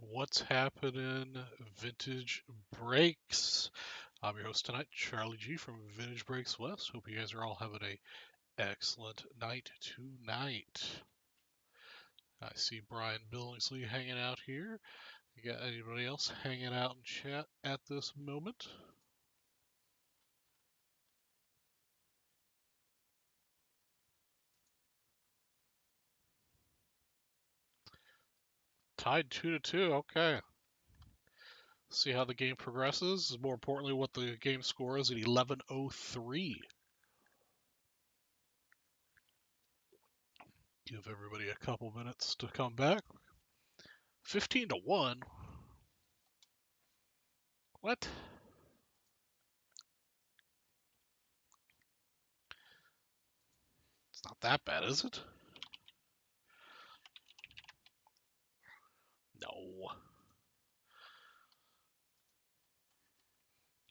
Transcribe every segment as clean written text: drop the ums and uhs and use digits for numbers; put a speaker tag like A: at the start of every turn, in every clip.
A: What's happening, Vintage Breaks? I'm your host tonight, Charlie G from Vintage Breaks West. Hope you guys are all having a excellent night tonight. I see Brian Billingsley hanging out here. You got anybody else hanging out in chat at this moment? Tied 2-2. Okay. See how the game progresses. More importantly, what the game score is at 11:03. Give everybody a couple minutes to come back. 15-1. What? It's not that bad, is it? No.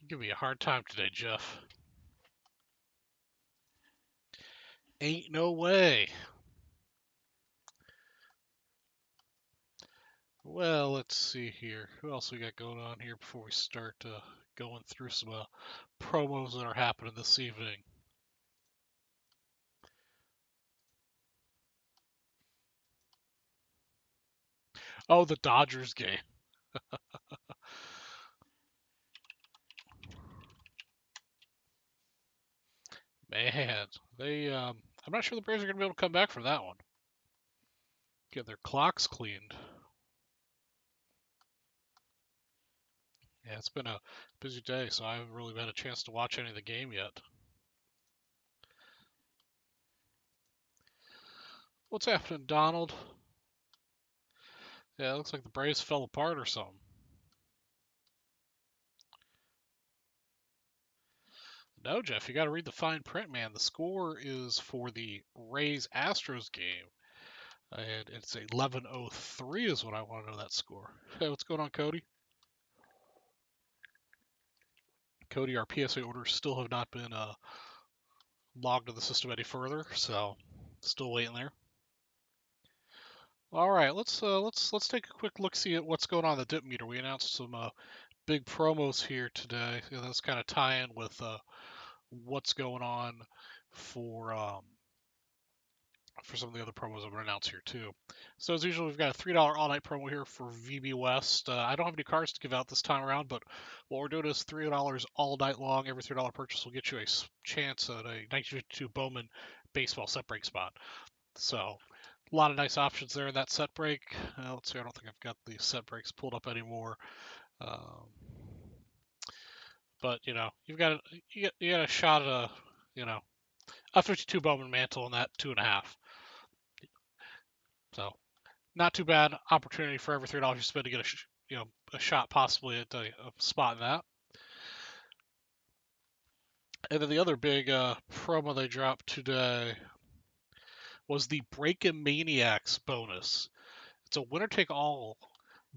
A: You give me a hard time today, Jeff. Ain't no way. Well, let's see here. Who else we got going on here before we start going through some promos that are happening this evening? Oh, the Dodgers game. Man, I'm not sure the Braves are going to be able to come back from that one. Get their clocks cleaned. Yeah, it's been a busy day, so I haven't really had a chance to watch any of the game yet. What's happening, Donald? Yeah, it looks like the Braves fell apart or something. No, Jeff, you got to read the fine print, man. The score is for the Rays Astros game, and it's 11:03 is what I want to know that score. Hey, what's going on, Cody? Cody, our PSA orders still have not been logged to the system any further, so still waiting there. All right, let's take a quick look see at what's going on the dip meter. We announced some big promos here today. That's kind of tie in with what's going on for some of the other promos I'm going to announce here too. So as usual, we've got a $3 all-night promo here for VB West. I don't have any cards to give out this time around, but what we're doing is $3 all night long. Every $3 purchase will get you a chance at a 1952 Bowman baseball set break spot. So a lot of nice options there in that set break. Let's see, I don't think I've got the set breaks pulled up anymore. But you've got you got a shot at a 52 Bowman mantle in that 2.5. So not too bad opportunity for every $3 you spend to get a shot possibly at a spot in that. And then the other big promo they dropped today was the Breakin' Maniacs bonus. It's a winner take all,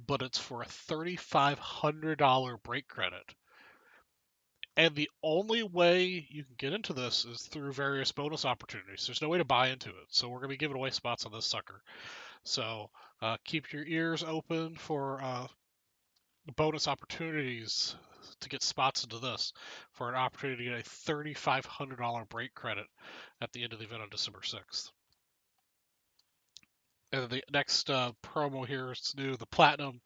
A: but it's for a $3,500 break credit. And the only way you can get into this is through various bonus opportunities. There's no way to buy into it. So we're going to be giving away spots on this sucker. So keep your ears open for bonus opportunities to get spots into this for an opportunity to get a $3,500 break credit at the end of the event on December 6th. And the next promo here is new, the Platinum,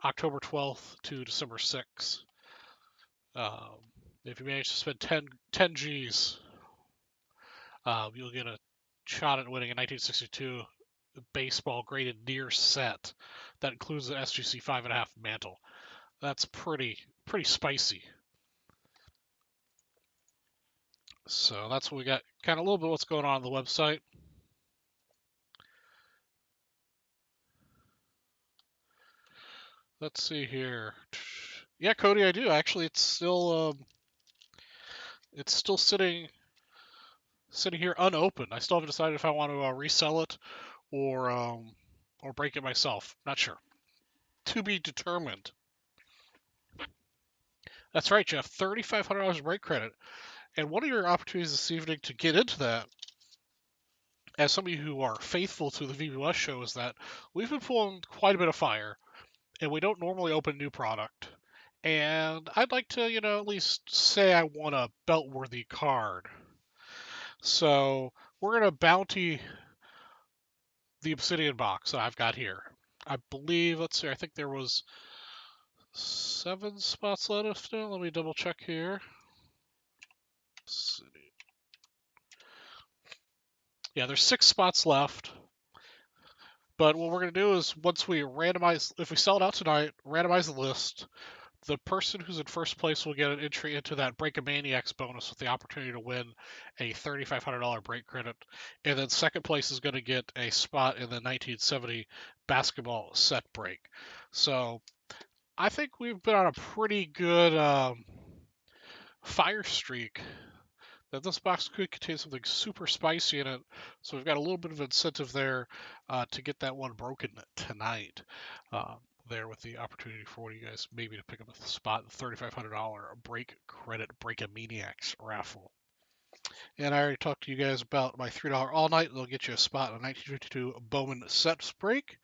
A: October 12th to December 6th. If you manage to spend 10 G's, you'll get a shot at winning a 1962 baseball graded near set that includes the SGC 5.5 mantle. That's pretty spicy. So that's what we got. Kind of a little bit what's going on the website. Let's see here. Yeah, Cody, I do actually. It's still sitting here unopened. I still haven't decided if I want to resell it or break it myself. Not sure. To be determined. That's right, Jeff. $3,500 break credit. And one of your opportunities this evening to get into that, as some of you who are faithful to the VBS show, is that we've been pulling quite a bit of fire and we don't normally open new product. And I'd like to, at least say I want a belt-worthy card. So we're gonna bounty the Obsidian box that I've got here. I believe, let's see, I think there was 7 spots left now. Let me double check here. Yeah, there's 6 spots left. But what we're going to do is once we randomize, if we sell it out tonight, randomize the list. The person who's in first place will get an entry into that Break a Maniacs bonus with the opportunity to win a $3,500 break credit. And then second place is going to get a spot in the 1970 basketball set break. So I think we've been on a pretty good fire streak. That this box could contain something super spicy in it, so we've got a little bit of incentive there to get that one broken tonight. There with the opportunity for one of you guys maybe to pick up a spot in the $3,500 break credit Break a Maniacs raffle. And I already talked to you guys about my $3 all night. They'll get you a spot in a 1952 Bowman sets break.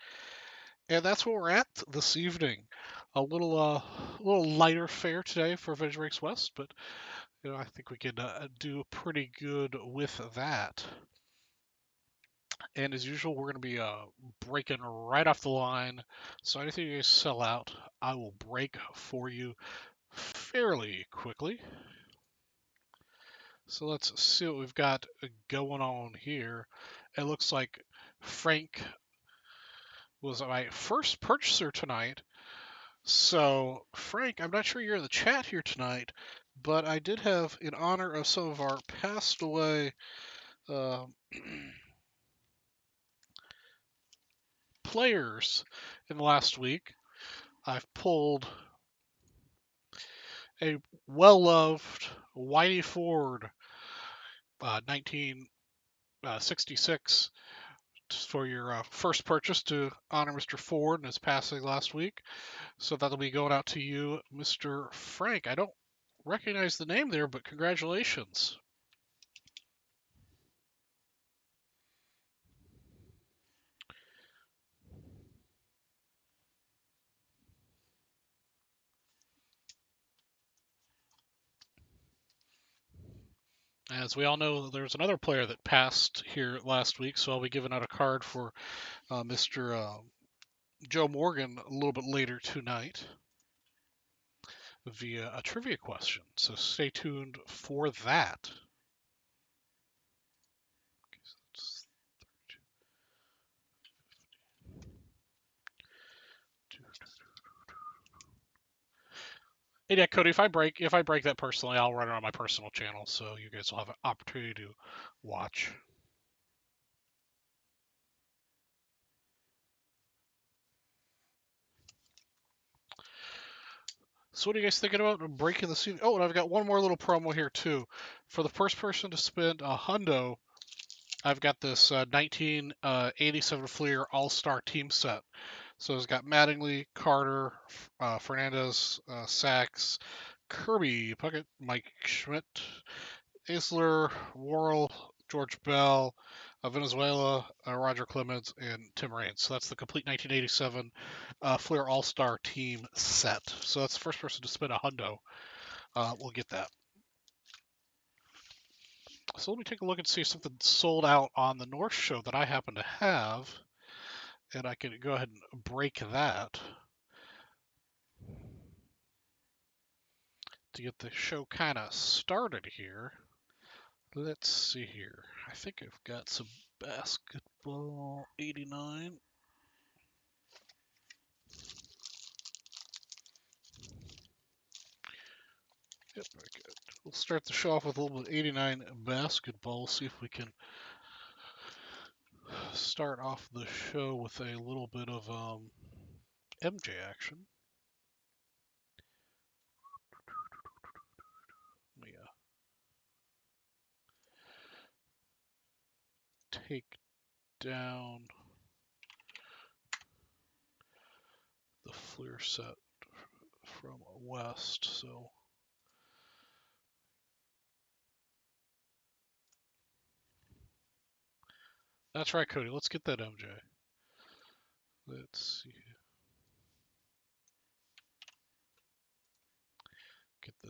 A: And that's where we're at this evening. A little lighter fare today for Vintage Breaks West, but I think we could do pretty good with that. And as usual, we're going to be breaking right off the line. So anything you guys sell out, I will break for you fairly quickly. So let's see what we've got going on here. It looks like Frank was my first purchaser tonight. So, Frank, I'm not sure you're in the chat here tonight, but I did have, in honor of some of our passed away players in the last week, I've pulled a well-loved Whitey Ford 1966 for your first purchase to honor Mr. Ford and his passing last week. So that'll be going out to you, Mr. Frank. I don't recognize the name there, but congratulations. As we all know, there's another player that passed here last week, so I'll be giving out a card for Mr. Joe Morgan a little bit later tonight via a trivia question. So stay tuned for that. And yeah, Cody, if I break that personally, I'll run it on my personal channel, so you guys will have an opportunity to watch. So what are you guys thinking about breaking the scene? Oh, and I've got one more little promo here too. For the first person to spend a hundo, I've got this 1987 Fleer All-Star Team Set. So it's got Mattingly, Carter, Fernandez, Sachs, Kirby, Puckett, Mike Schmidt, Isler, Worrell, George Bell, Venezuela, Roger Clemens, and Tim Raines. So that's the complete 1987 Fleer All-Star Team set. So that's the first person to spend a hundo. We'll get that. So let me take a look and see if something sold out on the North Show that I happen to have. And I can go ahead and break that to get the show kind of started here. Let's see here. I think I've got some basketball 89. Yep, very good. We'll start the show off with a little bit 89 basketball. See if we can start off the show with a little bit of MJ action. Let me take down the Fleer set from West. So that's right, Cody. Let's get that MJ. Let's see.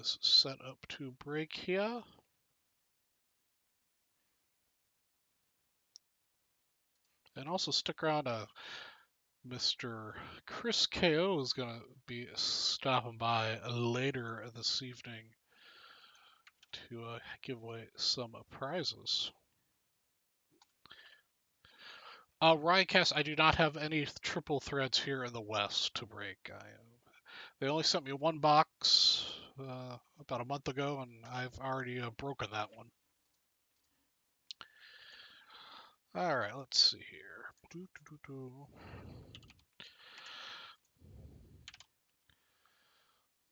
A: is set up to break here. And also stick around. Mr. Chris KO is going to be stopping by later this evening to give away some prizes. Ryan Cass, I do not have any triple threads here in the West to break. They only sent me one box about a month ago, and I've already broken that one. All right, let's see here.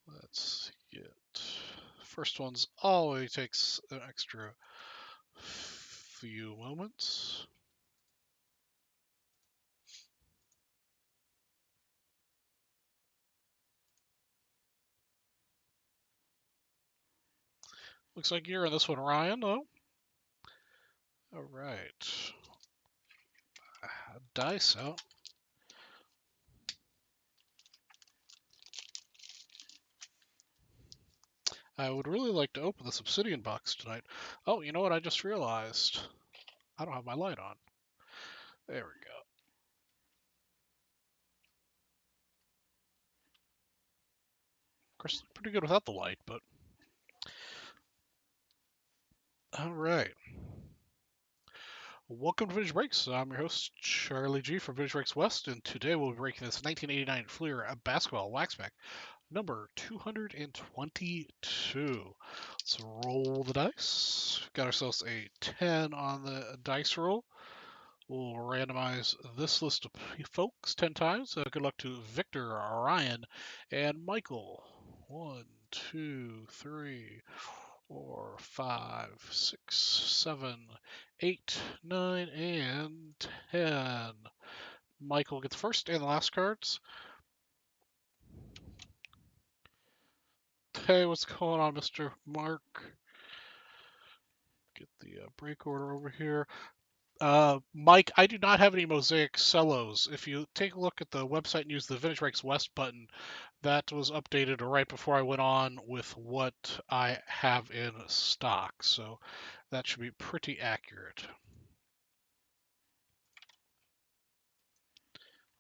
A: Let's get first one's always takes an extra few moments. Looks like you're in this one, Ryan, though. All right. Dice out. I would really like to open this obsidian box tonight. Oh, you know what? I just realized. I don't have my light on. There we go. Of course, pretty good without the light, but... All right. Welcome to Vintage Breaks. I'm your host, Charlie G from Vintage Breaks West, and today we'll be breaking this 1989 Fleer Basketball Wax Pack, number 222. Let's roll the dice. Got ourselves a 10 on the dice roll. We'll randomize this list of folks 10 times. Good luck to Victor, Ryan, and Michael. 1, 2, 3, 4, 5, 6, 7, 8, 9, and 10. Michael gets first and the last cards. Hey, what's going on, Mr. Mark? Get the break order over here. Mike, I do not have any Mosaic cellos. If you take a look at the website and use the Vintage Breaks West button, that was updated right before I went on with what I have in stock. So that should be pretty accurate.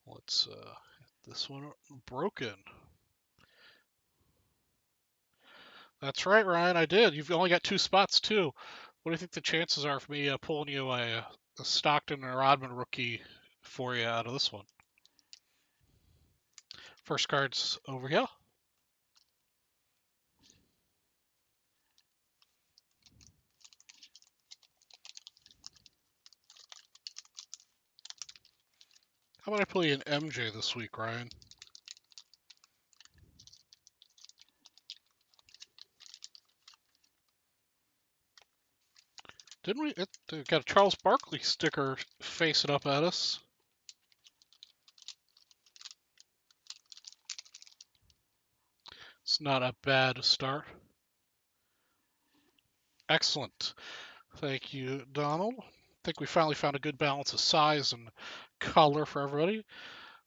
A: Let's get this one broken. That's right, Ryan. I did. You've only got 2 spots too. What do you think the chances are for me pulling you a Stockton or Rodman rookie for you out of this one? First card's over here. How about I play an MJ this week, Ryan? Didn't we? It got a Charles Barkley sticker facing up at us. It's not a bad start. Excellent. Thank you, Donald. I think we finally found a good balance of size and color for everybody.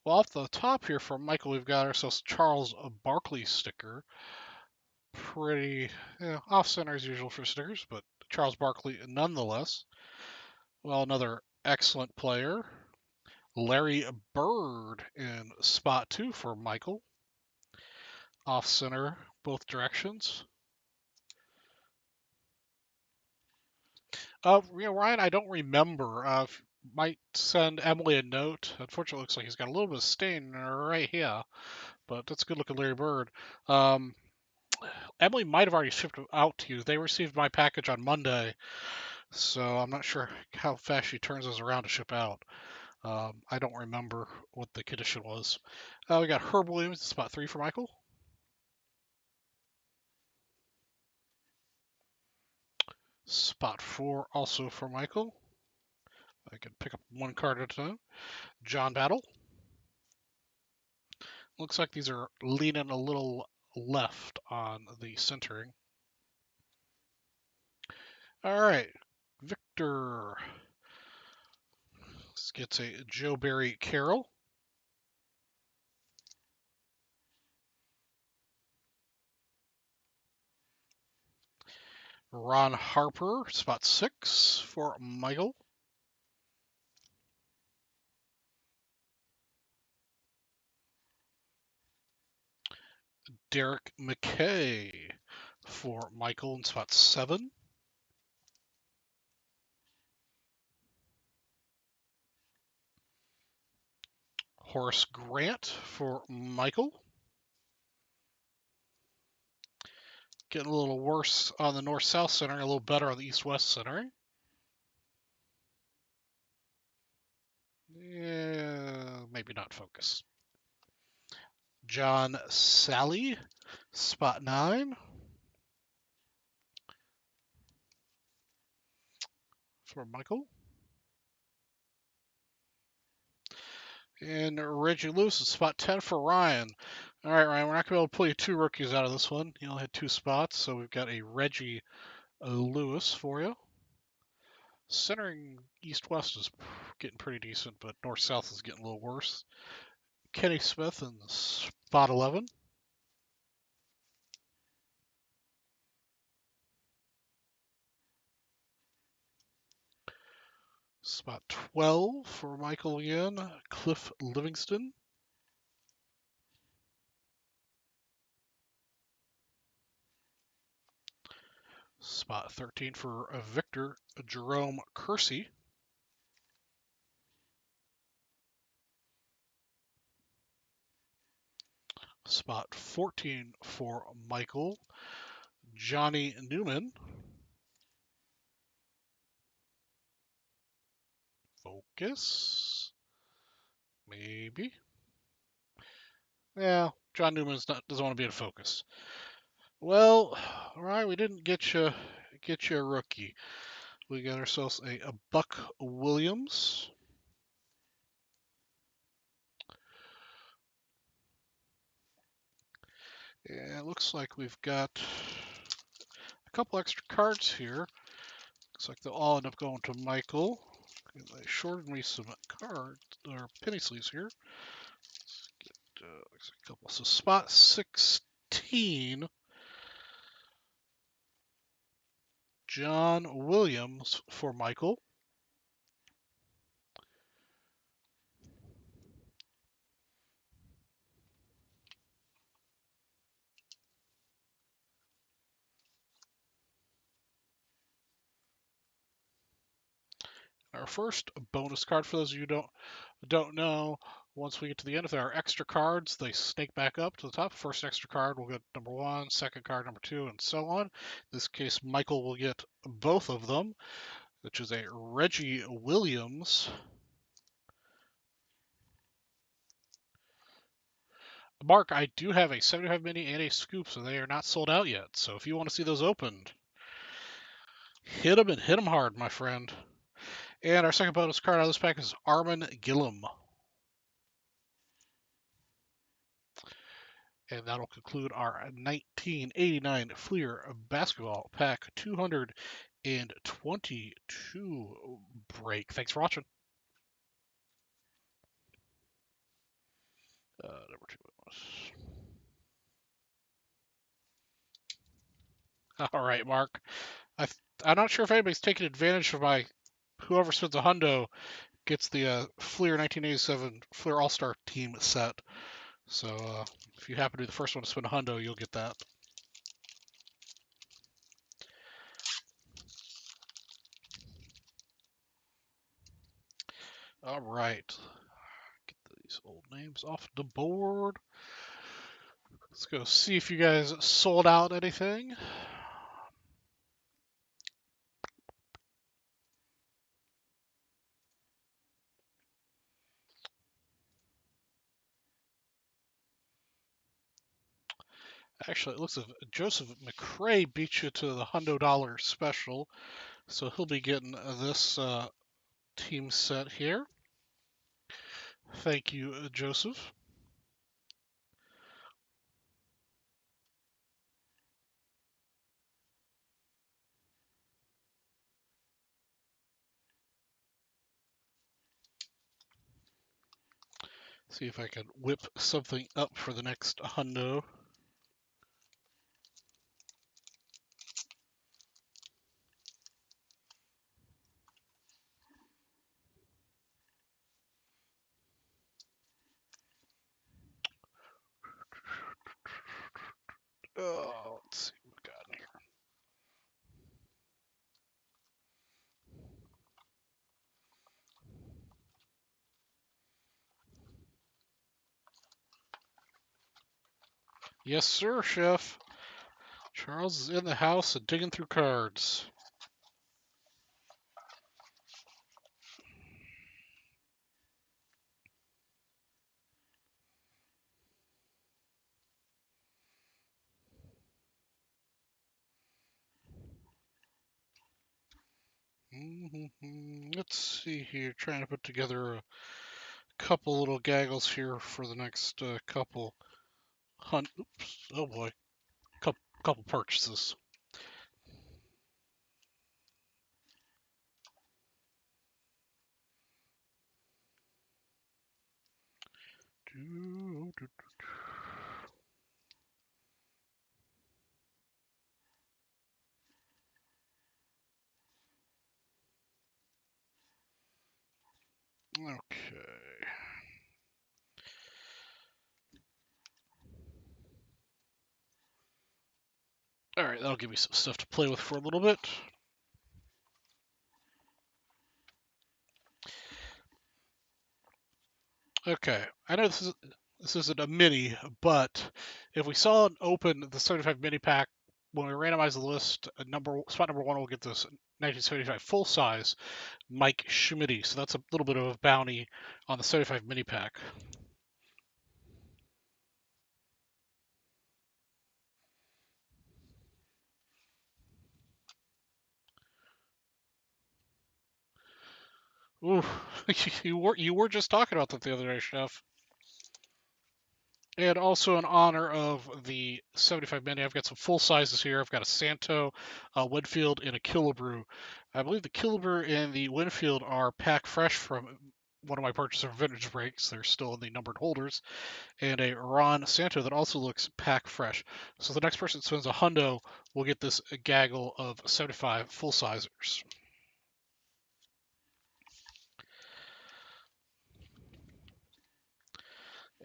A: Well, off the top here for Michael, we've got ourselves Charles Barkley sticker. Pretty off center as usual for stickers, but Charles Barkley nonetheless. Well, another excellent player. Larry Bird in spot 2 for Michael. Off center both directions. Ryan, I don't remember. Might send Emily a note. Unfortunately, it looks like he's got a little bit of stain right here, but that's a good looking Larry Bird. Emily might have already shipped it out to you. They received my package on Monday, so I'm not sure how fast she turns those around to ship out. I don't remember what the condition was. We got Herb Williams, spot 3 for Michael. Spot 4 also for Michael. I can pick up one card at a time. John Battle. Looks like these are leaning a little left on the centering. All right, Victor gets a Joe Barry Carroll. Ron Harper, spot 6 for Michael. Derek McKay for Michael in spot 7. Horace Grant for Michael. Getting a little worse on the north-south center, a little better on the east-west center. Yeah, maybe not focus. John Sally, spot 9 for Michael. And Reggie Lewis is spot 10 for Ryan. All right, Ryan, we're not going to be able to pull you 2 rookies out of this one. You only had 2 spots, so we've got a Reggie Lewis for you. Centering east-west is getting pretty decent, but north-south is getting a little worse. Kenny Smith in spot 11. Spot 12 for Michael again, Cliff Livingston. Spot 13 for Victor, Jerome Kersey. Spot 14 for Michael, Johnny Newman. Focus. Maybe. Yeah, John Newman doesn't want to be in focus. Well, all right, we didn't get you a rookie. We got ourselves a Buck Williams. And it looks like we've got a couple extra cards here. Looks like they'll all end up going to Michael. They shorted me some cards or penny sleeves here. Let's get a couple. So spot 16, John Williams for Michael. Our first bonus card, for those of you who don't know, once we get to the end, if there are extra cards, they snake back up to the top. First extra card will get number 1, second card number 2, and so on. In this case, Michael will get both of them, which is a Reggie Williams. Mark, I do have a 75 mini and a scoop, so they are not sold out yet. So if you want to see those opened, hit them and hit them hard, my friend. And our second bonus card out of this pack is Armin Gillum. And that'll conclude our 1989 Fleer Basketball Pack 222 break. Thanks for watching. Number 2. All right, Mark. I'm not sure if anybody's taking advantage of my whoever spends a hundo gets the Fleer 1987 Fleer All-Star Team set. So if you happen to be the first one to spend a hundo, you'll get that. All right. Get these old names off the board. Let's go see if you guys sold out anything. Actually, it looks like Joseph McCray beat you to the $100 special, so he'll be getting this team set here. Thank you, Joseph. See if I can whip something up for the next hundo. Yes, sir, Chef. Charles is in the house and digging through cards. Let's see here. Trying to put together a couple little gaggles here for the next couple hunt. Oops. Oh boy. Couple purchases. Okay. All right, that'll give me some stuff to play with for a little bit. Okay, I know this isn't a mini, but if we saw and open the 75 mini pack when we randomize the list, spot number one will get this 1975 full size Mike Schmitty. So that's a little bit of a bounty on the 75 mini pack. Ooh, you were just talking about that the other day, Chef. And also in honor of the 75 mini, I've got some full sizes here. I've got a Santo, a Winfield, and a Killebrew. I believe the Killebrew and the Winfield are pack fresh from one of my purchases of Vintage Breaks. They're still in the numbered holders. And a Ron Santo that also looks pack fresh. So the next person that spends a hundo will get this gaggle of 75 full sizers.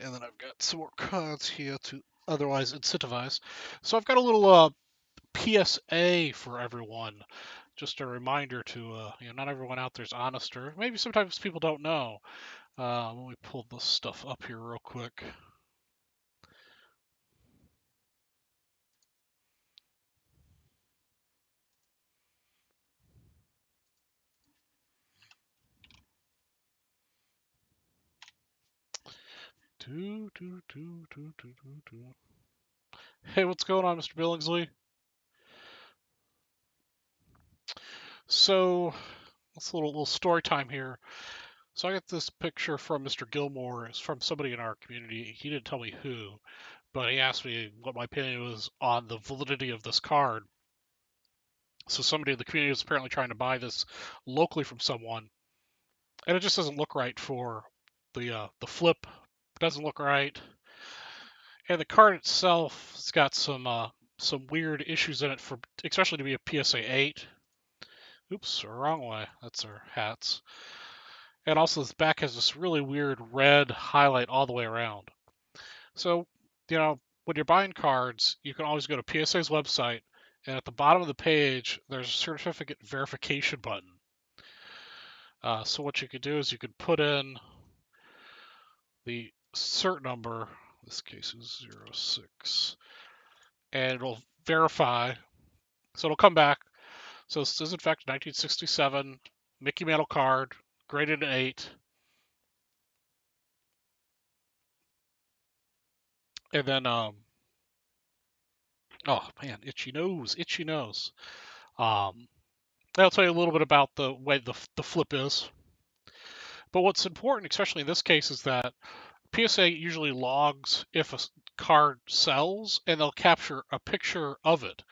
A: And then I've got some more cards here to otherwise incentivize. So I've got a little PSA for everyone. Just a reminder to, not everyone out there's honest, or maybe sometimes people don't know. Let me pull this stuff up here real quick. Hey, what's going on, Mr. Billingsley? So, let's a little story time here. So I got this picture from Mr. Gilmore. It's from somebody in our community. He didn't tell me who, but he asked me what my opinion was on the validity of this card. So somebody in the community was apparently trying to buy this locally from someone, and it just doesn't look right for the flip. Doesn't look right, and the card itself has got some weird issues in it for especially to be a PSA 8. Oops, wrong way. That's our hats. And also this back has this really weird red highlight all the way around. So, when you're buying cards, you can always go to PSA's website, and at the bottom of the page, there's a certificate verification button. So what you could do is you could put in the cert number, in this case is 06, and it'll verify. So it'll come back. So this is in fact 1967 Mickey Mantle card, graded an 8. And then, oh man, itchy nose, itchy nose. I'll tell you a little bit about the way the flip is. But what's important, especially in this case, is that PSA usually logs if a card sells, and they'll capture a picture of it.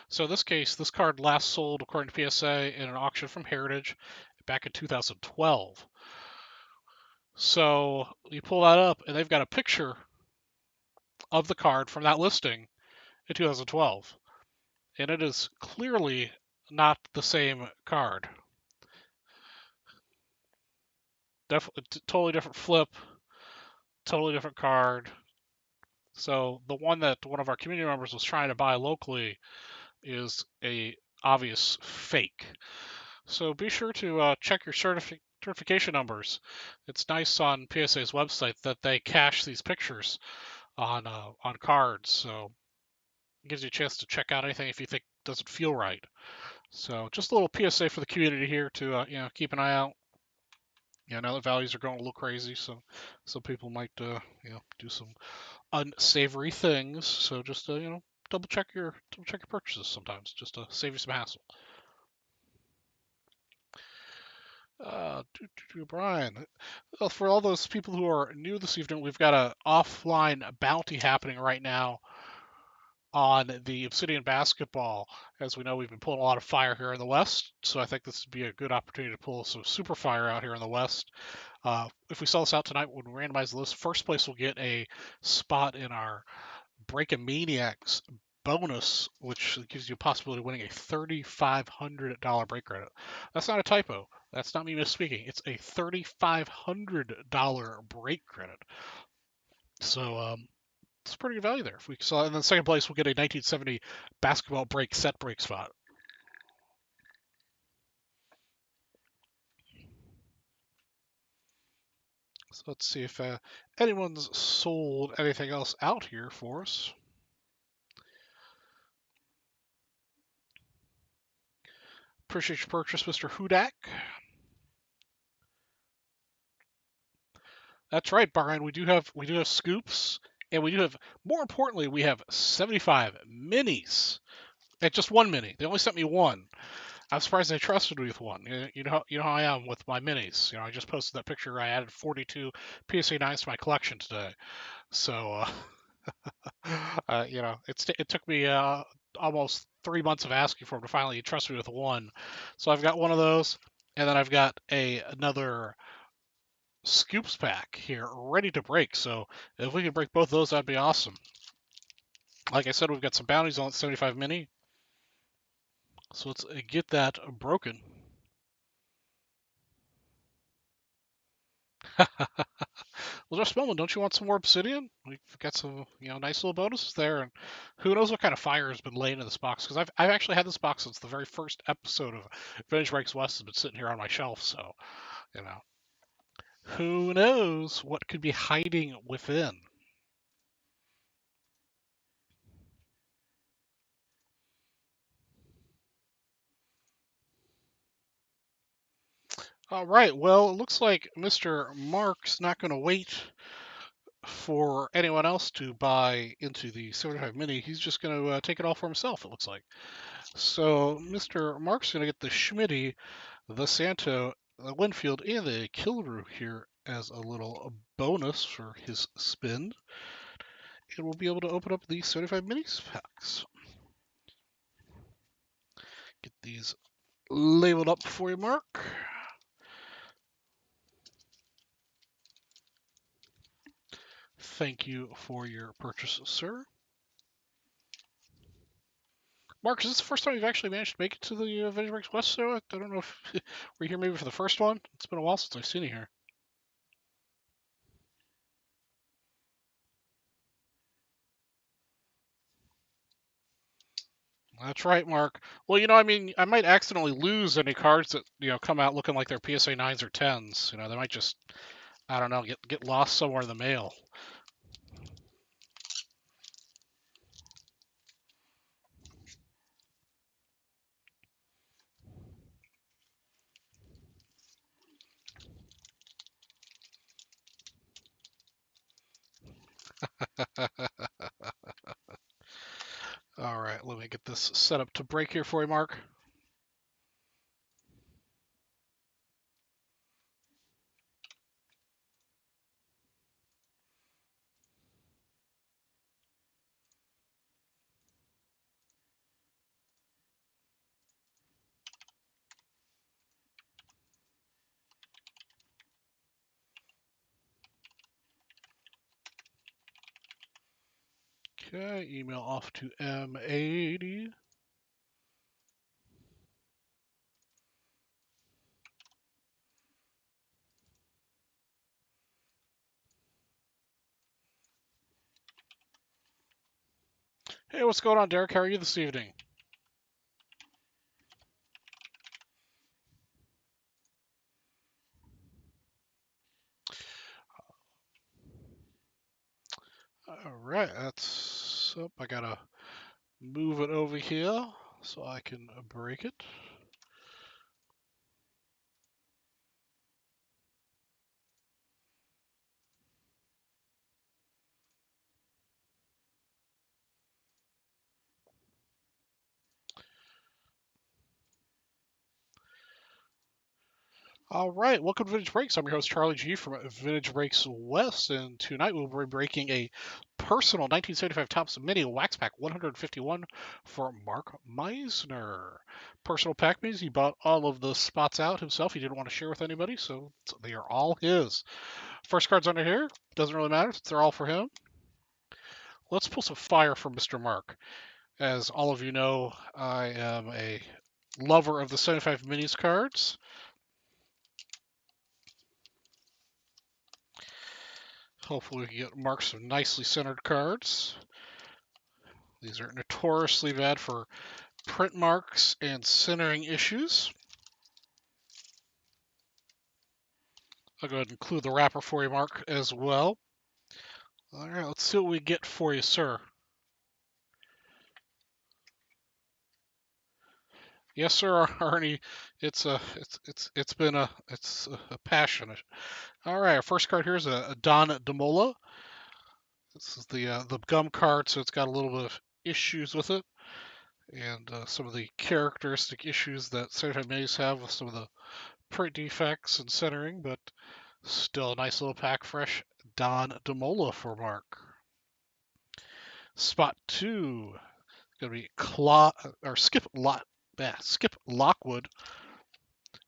A: So in this case, this card last sold, according to PSA, in an auction from Heritage back in 2012. So you pull that up, and they've got a picture of the card from that listing in 2012. And it is clearly not the same card. Totally different flip, totally different card. So the one that one of our community members was trying to buy locally is a obvious fake. So be sure to check your certification numbers. It's nice on PSA's website that they cache these pictures on cards. So it gives you a chance to check out anything if you think doesn't feel right. So just a little PSA for the community here to keep an eye out. Now that values are going a little crazy, so some people might do some unsavory things. So just double check your purchases sometimes, just to save you some hassle. Brian, well, for all those people who are new this evening, we've got a offline bounty happening right now on the Obsidian basketball. As we know, we've been pulling a lot of fire here in the West, so I think this would be a good opportunity to pull some super fire out here in the West. If we sell this out tonight, when we randomize the list, first place will get a spot in our Breaking Maniacs bonus, which gives you a possibility of winning a $3,500 break credit. That's not a typo. That's not me misspeaking. It's a $3,500 break credit. So it's pretty good value there. If we saw, and then second place, we'll get a 1970 basketball break set break spot. So let's see if anyone's sold anything else out here for us. Appreciate your purchase, Mr. Hudak. That's right, Brian. We do have scoops, and we do have, more importantly, we have 75 minis. And just one mini. They only sent me one. I'm surprised they trusted me with one. You know how I am with my minis. I just posted that picture. I added 42 PSA 9s to my collection today. So, it took me almost 3 months of asking for them to finally trust me with one. So I've got one of those, and then I've got another scoops pack here ready to break. So if we could break both those, that'd be awesome. Like I said, we've got some bounties on 75 mini. So let's get that broken. Well, just Spellman, don't you want some more obsidian? We've got some, nice little bonuses there, and who knows what kind of fire has been laying in this box? Because I've actually had this box since the very first episode of Vintage Breaks West has been sitting here on my shelf. So, you know, who knows what could be hiding within? All right. Well, it looks like Mr. Mark's not going to wait for anyone else to buy into the 75 Mini. He's just going to take it all for himself, it looks like. So Mr. Mark's going to get the Schmitty, the Santo, the Winfield, and the Kilru here as a little bonus for his spin. And we'll be able to open up the 75 Mini packs. Get these labeled up for you, Mark. Thank you for your purchase, sir. Mark, is this the first time you've actually managed to make it to the Vintage Breaks West show? I don't know if we're here maybe for the first one. It's been a while since I've seen you here. That's right, Mark. Well, I might accidentally lose any cards that come out looking like they're PSA 9s or 10s. They might just, I don't know, get lost somewhere in the mail. All right, let me get this set up to break here for you, Mark. Okay, email off to M80. Hey, what's going on, Derek? How are you this evening? All right, that's up. I gotta move it over here so I can break it. All right, welcome to Vintage Breaks. I'm your host Charlie G from Vintage Breaks West, and tonight we'll be breaking a personal 1975 Topps Mini Wax Pack 151 for Mark Meisner. Personal pack means he bought all of the spots out himself. He didn't want to share with anybody, so they are all his. First cards under here, doesn't really matter. They're all for him. Let's pull some fire from Mr. Mark. As all of you know, I am a lover of the 75 Minis cards. Hopefully we can get Mark some nicely centered cards. These are notoriously bad for print marks and centering issues. I'll go ahead and include the wrapper for you, Mark, as well. All right, let's see what we get for you, sir. Yes, sir, Arnie. It's been a passionate. All right, our first card here is a Don DeMola. This is the gum card, so it's got a little bit of issues with it, and some of the characteristic issues that 75 Minis have with some of the print defects and centering, but still a nice little pack. Fresh Don DeMola for Mark. Spot 2 is going to be Skip Lockwood.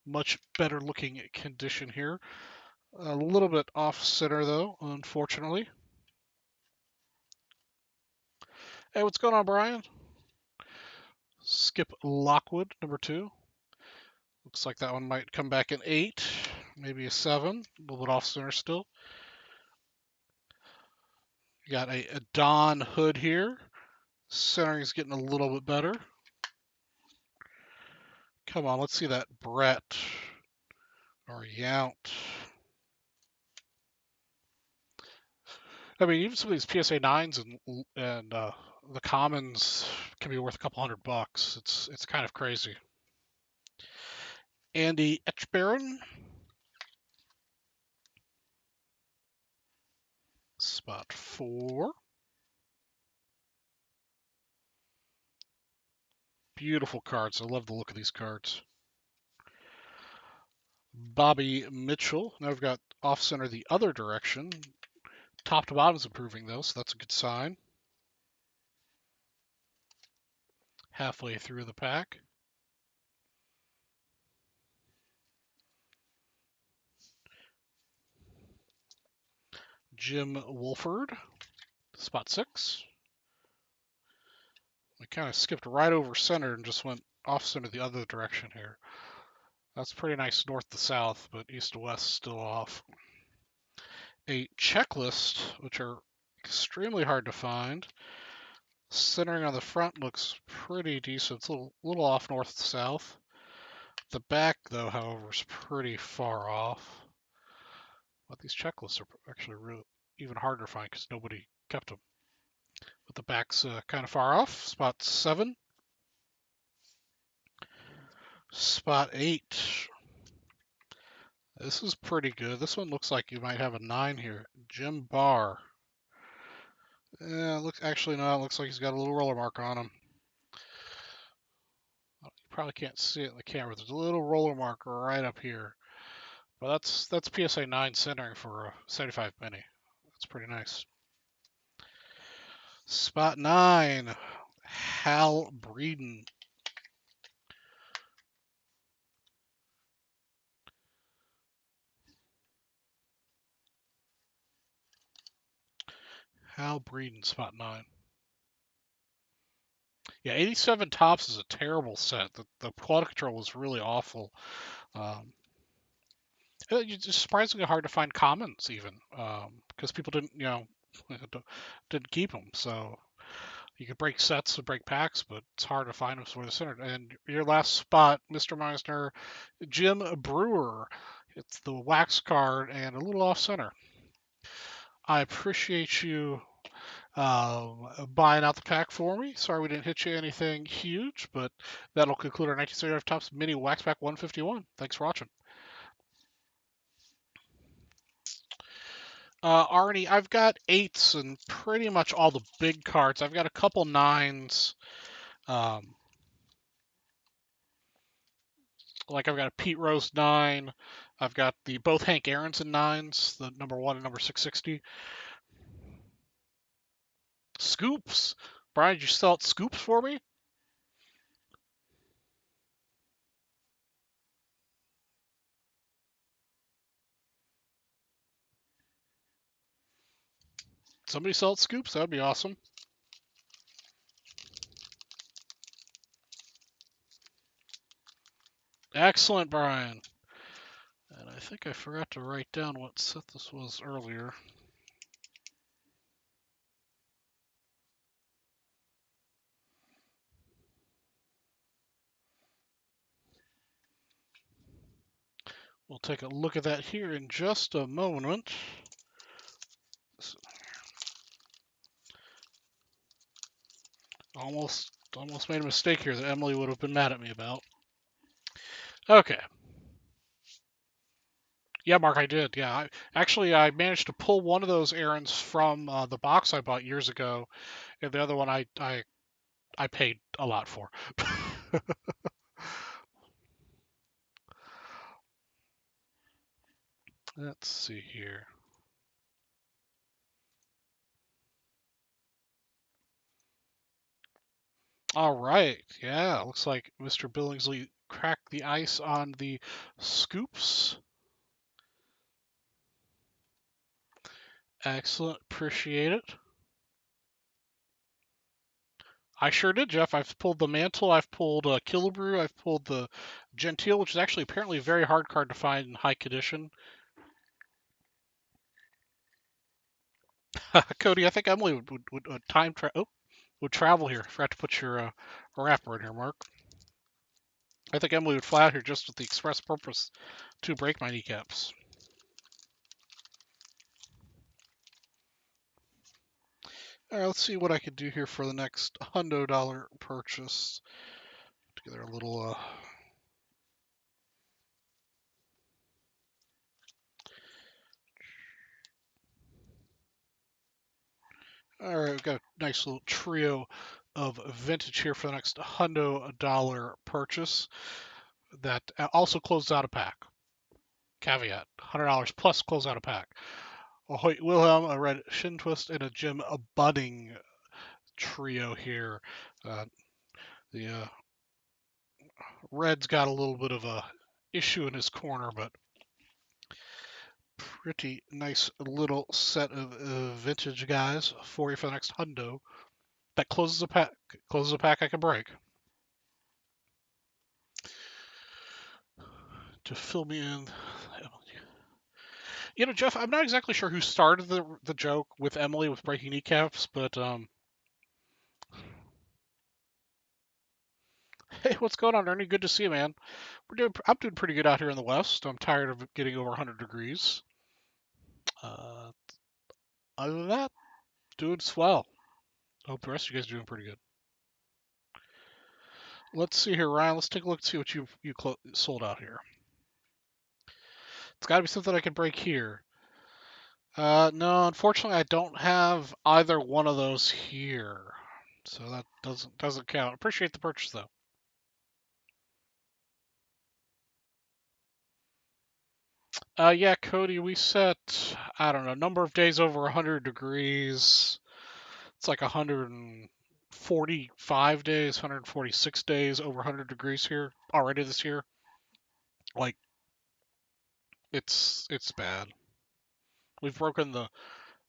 A: Much better looking condition here. A little bit off center though, unfortunately. Hey, what's going on, Brian? Skip Lockwood, number 2. Looks like that one might come back an 8, maybe a 7. A little bit off center still. You got a Don Hood here. Centering is getting a little bit better. Come on, let's see that Brett or Yount. I mean, even some of these PSA 9s and the commons can be worth a couple $100. It's kind of crazy. Andy Etchbaron. Spot 4. Beautiful cards. I love the look of these cards. Bobby Mitchell. Now we've got off center the other direction. Top to bottom is improving though, so that's a good sign. Halfway through the pack. Jim Wolford. Spot 6. We kind of skipped right over center and just went off center the other direction here. That's pretty nice north to south, but east to west still off. A checklist, which are extremely hard to find. Centering on the front looks pretty decent. It's a little off north to south. The back, though, however, is pretty far off. But these checklists are actually really even harder to find because nobody kept them. But the back's kind of far off. Spot 7. Spot 8. This is pretty good. This one looks like you might have a 9 here. Jim Barr. Yeah, actually no, it looks like he's got a little roller mark on him. You probably can't see it in the camera. There's a little roller mark right up here. But that's PSA 9 centering for a 75 Mini. That's pretty nice. Spot 9, Hal Breeden. Hal Breeden, spot 9. Yeah, 87 Topps is a terrible set. The quality control was really awful. It's surprisingly hard to find commons even because people didn't, didn't keep them. So you could break sets and break packs, but it's hard to find them where they're centered. And your last spot, Mr. Meisner, Jim Brewer. It's the wax card and a little off center. I appreciate you buying out the pack for me. Sorry we didn't hit you anything huge, but that'll conclude our 1975 Topps Mini Wax Pack 151. Thanks for watching. Arnie, I've got 8s and pretty much all the big cards. I've got a couple 9s. Like I've got a Pete Rose 9. I've got the both Hank Aaronson 9s, the number 1 and number 660. Scoops. Brian, did you sell out Scoops for me? Somebody sell out Scoops? That'd be awesome. Excellent, Brian. And I think I forgot to write down what set this was earlier. We'll take a look at that here in just a moment. Almost made a mistake here that Emily would have been mad at me about. Okay. Yeah, Mark, I did. Yeah, I managed to pull one of those errands from the box I bought years ago, and the other one I paid a lot for. Let's see here. All right. Yeah, looks like Mr. Billingsley cracked the ice on the scoops. Excellent. Appreciate it. I sure did, Jeff. I've pulled the Mantle, I've pulled Killebrew, I've pulled the Gentile, which is actually apparently a very hard card to find in high condition. Cody, I think Emily would travel here. Forgot to put your wrapper in here, Mark. I think Emily would fly out here just with the express purpose to break my kneecaps. All right, let's see what I could do here for the next $100 purchase. Together a little. All right, we've got a nice little trio of vintage here for the next $100 purchase. That also closed out a pack. Caveat: $100 plus close out a pack. A Hoyt Wilhelm, a red Shin Twist, and a Jim Budding trio here. The red's got a little bit of a issue in his corner, but pretty nice little set of vintage guys for you for the next hundo. That closes a pack. Closes a pack I can break. To fill me in. You know, Jeff, I'm not exactly sure who started the joke with Emily with breaking kneecaps, but hey, what's going on, Ernie? Good to see you, man. I'm doing pretty good out here in the West. I'm tired of getting over 100 degrees. Uh, Other than that, doing swell. Hope the rest of you guys are doing pretty good. Let's see here, Ryan. Let's take a look and see what you sold out here. It's got to be something I can break here. No, unfortunately, I don't have either one of those here, so that doesn't count. Appreciate the purchase though. Yeah, Cody, we set, I don't know, number of days over 100 degrees. It's like 145 days, 146 days over 100 degrees here already this year. Like, it's bad. We've broken the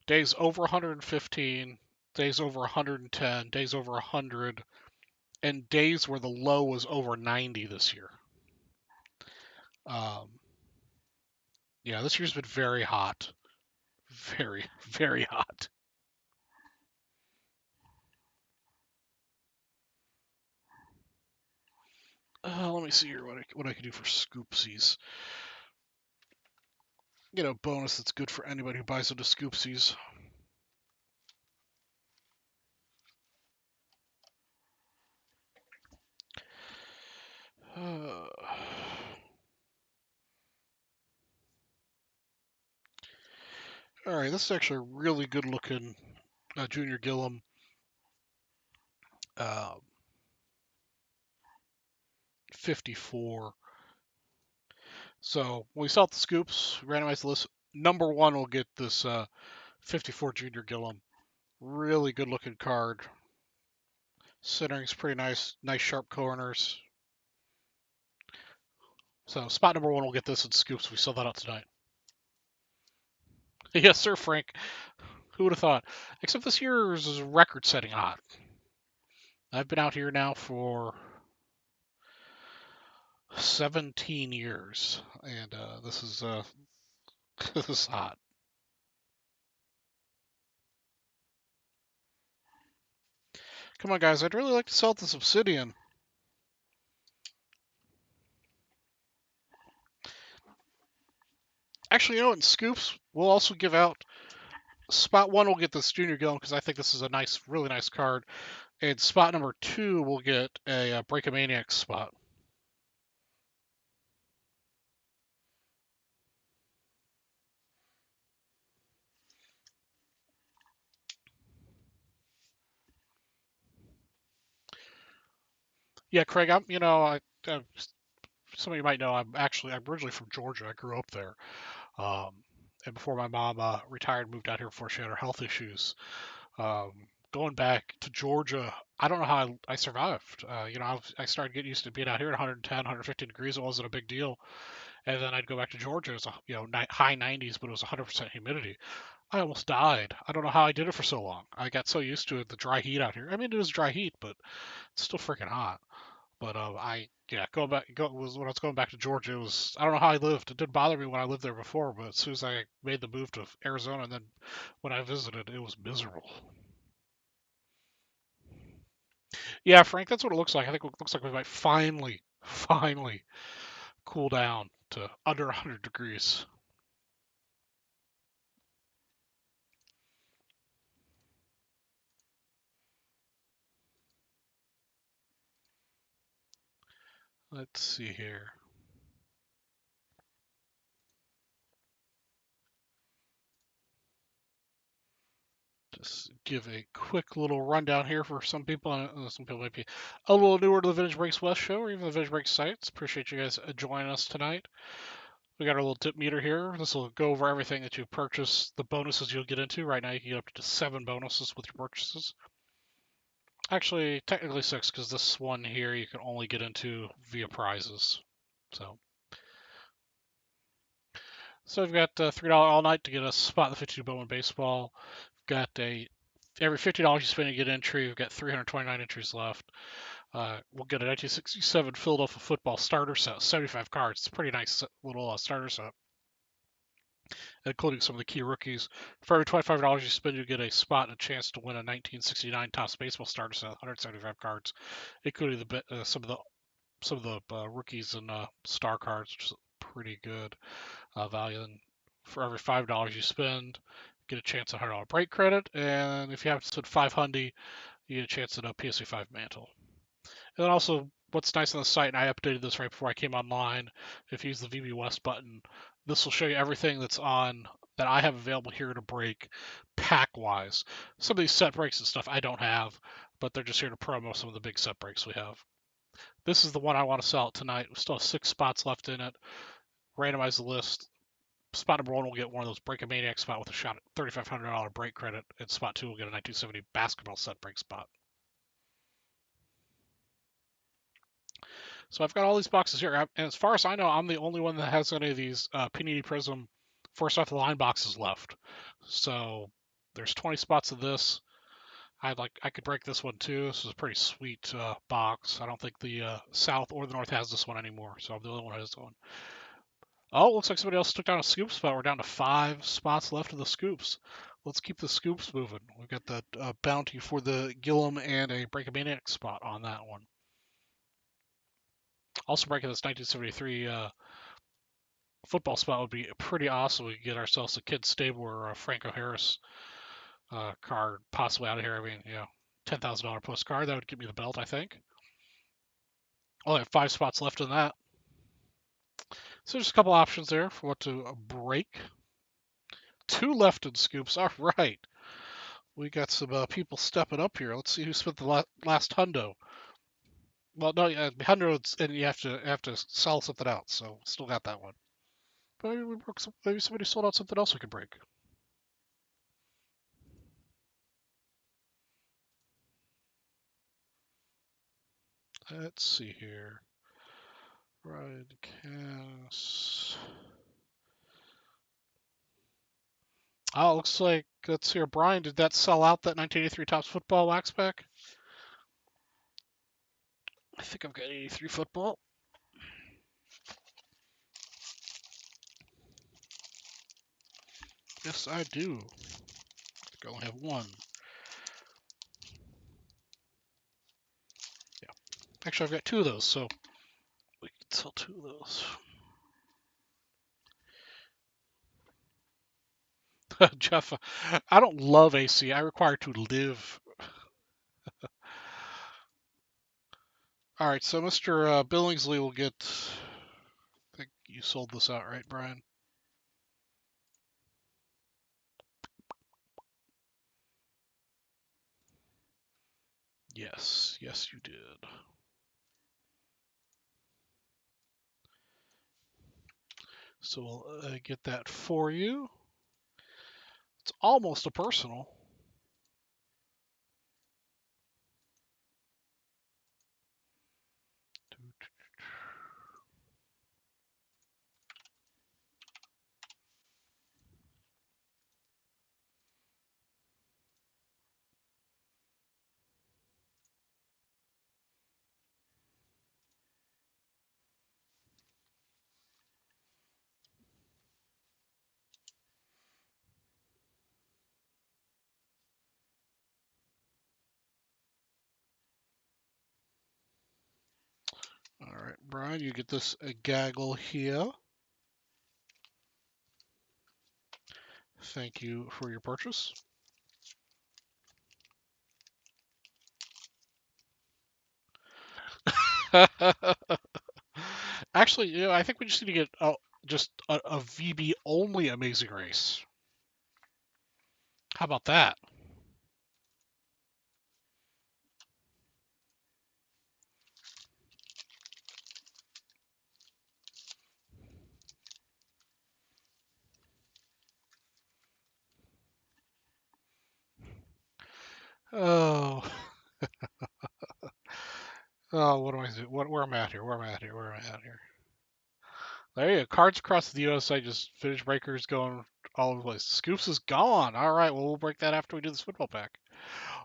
A: days over 115, days over 110, days over 100, and days where the low was over 90 this year. Um, yeah, this year's been very hot. Very, very hot. Let me see here what I can do for scoopsies. Bonus that's good for anybody who buys into scoopsies. All right, this is actually a really good looking Junior Gillum. Uh, 54. So when we sell the scoops, randomize the list. Number one will get this 54 Junior Gillum. Really good looking card. Centering's pretty nice, nice sharp corners. So spot number one will get this in scoops. We sell that out tonight. Yes, sir, Frank. Who would have thought? Except this year's is record-setting hot. I've been out here now for 17 years, and this is this is hot. Come on, guys! I'd really like to sell this Obsidian. Actually, you know what? In scoops, we'll also give out. Spot one will get this Junior Gillum because I think this is a nice, really nice card, and spot number two will get a Breakamaniac spot. Yeah, Craig. Some of you might know I'm originally from Georgia. I grew up there. Um, and before my mom retired, moved out here before she had her health issues. Um, Going back to Georgia, I don't know how I survived. I started getting used to being out here at 110, 115 degrees. It wasn't a big deal. And then I'd go back to Georgia. It was high 90s, but it was 100% humidity. I almost died. I don't know how I did it for so long. I got so used to the dry heat out here. I mean, it was dry heat, but it's still freaking hot. But going back was when I was going back to Georgia. It was I don't know how I lived. It didn't bother me when I lived there before, but as soon as I made the move to Arizona, and then when I visited, it was miserable. Yeah, Frank, that's what it looks like. I think it looks like we might finally cool down to under 100 degrees. Let's see here. Just give a quick little rundown here for some people. Some people might be a little newer to the Vintage Breaks West show or even the Vintage Breaks sites. Appreciate you guys joining us tonight. We got our little tip meter here. This will go over everything that you purchase, the bonuses you'll get into. Right now, you can get up to 7 bonuses with your purchases. Actually, technically 6, because this one here you can only get into via prizes. So we've got $3 all night to get a spot in the 52 Bowman baseball. We've got every $50 you spend, you get entry. We've got 329 entries left. We'll get a 1967 Philadelphia football starter set, 75 cards. It's a pretty nice little starter set, including some of the key rookies. For every $25 you spend, you get a spot and a chance to win a 1969 Topps baseball starter set, 175 cards, including some of the rookies and star cards, which is pretty good value. And for every $5 you spend, get a chance at $100 break credit, and if you have to spend $500, you get a chance at a PSA 5 mantle. And then also, what's nice on the site, and I updated this right before I came online, if you use the VB West button, this will show you everything that's on that I have available here to break pack-wise. Some of these set breaks and stuff I don't have, but they're just here to promo some of the big set breaks we have. This is the one I want to sell tonight. We still have 6 spots left in it. Randomize the list. Spot number one will get one of those Break a Maniac spot with a shot at $3,500 break credit, and spot two will get a 1970 basketball set break spot. So I've got all these boxes here, and as far as I know, I'm the only one that has any of these Panini Prism first off the line boxes left. So there's 20 spots of this. I could break this one too. This is a pretty sweet box. I don't think the South or the North has this one anymore, so I'm the only one who has this one. Oh, looks like somebody else took down a scoop spot. We're down to 5 spots left of the scoops. Let's keep the scoops moving. We've got the bounty for the Gillum and a Break a Maniac spot on that one. Also breaking this 1973 football spot would be pretty awesome. We could get ourselves a Kid Stable or a Franco Harris card possibly out of here. I mean, $10,000 plus card. That would give me the belt, I think. Only have 5 spots left in that. So just a couple options there for what to break. 2 left in scoops. All right. We got some people stepping up here. Let's see who spent the last hundo. Well, no, hundreds, and you have to sell something else. So still got that one. But maybe we broke some. Maybe somebody sold out something else we could break. Let's see here. Broadcast. Oh, looks like, let's see here. Brian, did that sell out, that 1983 Topps Football Wax Pack? I think I've got 83 football. Yes, I do. I think I only have one. Yeah. Actually, I've got 2 of those, so we can sell 2 of those. Jeff, I don't love AC. I require to live. All right, so Mr. Billingsley will get. I think you sold this out, right, Brian? Yes, yes, you did. So we'll get that for you. It's almost a personal. All right, Brian, you get this gaggle here. Thank you for your purchase. Actually, I think we just need to get just a VB only Amazing Race. How about that? Oh, oh, what am I doing? Where am I at here? Where am I at here? Where am I at here? There you go. Cards across the USA, just finish breakers going all over the place. Scoops is gone. All right, well, we'll break that after we do this football pack.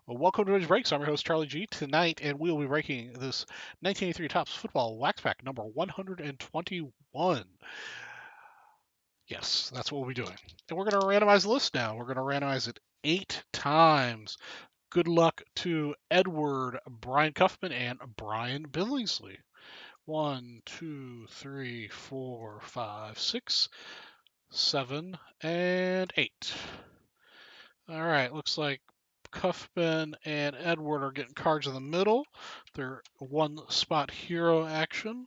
A: Well, welcome to Vintage Breaks. I'm your host, Charlie G. Tonight, and we'll be breaking this 1983 Topps Football Wax Pack number 121. Yes, that's what we'll be doing. And we're going to randomize the list now. We're going to randomize it 8 times. Good luck to Edward, Brian Cuffman, and Brian Billingsley. 1, 2, 3, 4, 5, 6, 7, and 8. All right, looks like Cuffman and Edward are getting cards in the middle. They're one spot hero action.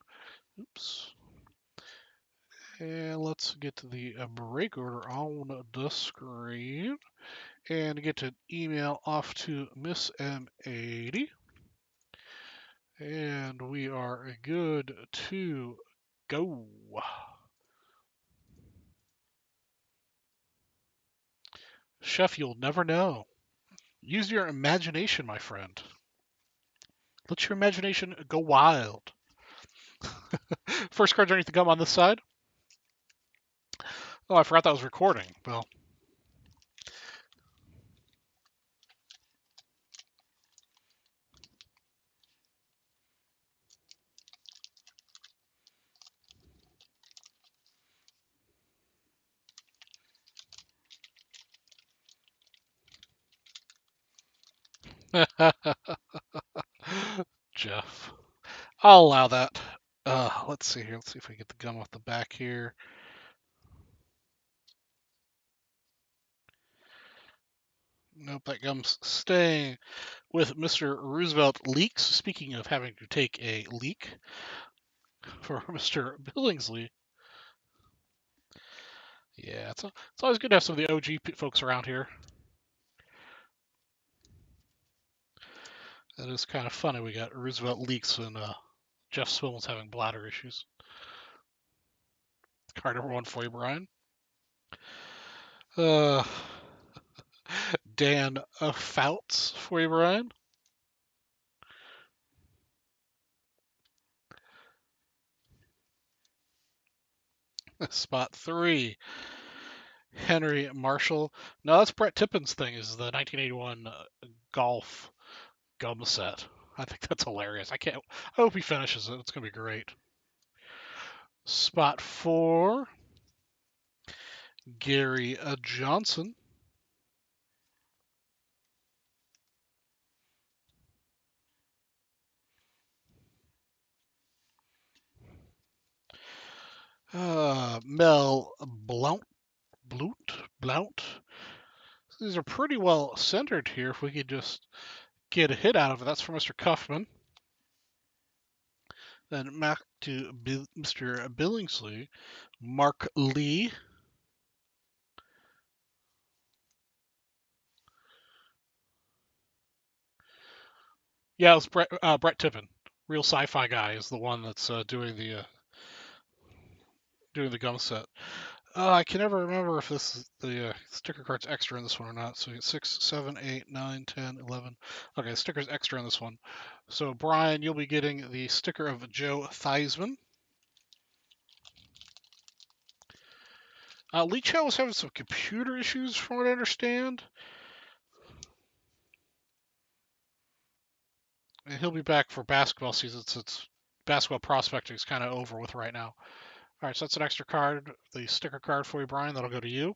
A: Oops. And let's get to the break order on the screen. And get an email off to Miss M80. And we are good to go. Chef, you'll never know. Use your imagination, my friend. Let your imagination go wild. First card's underneath the gum on this side. Oh, I forgot that was recording. Well. Jeff. I'll allow that. Let's see here. Let's see if we get the gum off the back here. Nope, that gum's staying with Mr. Roosevelt Leaks. Speaking of having to take a leak for Mr. Billingsley. Yeah, it's always good to have some of the OG folks around here. It is kind of funny. We got Roosevelt leaks and Jeff Swill's having bladder issues. Card number 1 for you, Brian. Uh, Dan Fouts for you, Brian. Spot 3, Henry Marshall. No, that's Brett Tippin's thing. Is the 1981 golf gum set. I think that's hilarious. I hope he finishes it. It's gonna be great. Spot 4, Gary Johnson. Mel Blount. These are pretty well centered here. If we could just get a hit out of it, that's for Mr. Cuffman. Then back to Mr. Billingsley, Mark Lee. Yeah, it's Brett Tippin. Real sci-fi guy is the one that's doing the gum set. I can never remember if this is the sticker card's extra in this one or not. So 6, 7, 8, 9, 10, 11. Okay, the sticker's extra in this one. So Brian, you'll be getting the sticker of Joe Theismann. Lee Chow was having some computer issues, from what I understand. And he'll be back for basketball season since basketball prospecting is kind of over with right now. All right, so that's an extra card, the sticker card for you, Brian. That'll go to you.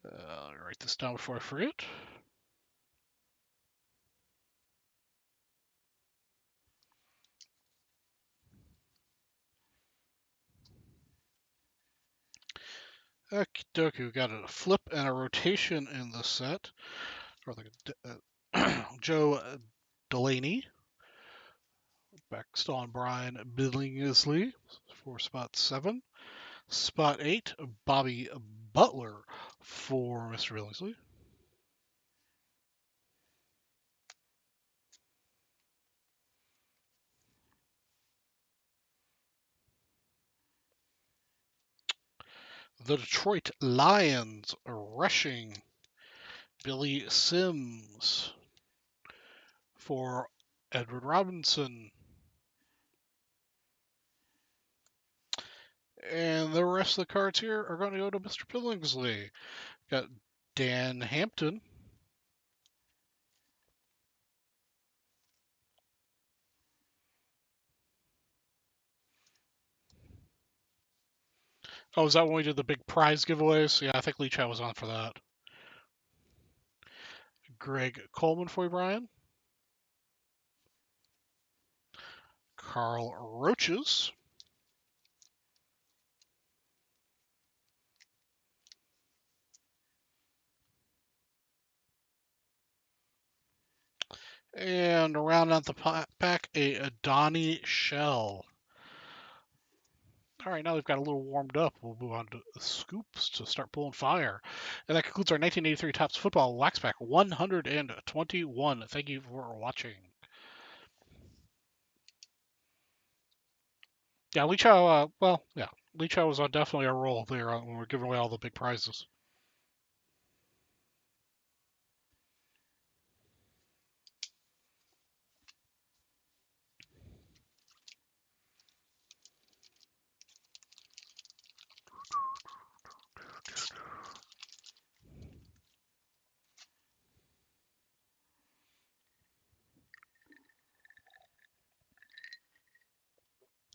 A: I'll write this down before I forget. Okie dokie, we've got a flip and a rotation in the set. Or Joe Delaney. Next on Brian Billingsley for spot 7. Spot 8, Bobby Butler for Mr. Billingsley. The Detroit Lions rushing Billy Sims for Edward Robinson. And the rest of the cards here are going to go to Mr. Billingsley. Got Dan Hampton. Oh, is that when we did the big prize giveaways? Yeah, I think Lee Chow was on for that. Greg Coleman for you, Brian. Carl Roaches. And around out the pack, a Donnie Shell. All right, now they've got a little warmed up. We'll move on to scoops to start pulling fire. And that concludes our 1983 Topps Football Wax Pack 121. Thank you for watching. Yeah, Lee Chow, Lee Chow was on definitely a roll there when we were giving away all the big prizes.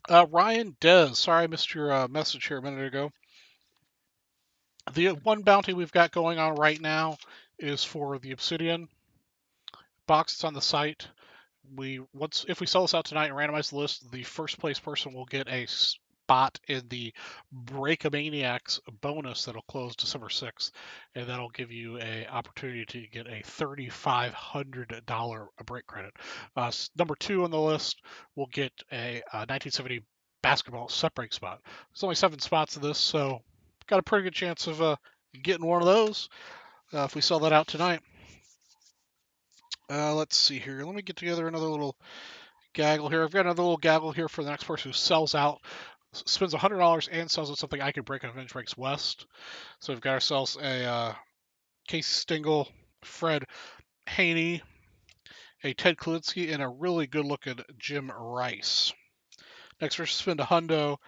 A: Ryan Dez, sorry I missed your message here a minute ago. The one bounty we've got going on right now is for the Obsidian box that's on the site. If we sell this out tonight and randomize the list, the first place person will get a spot in the Breakamaniacs bonus that'll close December 6th, and that'll give you a opportunity to get a $3,500 break credit. Number 2 on the list will get a 1970 basketball set break spot. There's only 7 spots of this, so got a pretty good chance of getting one of those if we sell that out tonight. Let's see here. Let me get together another little gaggle here. I've got another little gaggle here for the next person who sells out, spends $100 and sells at something I could break on Vintage Breaks West. So we've got ourselves a Casey Stengel, Fred Haney, a Ted Kalinske, and a really good-looking Jim Rice. Next person spend a hundo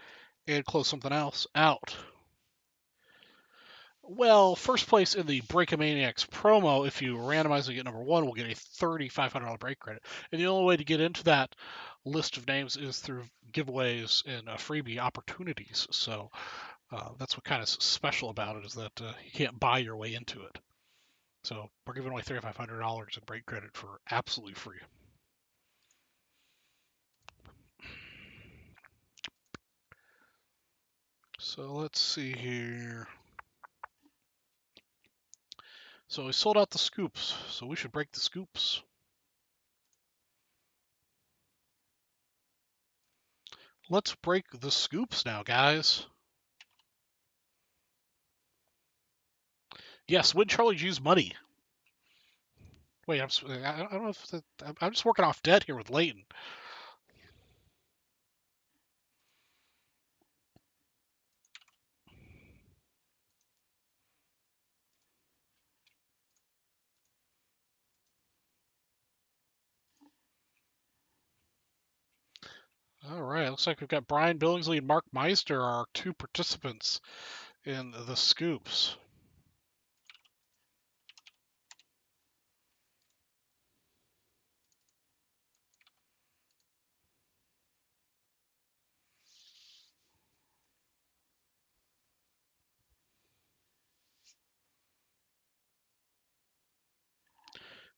A: and close something else out. Well, first place in the Breakamaniacs promo, if you randomizely get number 1, will get a $3,500 break credit. And the only way to get into that list of names is through giveaways and freebie opportunities. So that's what kind of special about it, is that you can't buy your way into it. So we're giving away $3,500 in break credit for absolutely free. So let's see here. So we sold out the scoops, so we should break the scoops. Let's break the scoops now, guys. Yes, win Charlie G's money. Wait, I don't know if I'm just working off debt here with Leighton. All right, looks like we've got Brian Billingsley and Mark Meister, our 2 participants in the scoops.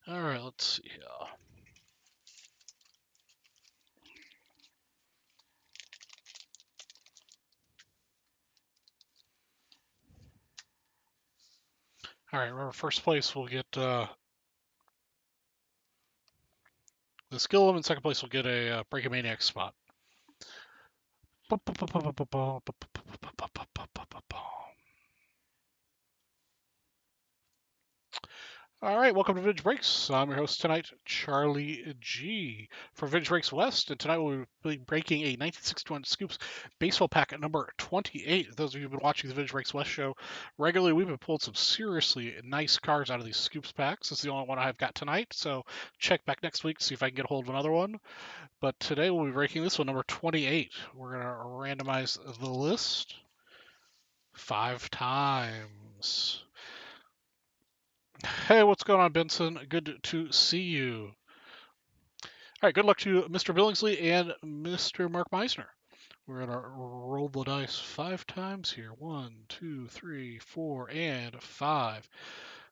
A: All right, let's see here. All right, remember, first place will get the Skillum, and second place will get a Breakamaniac spot. All right, welcome to Vintage Breaks. I'm your host tonight, Charlie G. for Vintage Breaks West, and tonight we'll be breaking a 1961 Scoops baseball pack at number 28. Those of you who've been watching the Vintage Breaks West show regularly, we've been pulling some seriously nice cards out of these Scoops packs. This is the only one I've got tonight, so check back next week to see if I can get a hold of another one. But today we'll be breaking this one, number 28. We're going to randomize the list 5 times. Hey, what's going on, Benson? Good to see you. All right, good luck to Mr. Billingsley and Mr. Mark Meisner. We're going to roll the dice 5 times here. 1, 2, 3, 4, and 5.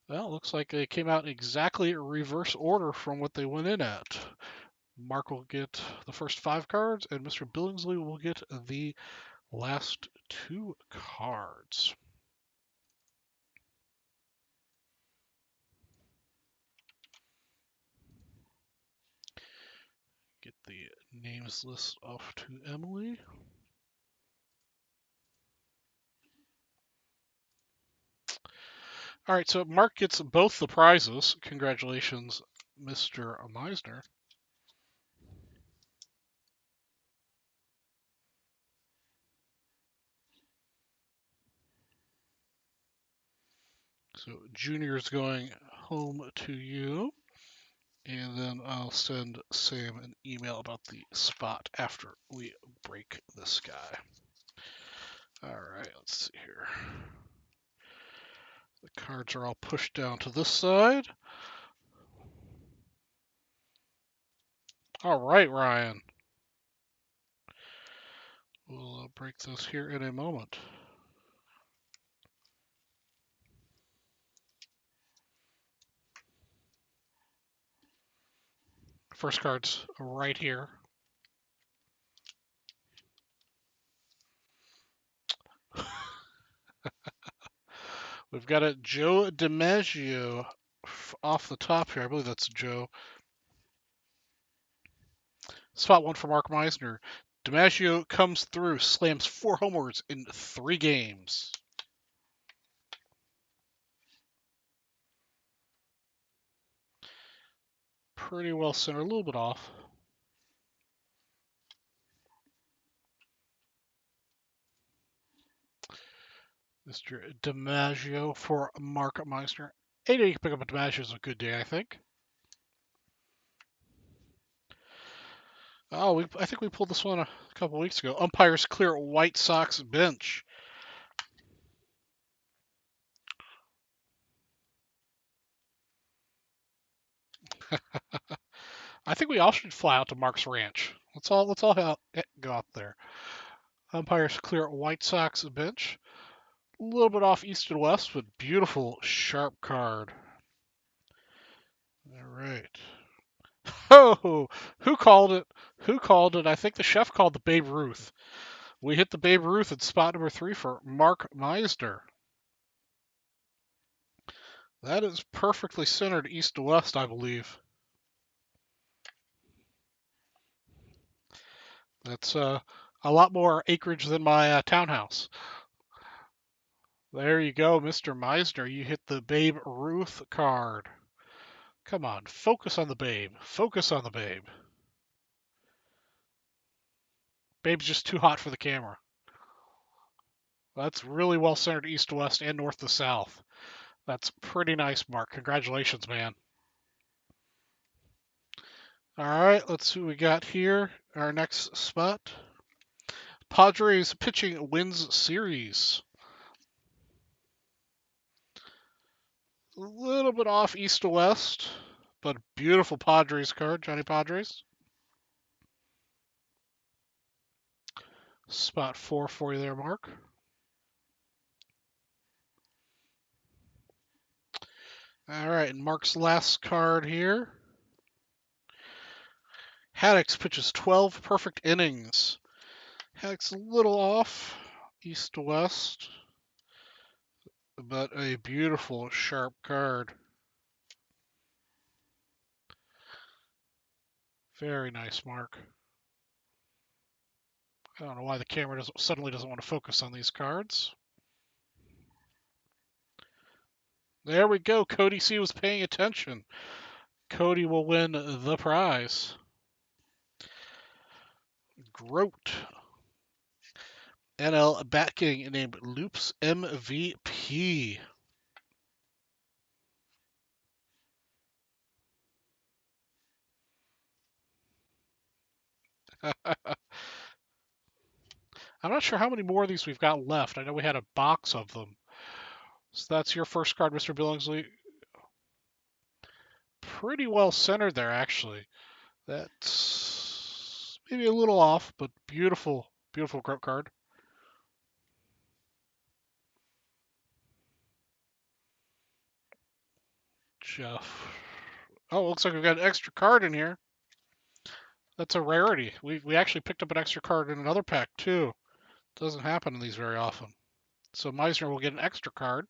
A: Well, it looks like they came out in exactly reverse order from what they went in at. Mark will get the first 5 cards, and Mr. Billingsley will get the last 2 cards. Get the names list off to Emily. All right, so Mark gets both the prizes. Congratulations, Mr. Meisner. So Junior's going home to you, and then I'll send Sam an email about the spot after we break this guy. All right, let's see here. The cards are all pushed down to this side. All right, Ryan. We'll break this here in a moment. First card's right here. We've got a Joe DiMaggio off the top here. I believe that's Joe. Spot 1 for Mark Meisner. DiMaggio comes through, slams 4 homers in 3 games. Pretty well centered, a little bit off. Mr. DiMaggio for Mark Meisner. Any day you can pick up a DiMaggio is a good day, I think. Oh, I think we pulled this one a couple weeks ago. Umpires clear White Sox bench. I think we all should fly out to Mark's Ranch. Let's all go out there. Umpires clear White Sox bench. A little bit off east and west, but beautiful sharp card. All right. Oh, who called it? Who called it? I think the chef called the Babe Ruth. We hit the Babe Ruth at spot number 3 for Mark Meisner. That is perfectly centered east to west, I believe. That's a lot more acreage than my townhouse. There you go, Mr. Meisner. You hit the Babe Ruth card. Come on, focus on the Babe. Focus on the Babe. Babe's just too hot for the camera. That's really well centered east to west and north to south. That's pretty nice, Mark. Congratulations, man. All right, let's see what we got here. Our next spot. Padres pitching wins series. A little bit off east to west, but beautiful Padres card, Johnny Padres. Spot 4 for you there, Mark. All right, and Mark's last card here. Haddix pitches 12 perfect innings. Haddix a little off east to west, but a beautiful sharp card. Very nice, Mark. I don't know why the camera suddenly doesn't want to focus on these cards. There we go. Cody C was paying attention. Cody will win the prize. Grote. NL Bat King named Loops MVP. I'm not sure how many more of these we've got left. I know we had a box of them. So that's your first card, Mr. Billingsley. Pretty well centered there, actually. That's maybe a little off, but beautiful, beautiful Grote card. Jeff. Oh, looks like we've got an extra card in here. That's a rarity. We actually picked up an extra card in another pack, too. Doesn't happen in these very often. So Meisner will get an extra card.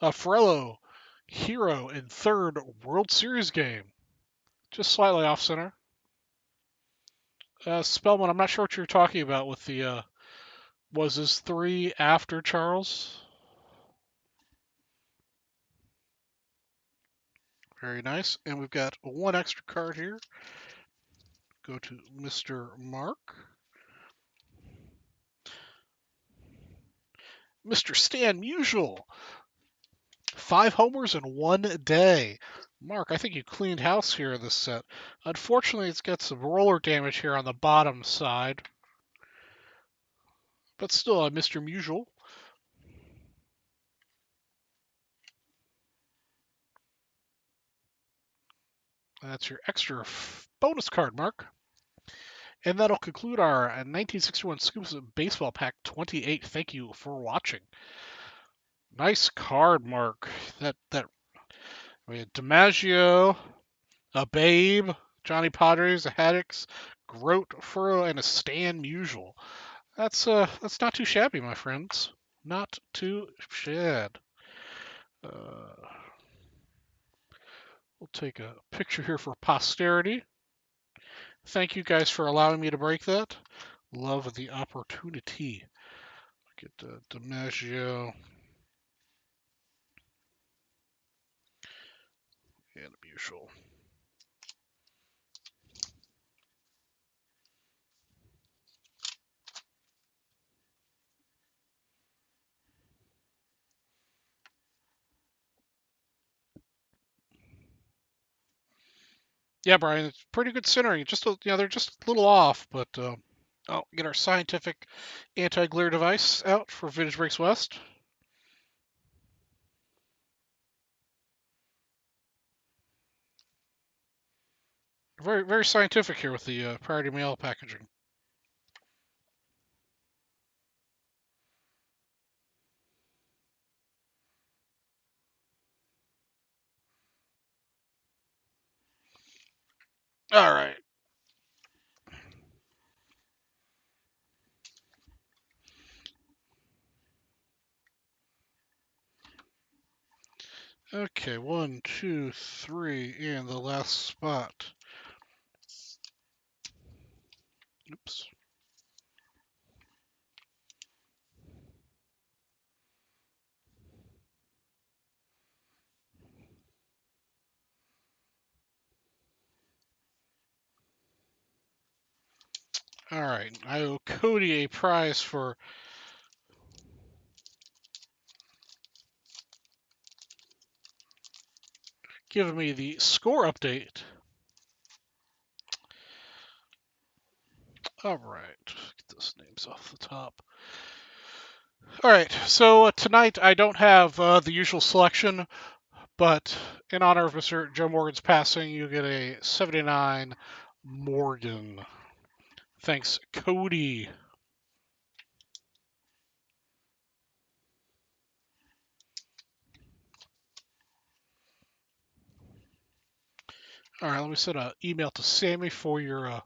A: Frello, hero in third World Series game. Just slightly off center. Spellman, I'm not sure what you're talking about with the, was his 3 after Charles? Very nice. And we've got one extra card here. Go to Mr. Mark. Mr. Stan Musial. 5 homers in 1 day. Mark, I think you cleaned house here in this set. Unfortunately, it's got some roller damage here on the bottom side. But still, Mr. Musial. That's your extra bonus card, Mark. And that'll conclude our 1961 Scoops Baseball Pack 28. Thank you for watching. Nice card, Mark. We had DiMaggio, a Babe, Johnny Padres, a Haddix, Grote, Furrow, and a Stan Musial. That's not too shabby, my friends. Not too shabby. Uh, we'll take a picture here for posterity. Thank you guys for allowing me to break that. Love the opportunity. Get DiMaggio and Bushel. Yeah, Brian, it's pretty good centering. Just they're just a little off, but oh, get our scientific anti-glare device out for Vintage Breaks West. Very, very scientific here with the priority mail packaging. All right. Okay, 1, 2, 3, and the last spot. Oops. All right, I owe Cody a prize for giving me the score update. All right, get those names off the top. All right, so tonight I don't have the usual selection, but in honor of Mr. Joe Morgan's passing, you get a 79 Morgan. Thanks, Cody. All right, let me send an email to Sammy for your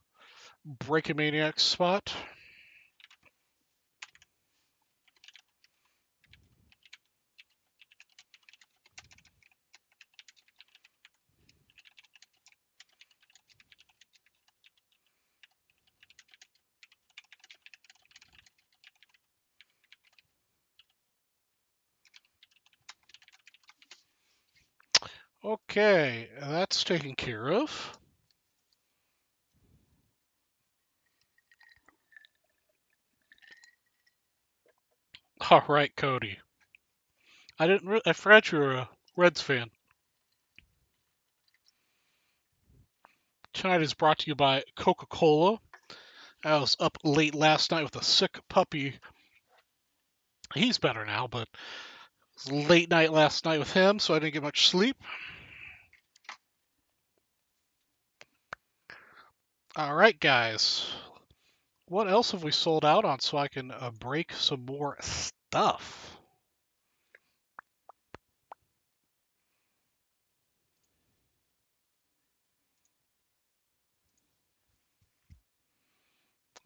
A: Breaking Maniac spot. Okay, that's taken care of. All right, Cody. I forgot you're a Reds fan. Tonight is brought to you by Coca-Cola. I was up late last night with a sick puppy. He's better now, but it was late night last night with him, so I didn't get much sleep. All right, guys. What else have we sold out on so I can break some more stuff?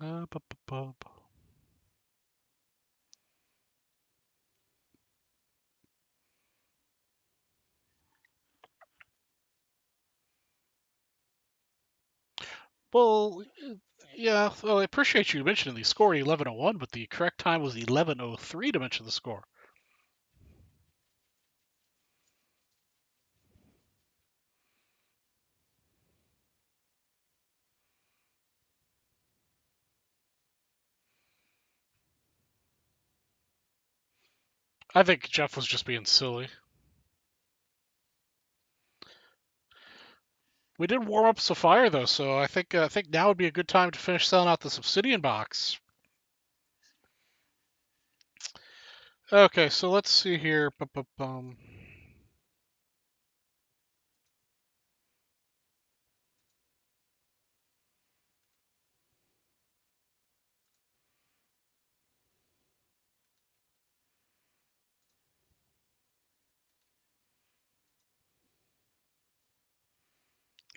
A: Uh, bu- bu- bu- bu- Well, yeah, well, I appreciate you mentioning the score 11:01, but the correct time was 11:03 to mention the score. I think Jeff was just being silly. We did warm up Sapphire though, so I think now would be a good time to finish selling out this Obsidian box. Okay, so let's see here.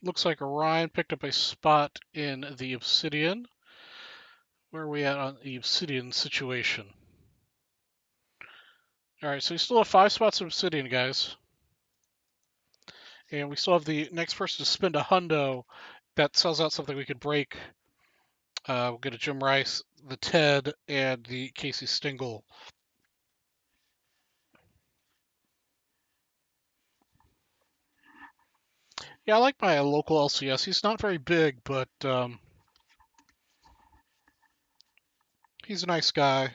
A: Looks like Orion picked up a spot in the Obsidian. Where are we at on the obsidian situation? All right, so we still have 5 spots of obsidian, guys. And we still have the next person to spend a hundo that sells out something we could break. We'll get a Jim Rice, the Ted, and the Casey Stingle. Yeah, I like my local LCS. He's not very big, but he's a nice guy.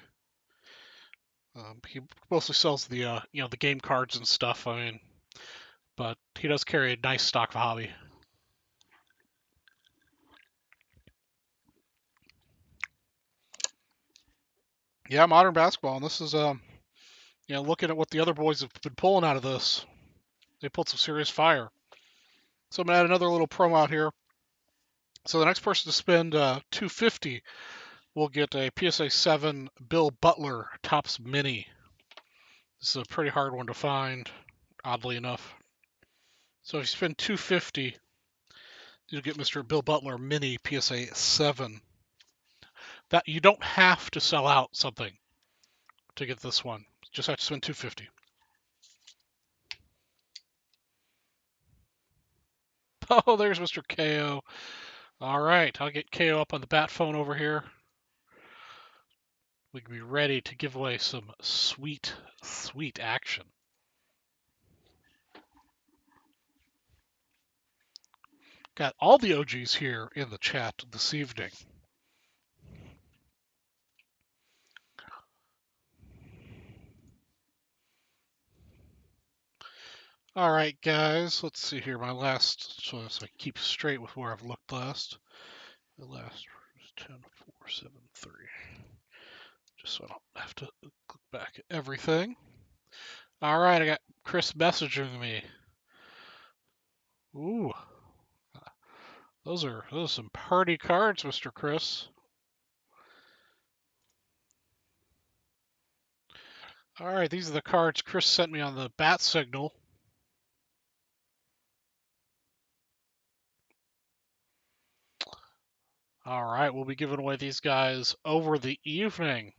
A: He mostly sells the the game cards and stuff. I mean, but he does carry a nice stock of hobby. Yeah, modern basketball, and this is looking at what the other boys have been pulling out of this. They pulled some serious fire. So I'm gonna add another little promo out here. So the next person to spend $250 will get a PSA 7 Bill Butler Topps Mini. This is a pretty hard one to find, oddly enough. So if you spend $250, you'll get Mr. Bill Butler Mini PSA 7. That you don't have to sell out something to get this one. Just have to spend $250. Oh, there's Mr. KO. All right, I'll get KO up on the bat phone over here. We can be ready to give away some sweet, sweet action. Got all the OGs here in the chat this evening. All right, guys, let's see here. My last, so I keep straight with where I've looked last. The last was 10, 4, 7, 3. Just so I don't have to click back at everything. All right, I got Chris messaging me. Ooh, those are some party cards, Mr. Chris. All right, these are the cards Chris sent me on the bat signal. All right, we'll be giving away these guys over the evening.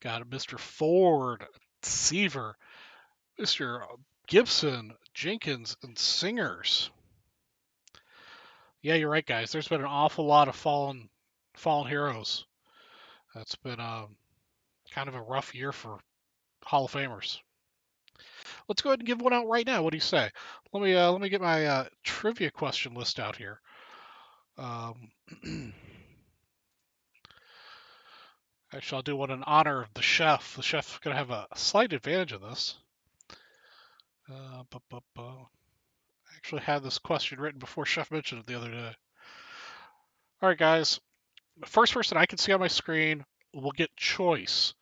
A: Got a Mr. Ford, Seaver, Mr. Gibson, Jenkins, and Singers. Yeah, you're right, guys. There's been an awful lot of fallen heroes. That's been kind of a rough year for Hall of Famers. Let's go ahead and give one out right now. What do you say? Let me get my trivia question list out here. Actually, I'll do one in honor of the chef. The chef's gonna have a slight advantage of this. I actually had this question written before Chef mentioned it the other day. All right, guys. The first person I can see on my screen will get choice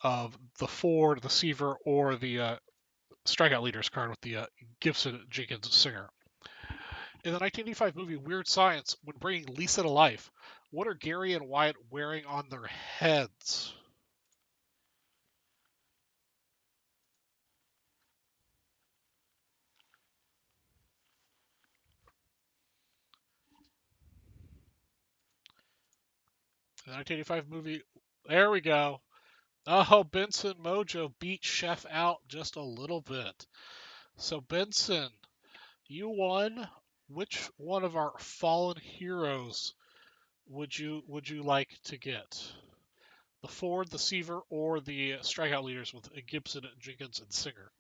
A: of the Ford, the Seaver, or the strikeout leaders card with the Gibson, Jenkins, Singer. In the 1985 movie Weird Science, when bringing Lisa to life, what are Gary and Wyatt wearing on their heads? The 1985 movie. There we go. Oh, Benson Mojo beat Chef out just a little bit. So Benson, you won. Which one of our fallen heroes would you like to get? The Ford, the Seaver, or the strikeout leaders with Gibson, Jenkins, and Singer?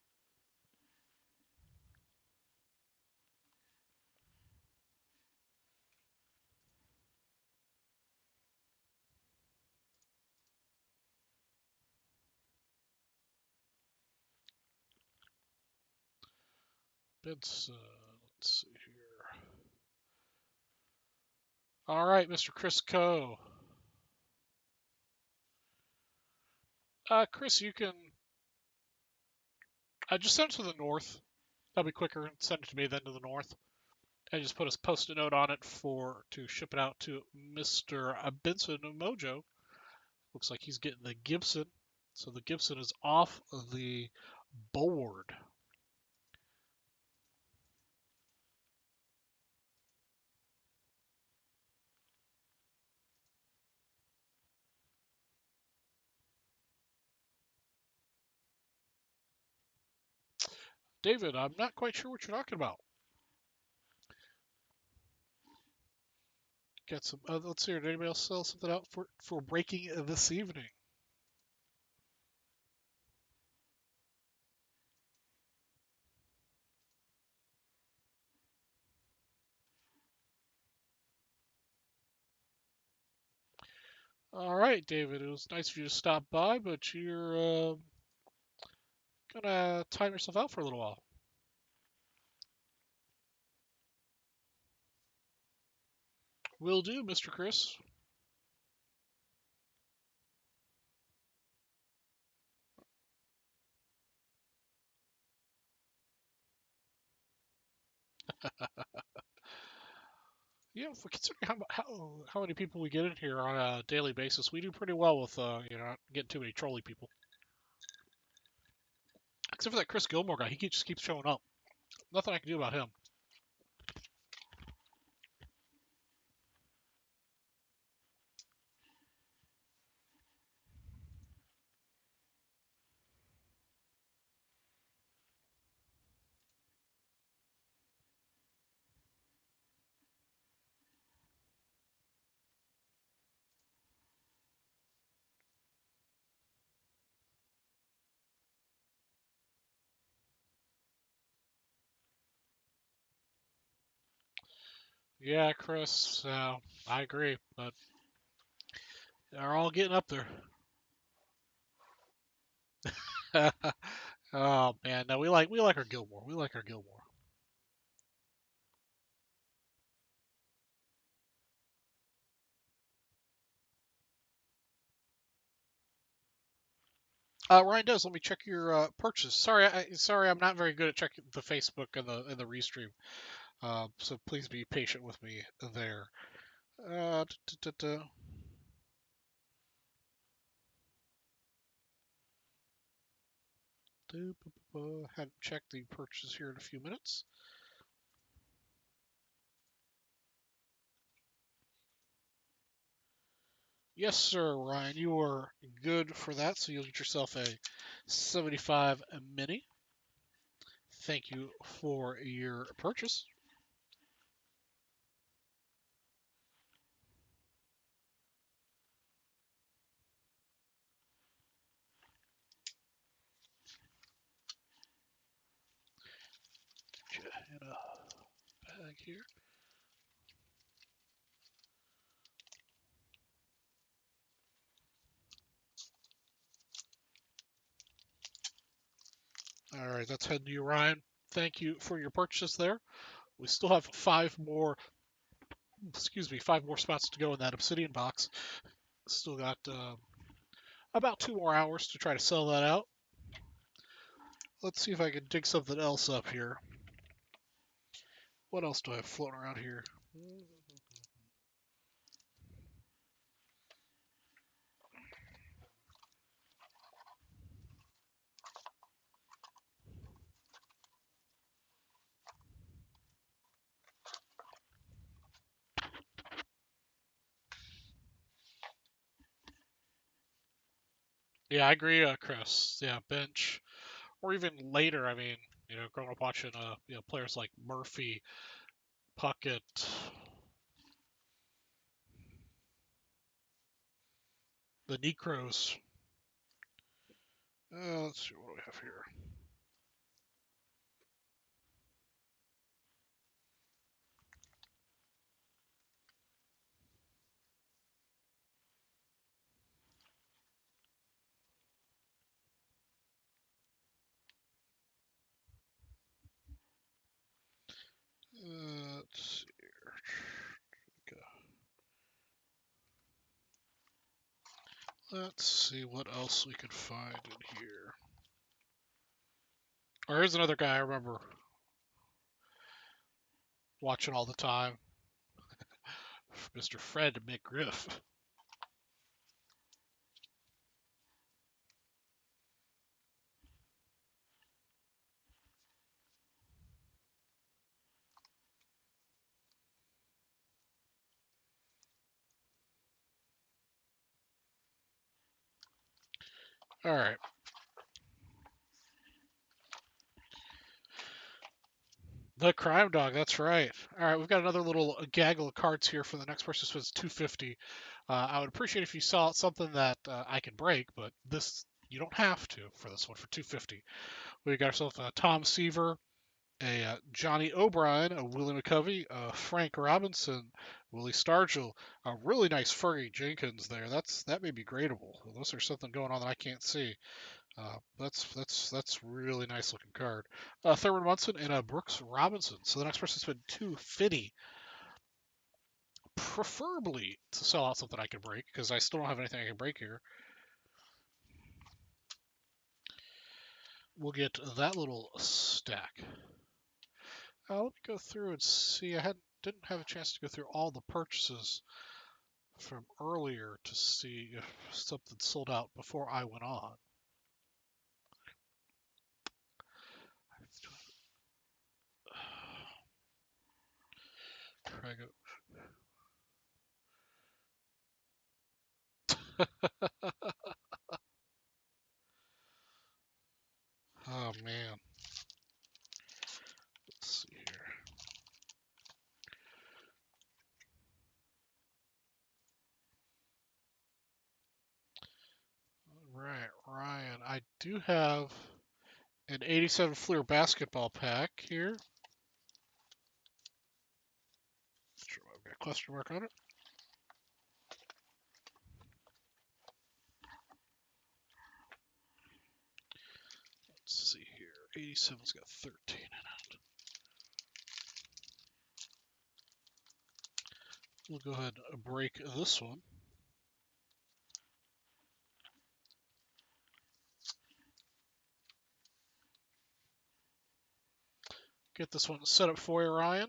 A: Benson, let's see here. All right, Mr. Chris Coe. Chris, you can just send it to the north. That'll be quicker. Send it to me then to the north. I just put a post-it note on it to ship it out to Mr. Benson Mojo. Looks like he's getting the Gibson. So the Gibson is off the board. David, I'm not quite sure what you're talking about. Got some. Let's see. Did anybody else sell something out for breaking this evening? All right, David. It was nice of you to stop by, but you're gonna time yourself out for a little while. Will do, Mr. Chris. Yeah, for considering how many people we get in here on a daily basis, we do pretty well with not getting too many trolley people. Except for that Chris Gilmore guy, just keeps showing up. Nothing I can do about him. Yeah, Chris, I agree, but they're all getting up there. Oh man, no, we like our Gilmore. We like our Gilmore. Ryan does. Let me check your purchase. Sorry, I'm not very good at checking the Facebook and the restream. So please be patient with me there. Uh, duh, duh, duh, duh. Hadn't checked the purchase here in a few minutes. Yes, sir, Ryan. You are good for that. So you'll get yourself a 75 mini. Thank you for your purchase. Get you in a bag here. All right, that's heading to you, Ryan. Thank you for your purchase there. We still have five more spots to go in that obsidian box. Still got about 2 more hours to try to sell that out. Let's see if I can dig something else up here. What else do I have floating around here? Yeah, I agree, Chris. Yeah, bench or even later. I mean, growing up watching players like Murphy, Puckett, the Necros. Let's see what we have here. Let's see here. Okay. Let's see what else we can find in here. Or here's another guy I remember watching all the time, Mr. Fred McGriff. All right. The crime dog, that's right. All right, we've got another little gaggle of cards here for the next person who spends 250. I would appreciate if you saw something that I can break, but this you don't have to for this one for 250. We got ourselves a Tom Seaver, a Johnny O'Brien, a Willie McCovey, a Frank Robinson, Willie Stargell, a really nice Fergie Jenkins there. That may be gradable. Unless there's something going on that I can't see. That's really nice looking card. Thurman Munson and Brooks Robinson. So the next person's been 250. Preferably to sell out something I can break because I still don't have anything I can break here. We'll get that little stack. Let me go through and see. Didn't have a chance to go through all the purchases from earlier to see if something sold out before I went on. Try go. Oh man. Let's see here. All right, Ryan. I do have an 87 Fleer basketball pack here. Sure, I've got a question mark on it. Let's see here. 87's got 13 in it. We'll go ahead and break this one. Get this one set up for you, Ryan.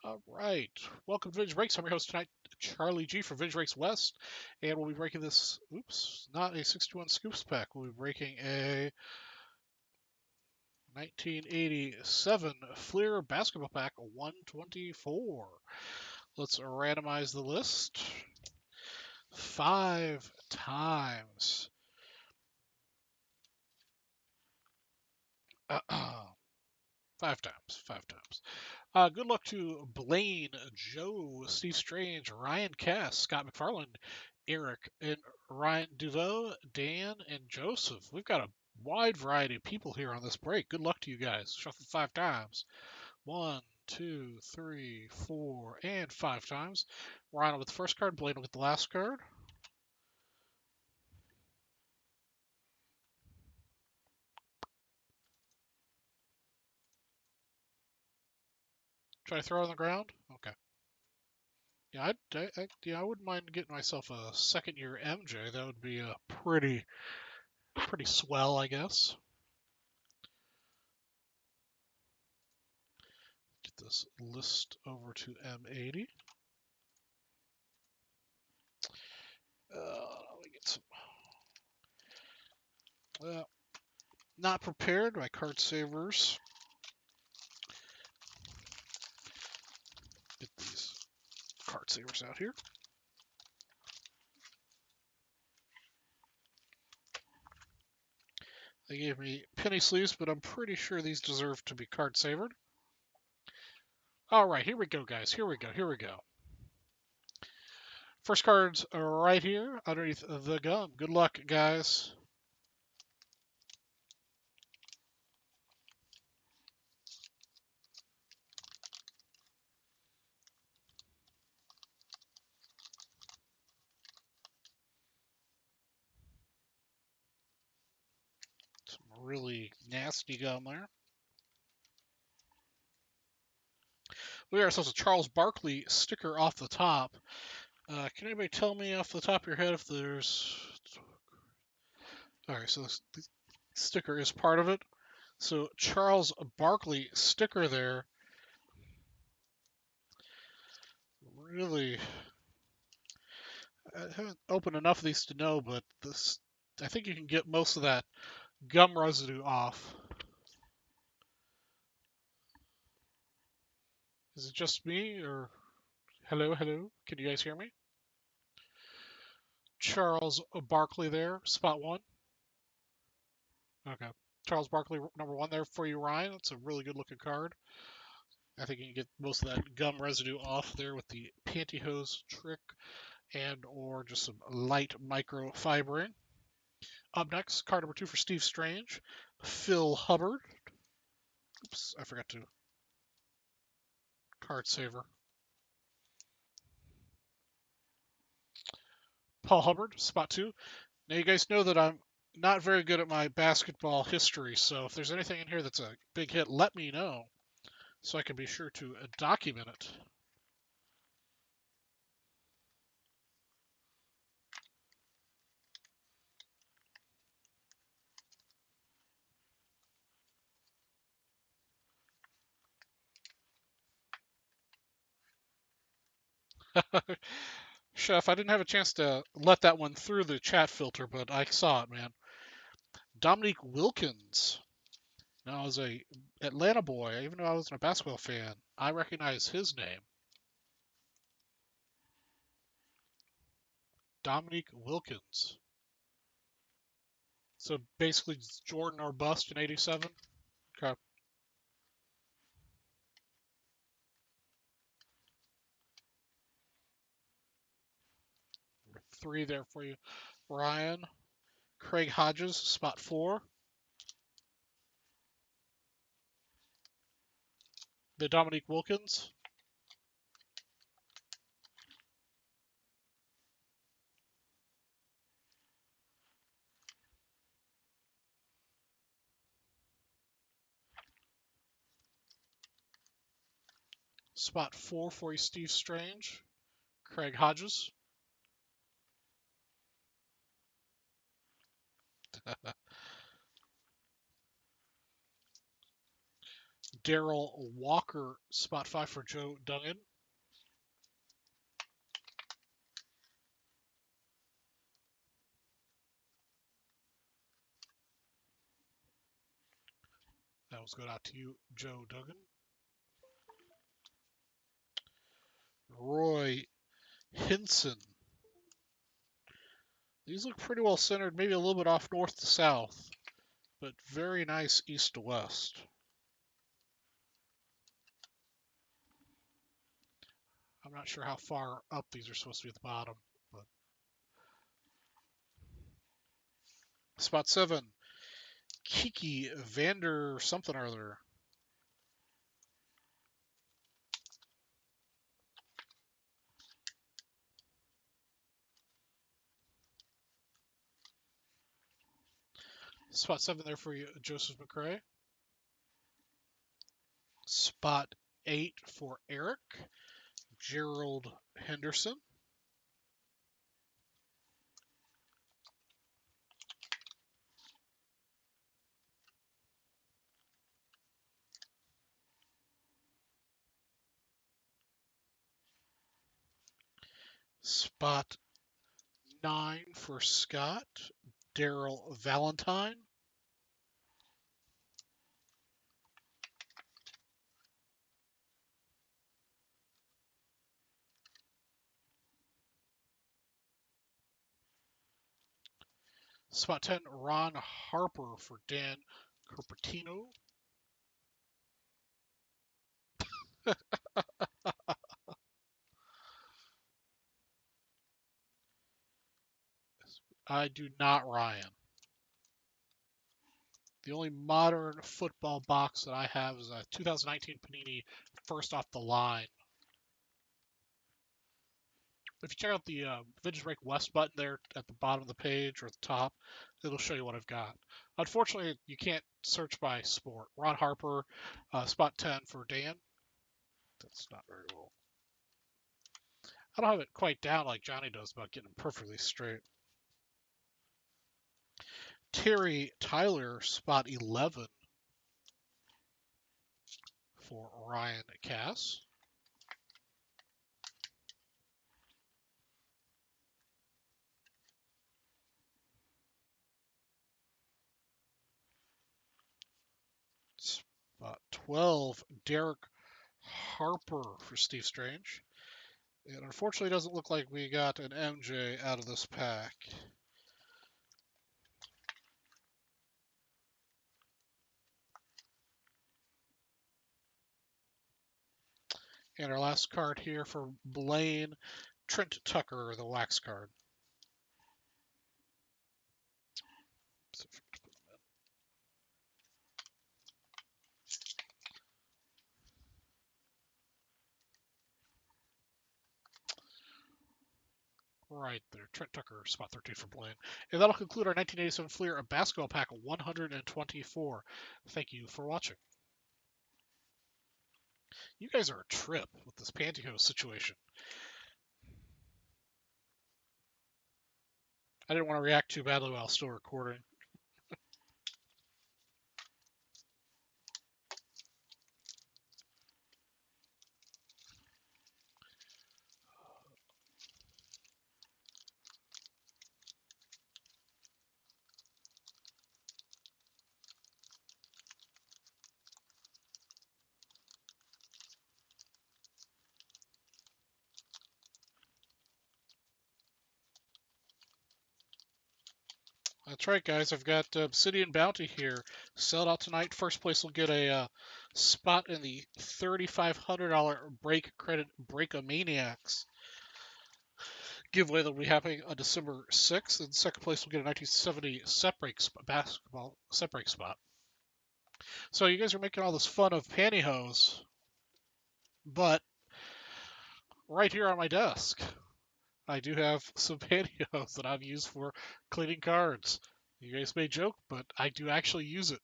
A: All right. Welcome to Vintage Breaks. I'm your host tonight, Charlie G from Vintage Breaks West. And we'll be breaking this, not a 61 Scoops pack. We'll be breaking a 1987 Fleer basketball pack 124. Let's randomize the list 5 times. 5 times. 5 times. Good luck to Blaine, Joe, Steve Strange, Ryan Cass, Scott McFarland, Eric, and Ryan Duveau, Dan, and Joseph. We've got a wide variety of people here on this break. Good luck to you guys. Shuffle 5 times. 1, 2, 3, 4, and 5 times. Ryan will get the first card. Blaine will get the last card. Should I throw it on the ground? Okay. Yeah, I wouldn't mind getting myself a second-year MJ. That would be a pretty swell, I guess. Get this list over to M80. Let me get some. Not prepared. My card savers. Get these card savers out here. They gave me penny sleeves, but I'm pretty sure these deserve to be card savored. All right, here we go, guys. Here we go. First card's right here underneath the gum. Good luck, guys. Some really nasty gum there. We got ourselves a Charles Barkley sticker off the top. Can anybody tell me off the top of your head if there's... Alright, so this sticker is part of it. So Charles Barkley sticker there. Really, I haven't opened enough of these to know, but this, I think you can get most of that gum residue off. Is it just me, or hello, hello? Can you guys hear me? Charles Barkley there, spot one. Okay. Charles Barkley, number one there for you, Ryan. That's a really good looking card. I think you can get most of that gum residue off there with the pantyhose trick and or just some light microfibering. Up next, card number two for Steve Strange, Phil Hubbard. Oops, I forgot to card saver. Paul Hubbard, spot two. Now you guys know that I'm not very good at my basketball history, so if there's anything in here that's a big hit, let me know so I can be sure to document it. Chef, I didn't have a chance to let that one through the chat filter, but I saw it, man. Dominique Wilkins. Now, as a Atlanta boy, even though I wasn't a basketball fan, I recognize his name. Dominique Wilkins. So basically, Jordan or bust in '87. Okay. Three there for you, Ryan. Craig Hodges, spot four. The Dominique Wilkins. Spot four for you, Steve Strange. Craig Hodges. Daryl Walker, spot five for Joe Duggan. That was going out to you, Joe Duggan. Roy Hinson. These look pretty well centered, maybe a little bit off north to south, but very nice east to west. I'm not sure how far up these are supposed to be at the bottom, but spot seven, Kiki Vander something or other. Spot seven there for you, Joseph McCray. Spot eight for Eric, Gerald Henderson. Spot nine for Scott, Daryl Valentine. Spot 10, Ron Harper for Dan Cupertino. I do not, Ryan. The only modern football box that I have is a 2019 Panini First Off the Line. If you check out the Vintage Break West button there at the bottom of the page or at the top, it'll show you what I've got. Unfortunately, you can't search by sport. Ron Harper, spot 10 for Dan. That's not very well. I don't have it quite down like Johnny does about getting it perfectly straight. Terry Tyler, spot 11 for Ryan Cass. Spot 12, Derek Harper for Steve Strange. It unfortunately doesn't look like we got an MJ out of this pack. And our last card here for Blaine, Trent Tucker, the wax card. Right there, Trent Tucker, spot 13 for Blaine. And that'll conclude our 1987 Fleer Basketball Pack 124. Thank you for watching. You guys are a trip with this pantyhose situation. I didn't want to react too badly while still recording. That's right, guys. I've got Obsidian Bounty here. Sell it out tonight. First place will get a spot in the $3,500 break credit Breakamaniacs giveaway that will be happening on December 6th. And second place will get a 1970 basketball set break spot. So you guys are making all this fun of pantyhose, but right here on my desk, I do have some pantyhose that I've used for cleaning cards. You guys may joke, but I do actually use it,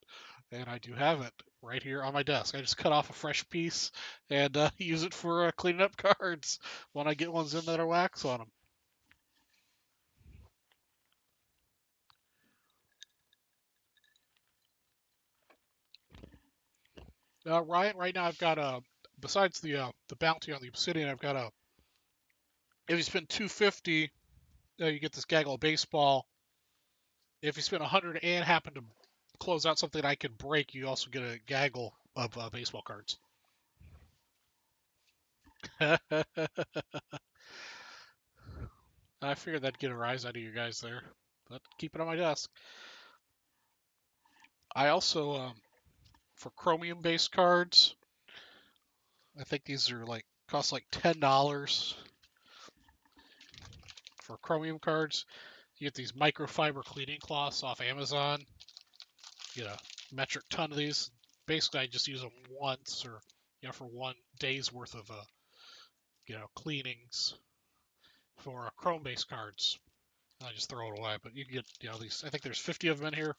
A: and I do have it right here on my desk. I just cut off a fresh piece and use it for cleaning up cards when I get ones in that are wax on them. Ryan, right now I've got besides the bounty on the obsidian, I've got a. If you spend $250, you get this gaggle of baseball. If you spend 100 and happen to close out something I can break, you also get a gaggle of baseball cards. I figured that'd get a rise out of you guys there, but keep it on my desk. I also, for chromium-based cards, I think these are cost like $10 for chromium cards. You get these microfiber cleaning cloths off Amazon. You get a metric ton of these. Basically, I just use them once, or for 1 day's worth of cleanings for chrome-based cards. I just throw it away. But you can get these. I think there's 50 of them in here.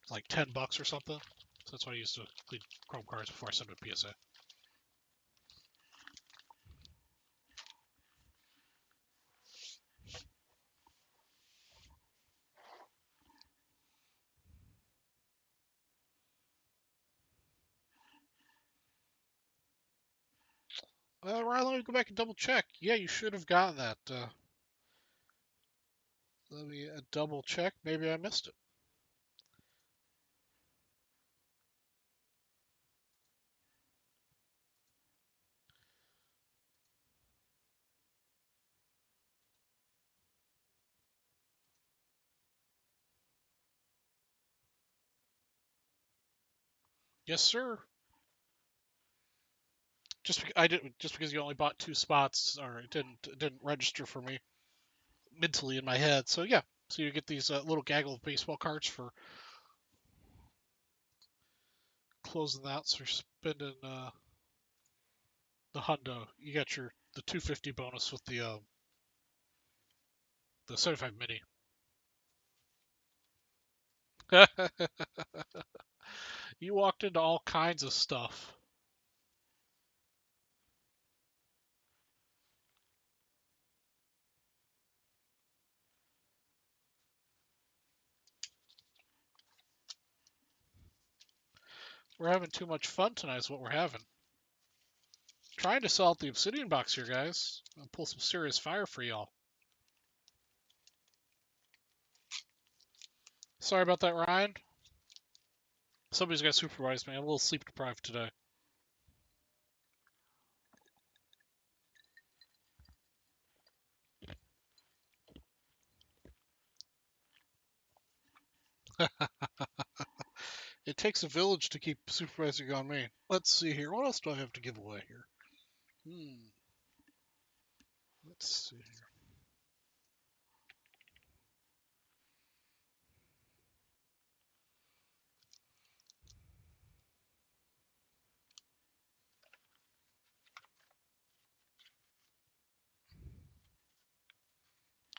A: It's like $10 or something. So that's what I use to clean chrome cards before I send them to PSA. Ryan, let me go back and double check. Yeah, you should have gotten that. Let me double check. Maybe I missed it. Yes, sir. Just because you only bought 2 spots, or it didn't register for me mentally in my head. So yeah, so you get these little gaggle of baseball cards for closing that. So you're spending the hundo. You got the 250 bonus with the 75 mini. You walked into all kinds of stuff. We're having too much fun tonight is what we're having. Trying to sell out the Obsidian box here, guys. I'll pull some serious fire for y'all. Sorry about that, Ryan. Somebody's got to supervise me. I'm a little sleep deprived today. It takes a village to keep supervising on me. Let's see here. What else do I have to give away here? Let's see here.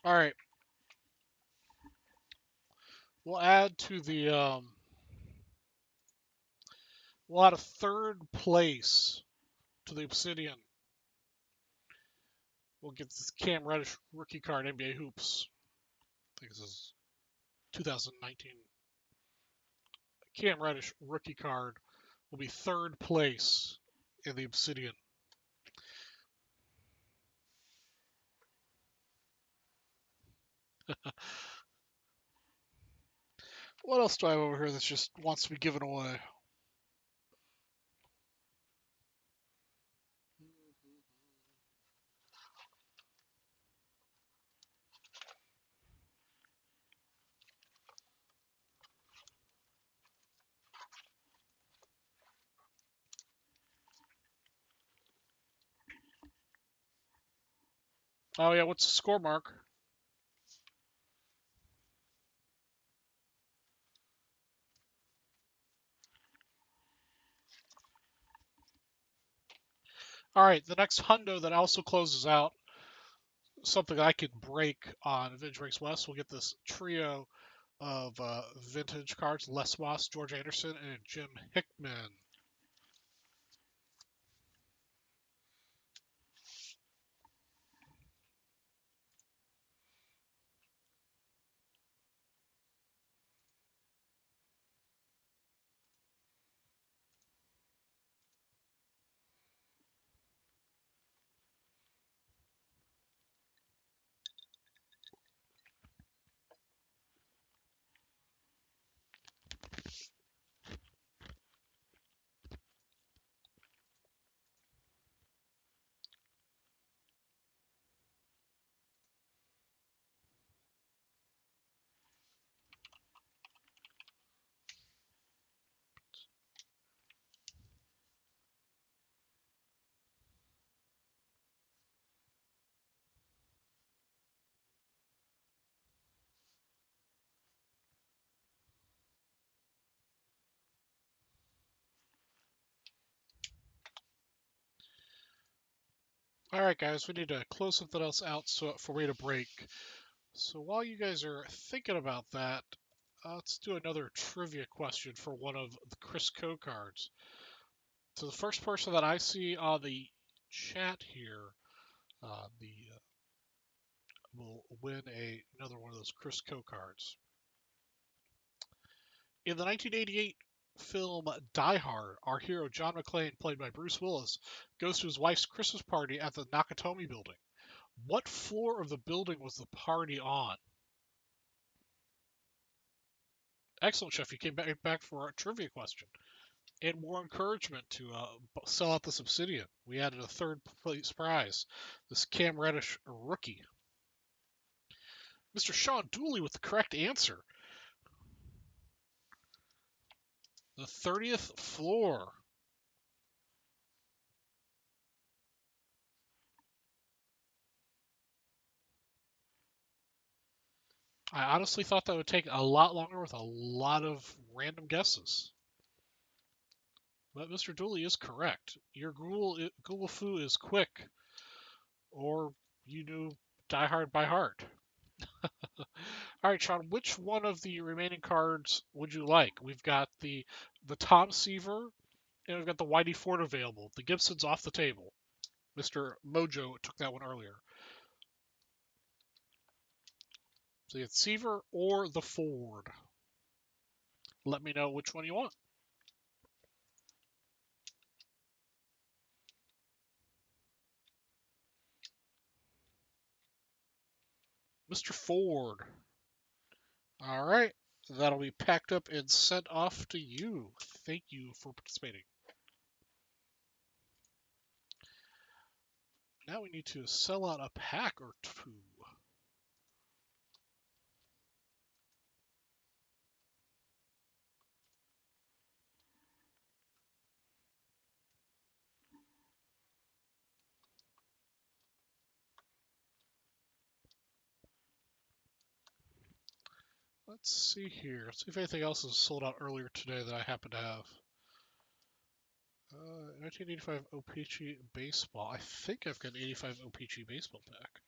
A: All right. We'll add to the we'll add a third place to the Obsidian. We'll get this Cam Reddish rookie card NBA Hoops. I think this is 2019. Cam Reddish rookie card will be third place in the Obsidian. What else do I have over here that just wants to be given away? Oh yeah, what's the score mark? All right, the next hundo that also closes out something I could break on Vintage Breaks West. We'll get this trio of vintage cards: Les Moss, George Anderson, and Jim Hickman. All right, guys, we need to close something else out for me to break. So while you guys are thinking about that, let's do another trivia question for one of the Chris Co cards. So the first person that I see on the chat here, the will win another one of those Chris Co cards. In the 1988 film Die Hard, our hero John McClane, played by Bruce Willis, goes to his wife's Christmas party at the Nakatomi building. What floor of the building was the party on? Excellent, Chef. You came back for a trivia question. And more encouragement to sell out this Obsidian. We added a third place prize. This Cam Reddish rookie. Mr. Sean Dooley with the correct answer. The 30th floor. I honestly thought that would take a lot longer with a lot of random guesses. But Mr. Dooley is correct. Your Google Foo is quick, or you knew Die Hard by heart. All right, Sean, which one of the remaining cards would you like? We've got the Tom Seaver, and we've got the Whitey Ford available. The Gibson's off the table. Mr. Mojo took that one earlier. So you get Seaver or the Ford. Let me know which one you want. Mr. Ford. All right. That'll be packed up and sent off to you. Thank you for participating. Now we need to sell out a pack or two. Let's see here. Let's see if anything else is sold out earlier today that I happen to have. 1985 OPG Baseball. I think I've got an 85 OPG Baseball pack.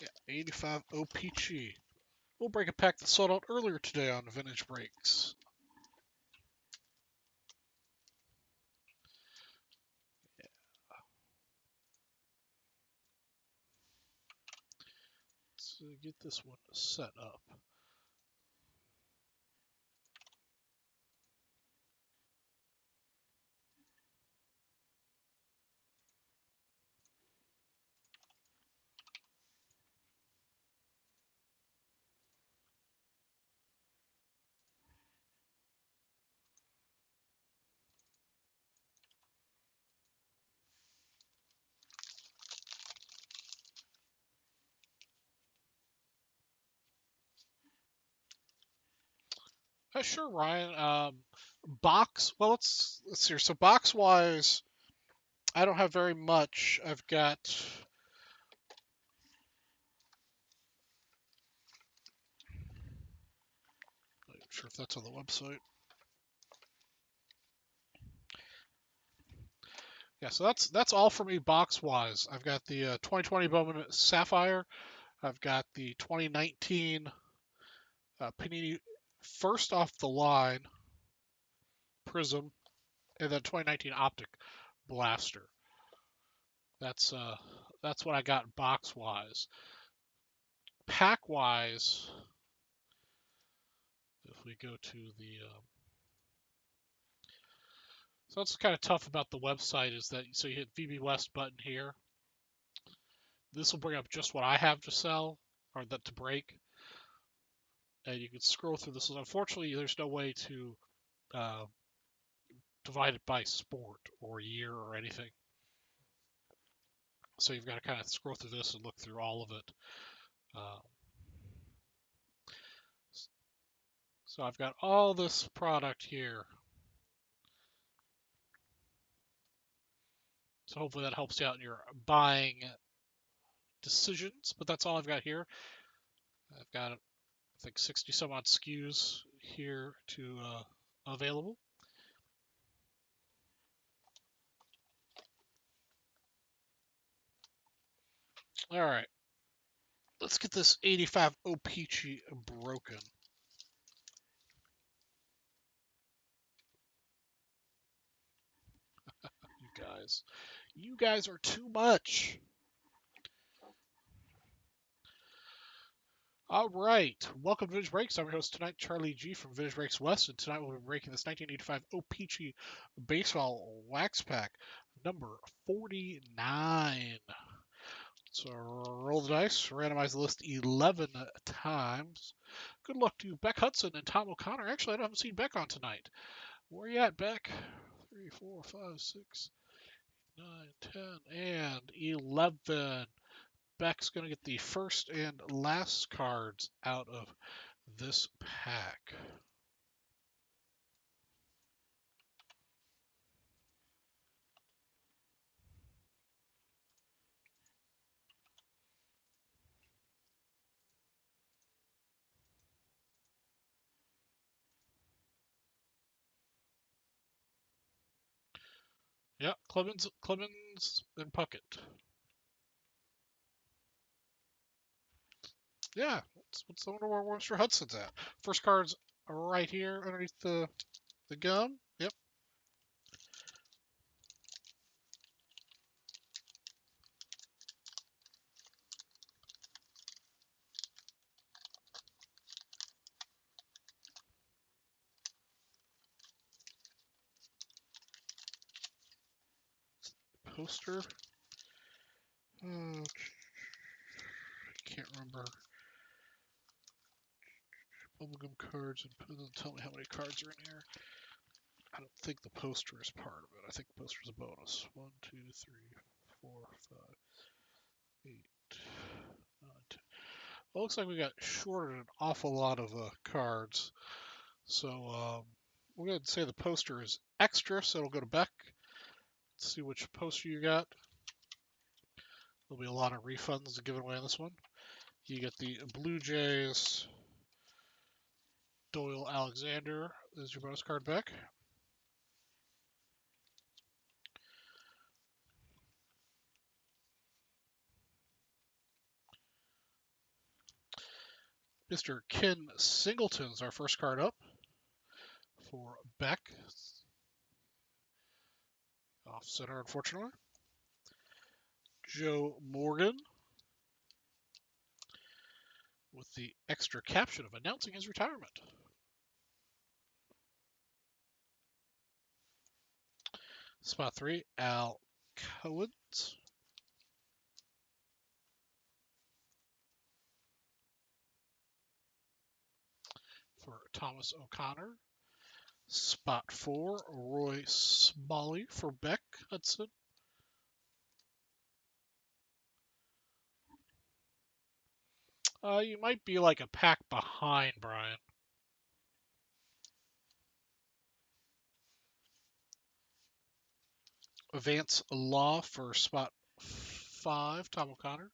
A: Yeah, 85 OPG. We'll break a pack that sold out earlier today on Vintage Breaks. Let's get this one set up. Sure, Ryan. Box. Well, let's see here. So box wise, I don't have very much. I've got. I'm not sure if that's on the website. Yeah, so that's all for me box wise. I've got the 2020 Bowman Sapphire. I've got the 2019 Panini first off the line Prism, and then 2019 Optic Blaster. That's what I got box wise. Pack wise, if we go to the so that's kind of tough about the website is that so you hit VB West button here. This will bring up just what I have to sell or that to break, and you can scroll through this. Unfortunately, there's no way to uh, divide it by sport or year or anything. So you've got to kind of scroll through this and look through all of it. Uh, so I've got all this product here. So hopefully that helps you out in your buying decisions. But that's all I've got here. I've got, I think, 60 some odd SKUs here to available. All right. Let's get this 85 O-Pee-Chee broken. You guys are too much. All right. Welcome to Vintage Breaks. I'm your host tonight, Charlie G from Vintage Breaks West, and tonight we'll be breaking this 1985 O-Pee-Chee Baseball Wax Pack, number 49. So roll the dice, randomize the list 11 times. Good luck to Beck Hudson and Tom O'Connor. Actually, I haven't seen Beck on tonight. Where you at, Beck? 3, 4, 5, 6, 9, 10, and 11. Beck's going to get the first and last cards out of this pack. Yeah, Clemens, and Puckett. Yeah, what's wonder where Mr. Hudson's at. First card's right here underneath the gum. Yep. poster. I can't remember. Bubblegum cards, and it doesn't tell me how many cards are in here. I don't think the poster is part of it. I think the poster is a bonus. 1, 2, 3, 4, 5, 8, 9, 10. Well, it looks like we got shorted an awful lot of cards. So we'll go ahead and say the poster is extra, so it'll go to Beck. Let's see which poster you got. There'll be a lot of refunds given away on this one. You get the Blue Jays Doyle Alexander is your bonus card, Beck. Mr. Ken Singleton's our first card up for Beck. Off center, unfortunately. Joe Morgan with the extra caption of announcing his retirement. Spot 3, Al Coens. For Thomas O'Connor. Spot 4, Roy Smalley for Beck Hudson. You might be like a pack behind, Brian. Vance Law for spot 5, Tom O'Connor.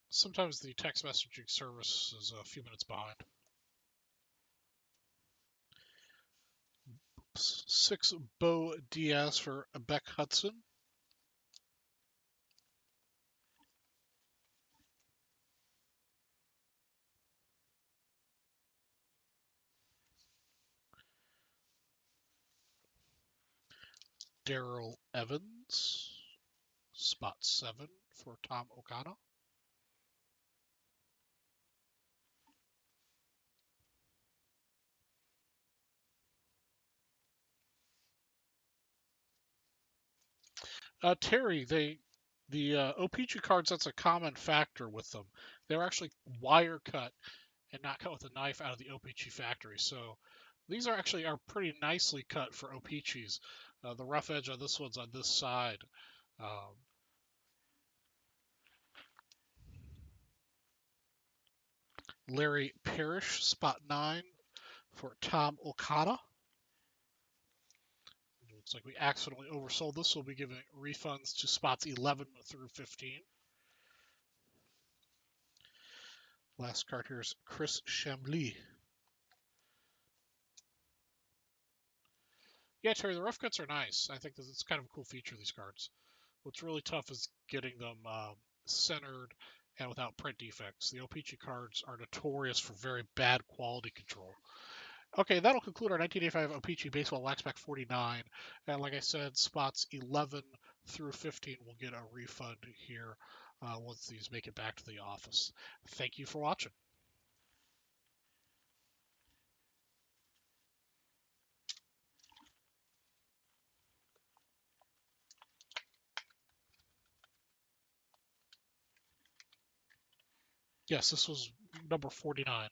A: Sometimes the text messaging service is a few minutes behind. 6, Bo Diaz for Beck Hudson. Daryl Evans. Spot 7 for Tom O'Connor. Terry, the OPG cards, that's a common factor with them. They're actually wire cut and not cut with a knife out of the OPG factory. So these are pretty nicely cut for OPGs. The rough edge on this one's on this side. Larry Parrish, spot 9 for Tom Okada. Looks like we accidentally oversold this. We'll be giving refunds to spots 11 through 15. Last card here is Chris Chambly. Yeah, Terry, the rough cuts are nice. I think it's kind of a cool feature of these cards. What's really tough is getting them centered and without print defects. The OPG cards are notorious for very bad quality control. Okay, that'll conclude our 1985 OPG Baseball Wax Pack 49. And like I said, spots 11 through 15 will get a refund here once these make it back to the office. Thank you for watching. Yes, this was number 49.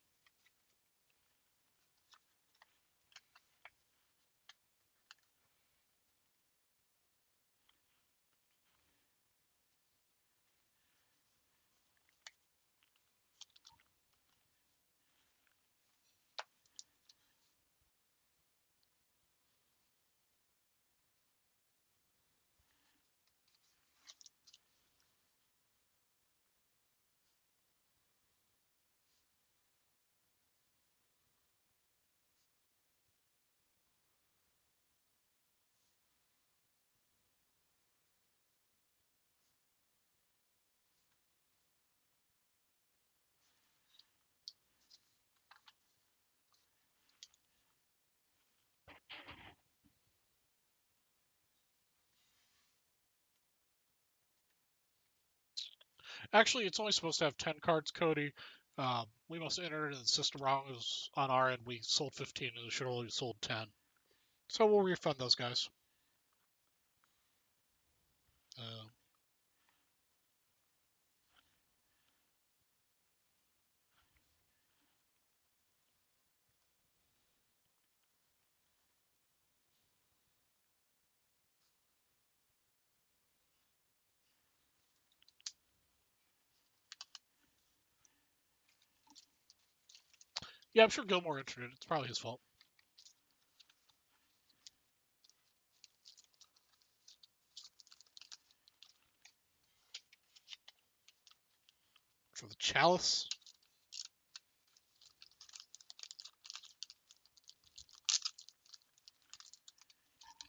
A: Actually, it's only supposed to have 10 cards, Cody. We must enter it in the system wrong. It was on our end. We sold 15 and it should only have sold 10. So we'll refund those guys. Uh, yeah, I'm sure Gilmore entered it. It's probably his fault. For the chalice.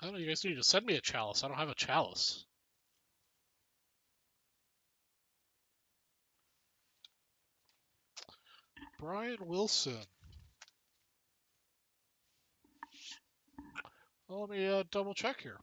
A: I don't know, you guys need to send me a chalice. I don't have a chalice. Brian Wilson. Well, let me double check here.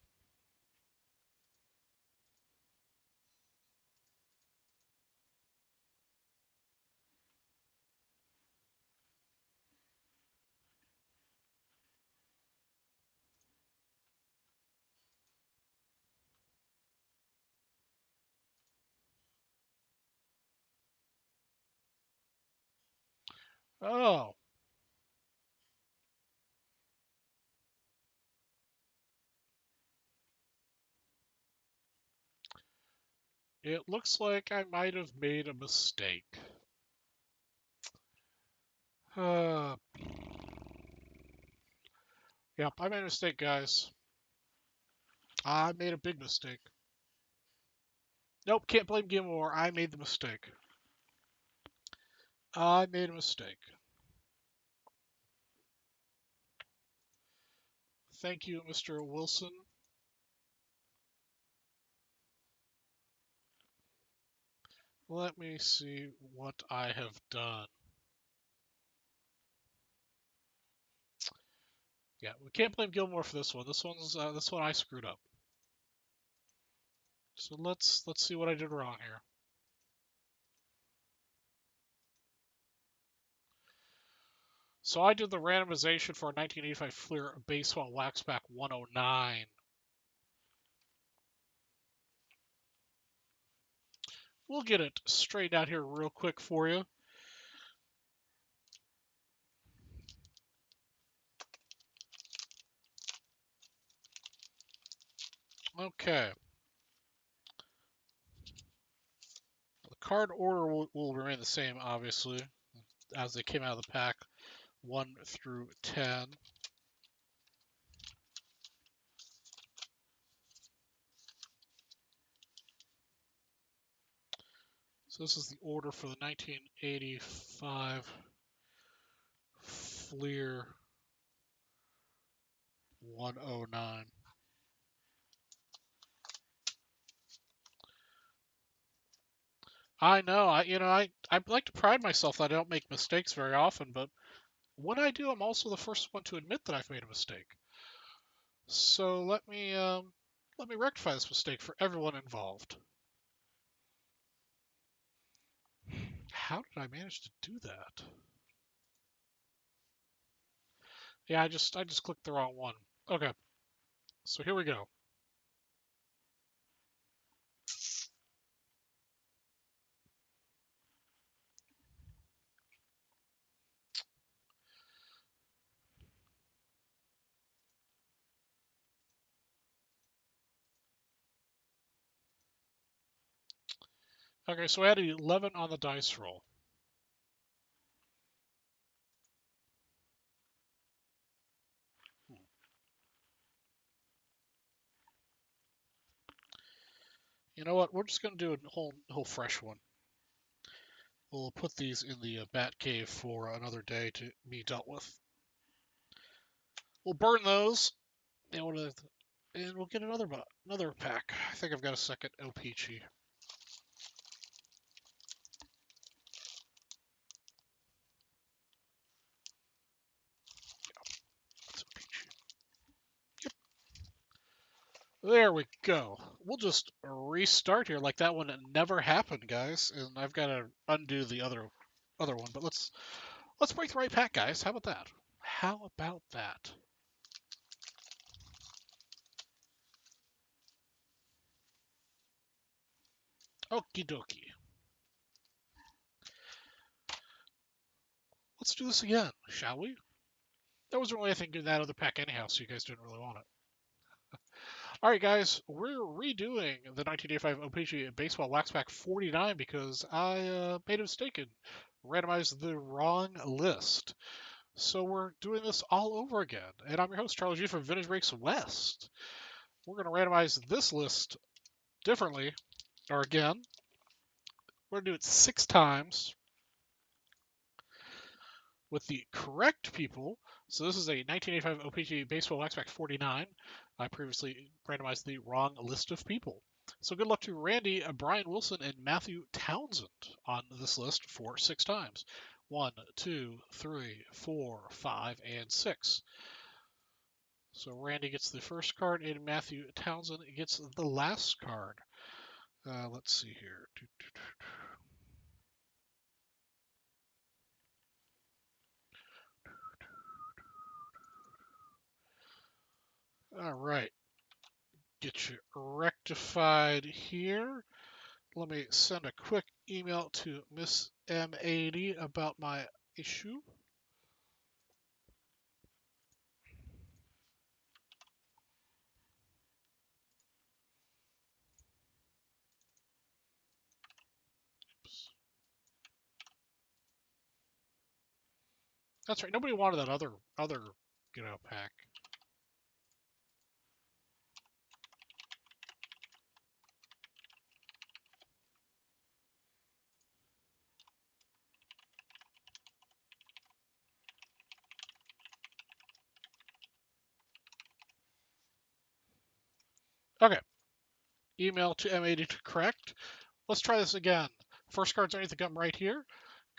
A: Oh, it looks like I might have made a mistake. Uh, yep, I made a mistake, guys. I made a big mistake. Nope, can't blame Gilmore. I made the mistake. I made a mistake. Thank you, Mr. Wilson. Let me see what I have done. Yeah, we can't blame Gilmore for this one. This one I screwed up. So let's see what I did wrong here. So I did the randomization for a 1985 Fleer Baseball Wax Pack 109. We'll get it straightened out here real quick for you. Okay. The card order will remain the same, obviously, as they came out of the pack, 1 through 10. So this is the order for the 1985 Fleer 109. I know, I like to pride myself that I don't make mistakes very often, but when I do, I'm also the first one to admit that I've made a mistake. So let me rectify this mistake for everyone involved. How did I manage to do that? Yeah, I just clicked the wrong one. Okay, so here we go. Okay, so I had 11 on the dice roll. You know what? We're just gonna do a whole fresh one. We'll put these in the bat cave for another day to be dealt with. We'll burn those, and we'll get another pack. I think I've got a second LPG. That's LPG. Yep. There we go. we'll just restart here like that one never happened, guys. And I've got to undo the other one. But let's break the right pack, guys. How about that? How about that? Okie dokie. Let's do this again, shall we? There wasn't really anything in that other pack anyhow, so you guys didn't really want it. All right, guys, we're redoing the 1985 OPG Baseball Wax Pack 49 because I made a mistake and randomized the wrong list. So we're doing this all over again. And I'm your host, Charlie G from Vintage Breaks West. We're going to randomize this list differently, or again. We're going to do it 6 times with the correct people. So this is a 1985 OPG Baseball Wax Pack 49. I previously randomized the wrong list of people. So good luck to Randy, Brian Wilson, and Matthew Townsend on this list for 6 times. 1, 2, 3, 4, 5, and 6. So Randy gets the first card, and Matthew Townsend gets the last card. Let's see here. All right. Get you rectified here. Let me send a quick email to Miss M80 about my issue. Oops. That's right. Nobody wanted that other pack. Okay. Email to M80 to correct. Let's try this again. First card's underneath the gum right here.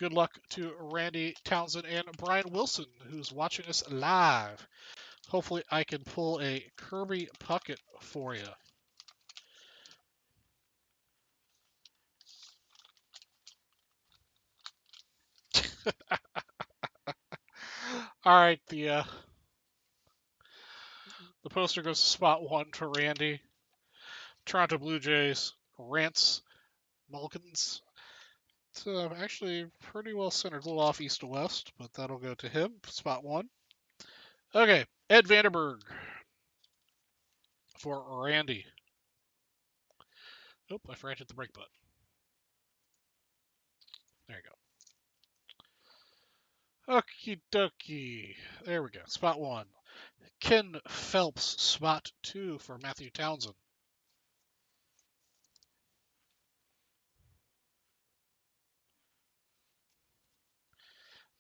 A: Good luck to Randy Townsend and Brian Wilson, who's watching us live. Hopefully I can pull a Kirby Puckett for you. All right, the poster goes to spot 1 to Randy. Toronto Blue Jays, Rance Mulkins. It's actually pretty well centered, a little off east to west, but that'll go to him, spot 1. Okay, Ed Vanderberg for Randy. Nope, I forgot to hit the brake button. There you go. Okie dokie. There we go, spot 1. Ken Phelps, spot 2 for Matthew Townsend.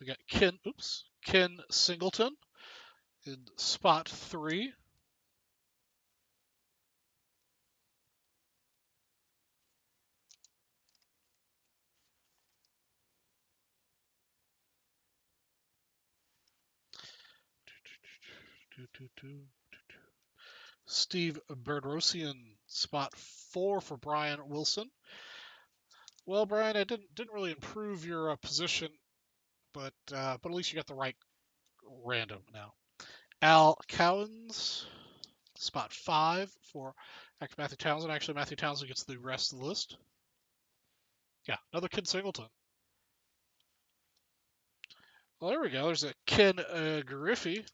A: We got Ken Singleton in spot 3. Steve Berdrosian, spot 4 for Brian Wilson. Well, Brian, I didn't really improve your position, but at least you got the right random now. Al Cowens, spot 5 for Matthew Townsend. Actually, Matthew Townsend gets the rest of the list. Yeah, another Ken Singleton. Well, there we go. There's a Ken Griffey.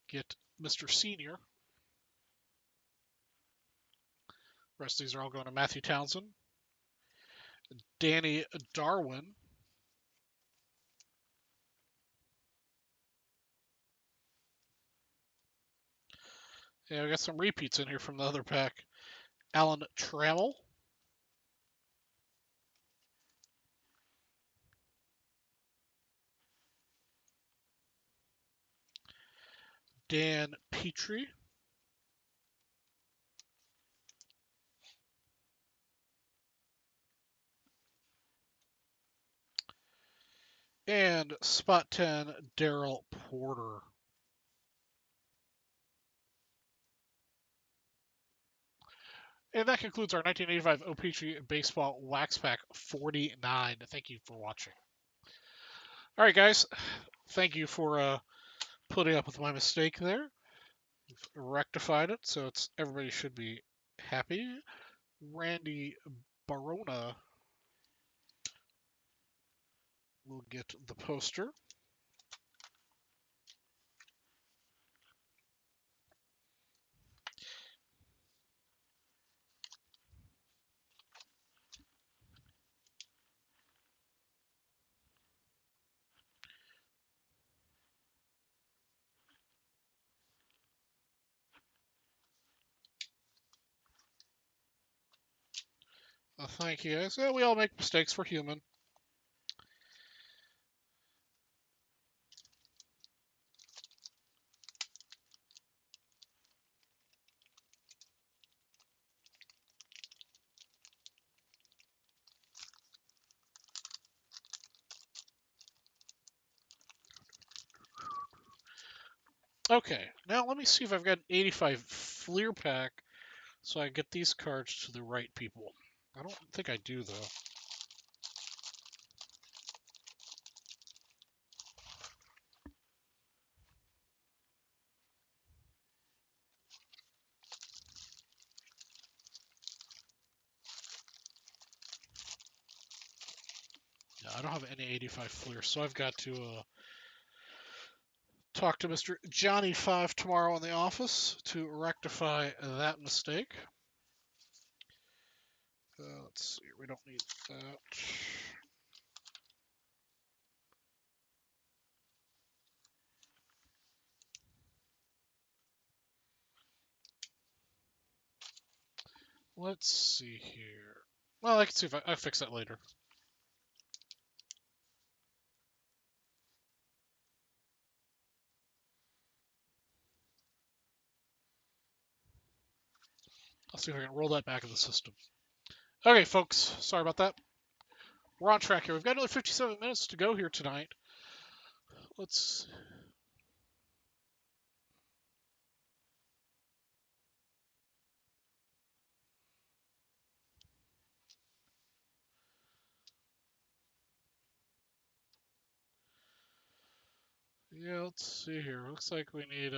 A: Get Mr. Senior. The rest of these are all going to Matthew Townsend. Danny Darwin. Yeah, we got some repeats in here from the other pack. Alan Trammell. Dan Petrie. And spot 10, Daryl Porter. And that concludes our 1985 O-Pee-Tree Baseball Wax Pack 49. Thank you for watching. All right, guys. Thank you for putting up with my mistake there. We've rectified it, so everybody should be happy. Randy Barona will get the poster. Thank you, guys. Yeah, we all make mistakes. We're human. Okay, now let me see if I've got an 85 Fleer pack so I get these cards to the right people. I don't think I do, though. Yeah, I don't have any 85 Fleer, so I've got to talk to Mr. Johnny 5 tomorrow in the office to rectify that mistake. Let's see, we don't need that. Let's see here. Well, I can see if I fix that later. I'll see if I can roll that back in the system. Okay, folks, sorry about that. We're on track here. We've got another 57 minutes to go here tonight. Let's. Yeah, let's see here. Looks like we need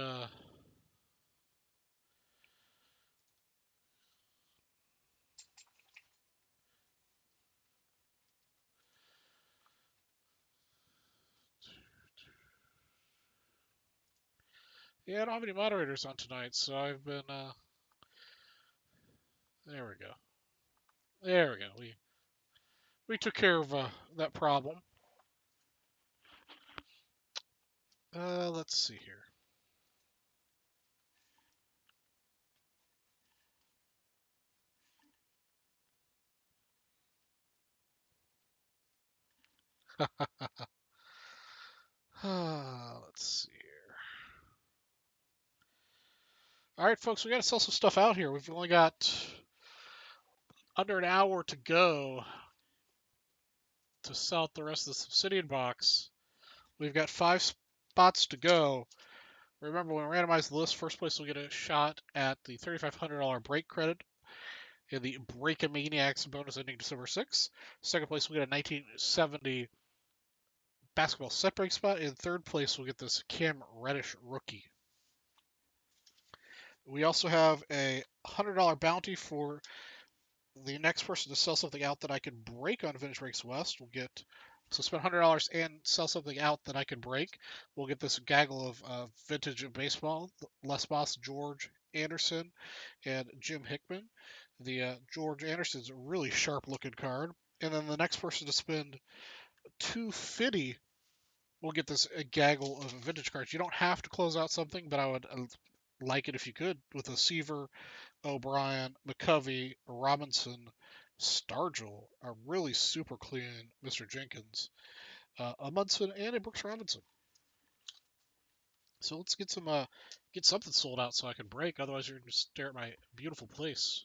A: Yeah, I don't have any moderators on tonight, so I've been there we go. There we go. We took care of that problem. Let's see here. Let's see here. All right, folks, we got to sell some stuff out here. We've only got under an hour to go to sell out the rest of the Obsidian box. We've got 5 spots to go. Remember, when we randomize the list, first place will get a shot at the $3,500 break credit in the Breakamaniacs bonus ending December 6th. Second place will get a 1970 basketball set break spot. In third place, we'll get this Cam Reddish rookie. We also have a $100 bounty for the next person to sell something out that I can break on Vintage Breaks West. We'll get so spend $100 and sell something out that I can break. We'll get this gaggle of vintage baseball: Les Boss, George Anderson, and Jim Hickman. The George Anderson's a really sharp-looking card, and then the next person to spend $250 will get this gaggle of vintage cards. You don't have to close out something, but I would like it if you could with a Seaver, O'Brien, McCovey, Robinson, Stargell, a really super clean Mr. Jenkins, a Munson, and a Brooks Robinson. So let's get get something sold out so I can break. Otherwise, you're going to stare at my beautiful place.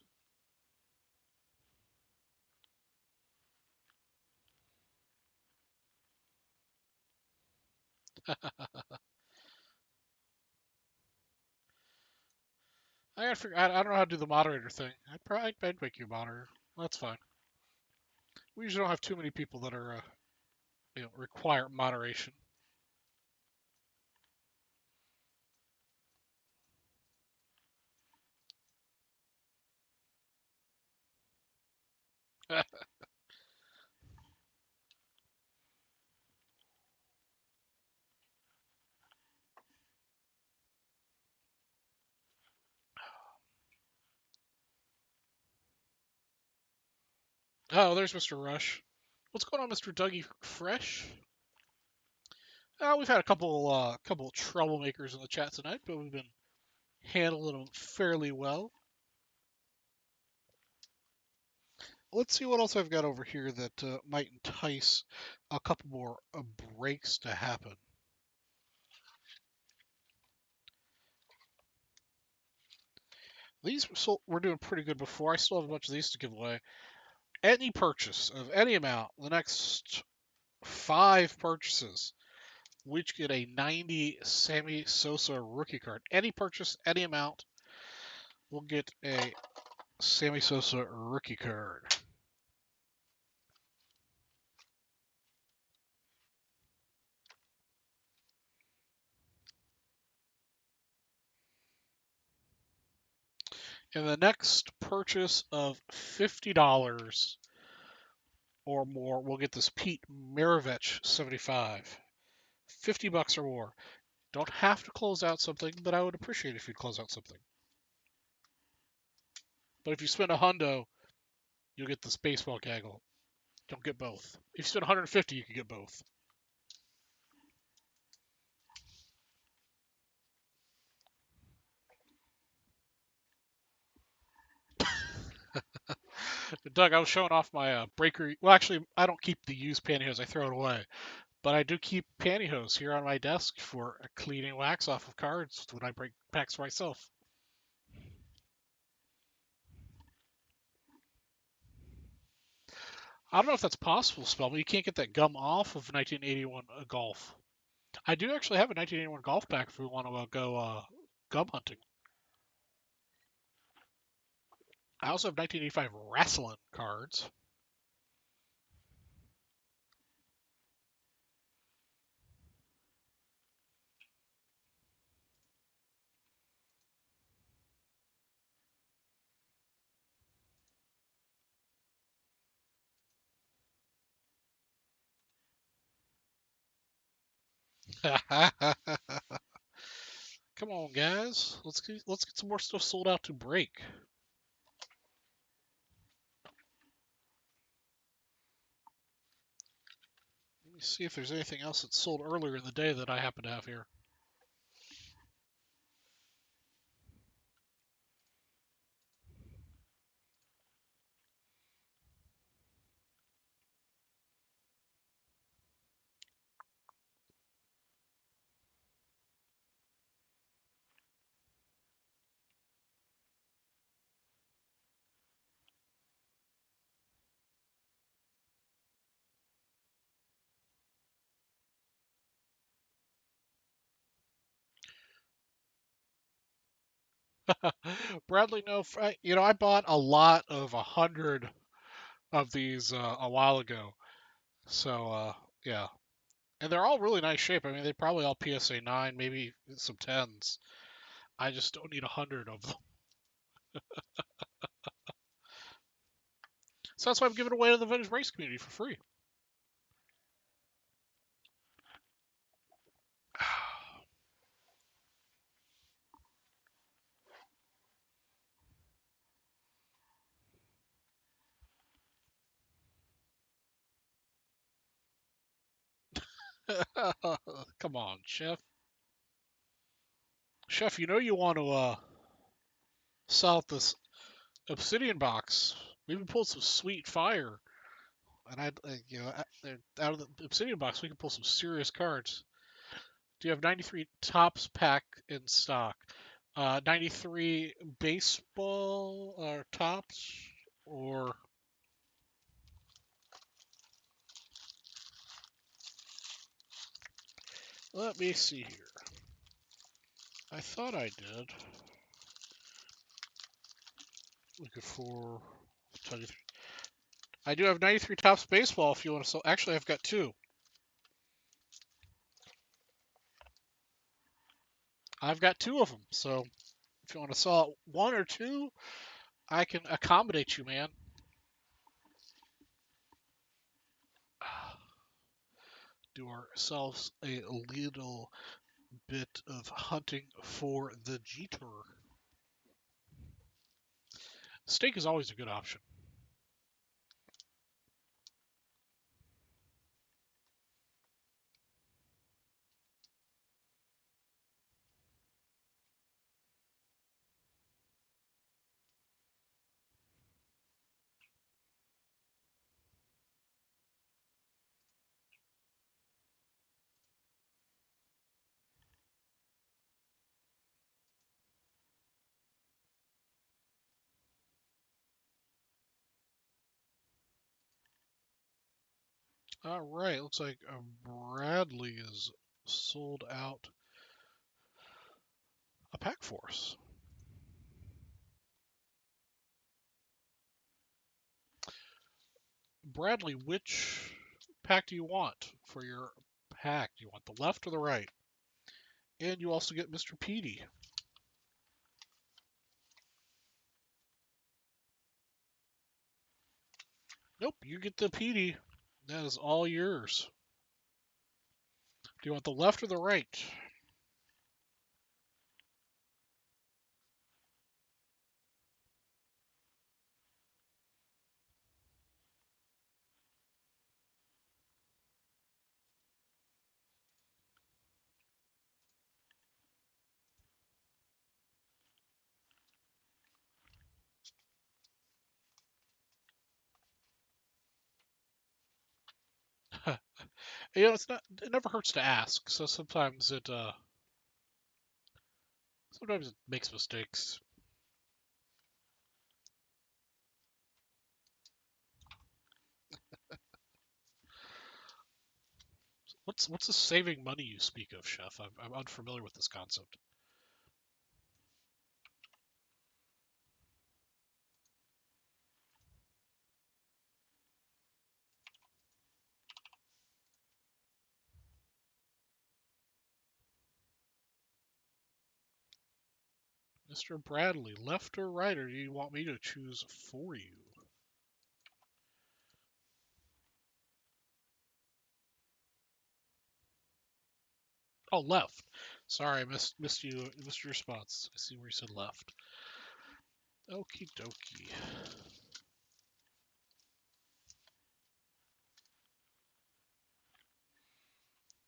A: I gotta figure. I don't know how to do the moderator thing. I'd make you a moderator. That's fine. We usually don't have too many people that are require moderation. Oh, there's Mr. Rush. What's going on, Mr. Dougie Fresh? We've had a couple troublemakers in the chat tonight, but we've been handling them fairly well. Let's see what else I've got over here that might entice a couple more breaks to happen. These were doing pretty good before. I still have a bunch of these to give away. Any purchase of any amount, the next 5 purchases, we each get a 90 Sammy Sosa rookie card. Any purchase, any amount, we'll get a Sammy Sosa rookie card. And the next purchase of $50 or more, we'll get this Pete Maravich 75. $50 or more. Don't have to close out something, but I would appreciate it if you'd close out something. But if you spend a hundo, you'll get this baseball gaggle. Don't get both. If you spend 150, you can get both. Doug, I was showing off my breaker. Well, actually, I don't keep the used pantyhose. I throw it away. But I do keep pantyhose here on my desk for cleaning wax off of cards when I break packs for myself. I don't know if that's possible, Spell, but you can't get that gum off of 1981 Golf. I do actually have a 1981 Golf pack if we want to go gum hunting. I also have 1985 wrestling cards. Come on, guys. Let's get some more stuff sold out to break. Let me see if there's anything else that sold earlier in the day that I happen to have here. Bradley, no, I bought a lot of 100 of these a while ago. So, yeah. And they're all really nice shape. I mean, they probably all PSA 9, maybe some 10s. I just don't need 100 of them. So that's why I'm giving it away to the vintage race community for free. Come on, Chef. Chef, you know you want to sell out this Obsidian box. We've been pulling some sweet fire. And out of the Obsidian box, we can pull some serious cards. Do you have 93 Tops pack in stock? 93 baseball or tops, or let me see here. I thought I did. Looking for 23. I do have 93 Topps baseball if you want to sell. Actually, I've got two. I've got two of them. So if you want to sell one or two, I can accommodate you, man. Do ourselves a little bit of hunting for the Jeter. Steak is always a good option. All right, looks like Bradley is sold out a pack for us. Bradley, which pack do you want for your pack? Do you want the left or the right? And you also get Mr. Petey. Nope, you get the Petey. That is all yours. Do you want the left or the right? You know, it's not. It never hurts to ask. So sometimes it makes mistakes. What's the saving money you speak of, Chef? I'm unfamiliar with this concept. Mr. Bradley, left or right, or do you want me to choose for you? Oh, left. Sorry, I missed you. Missed your response. I see where you said left. Okie dokie.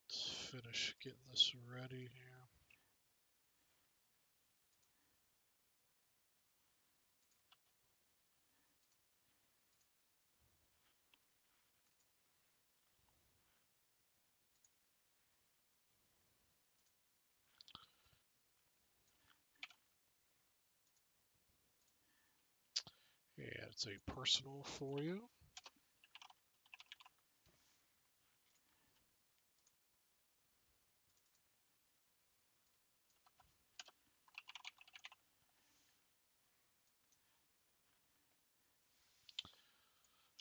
A: Let's finish getting this ready here. Yeah, it's a personal for you.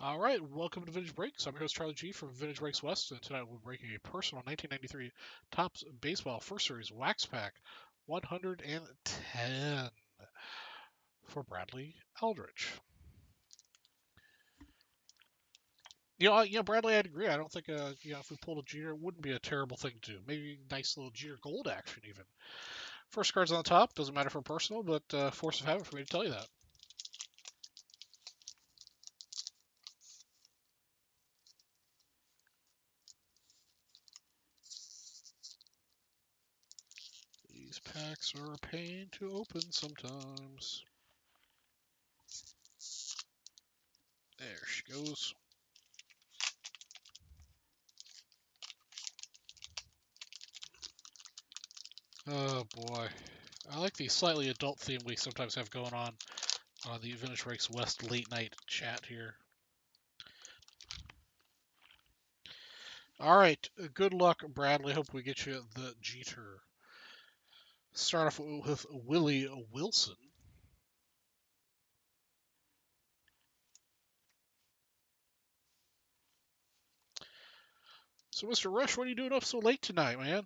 A: All right, welcome to Vintage Breaks. I'm your host Charlie G from Vintage Breaks West, and tonight we're breaking a personal 1993 Topps Baseball First Series Wax Pack 110 for Bradley Eldridge. Bradley, I'd agree. I don't think, if we pulled a Jeter, it wouldn't be a terrible thing to do. Maybe nice little Jeter Gold action, even. First card's on the top. Doesn't matter for personal, but force of habit for me to tell you that. These packs are a pain to open sometimes. There she goes. Oh boy. I like the slightly adult theme we sometimes have going on the Vintage Breaks West late night chat here. All right. Good luck, Bradley. Hope we get you the Jeter. Start off with Willie Wilson. So, Mr. Rush, what are you doing up so late tonight, man?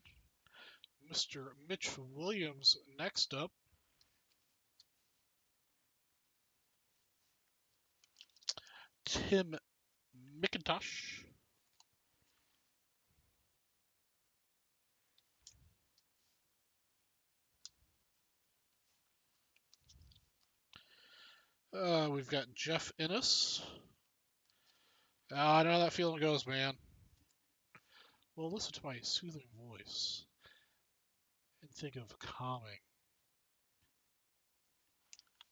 A: Mr. Mitch Williams next up. Tim McIntosh. We've got Jeff Innes. I know how that feeling goes, man. Well, listen to my soothing voice and think of calming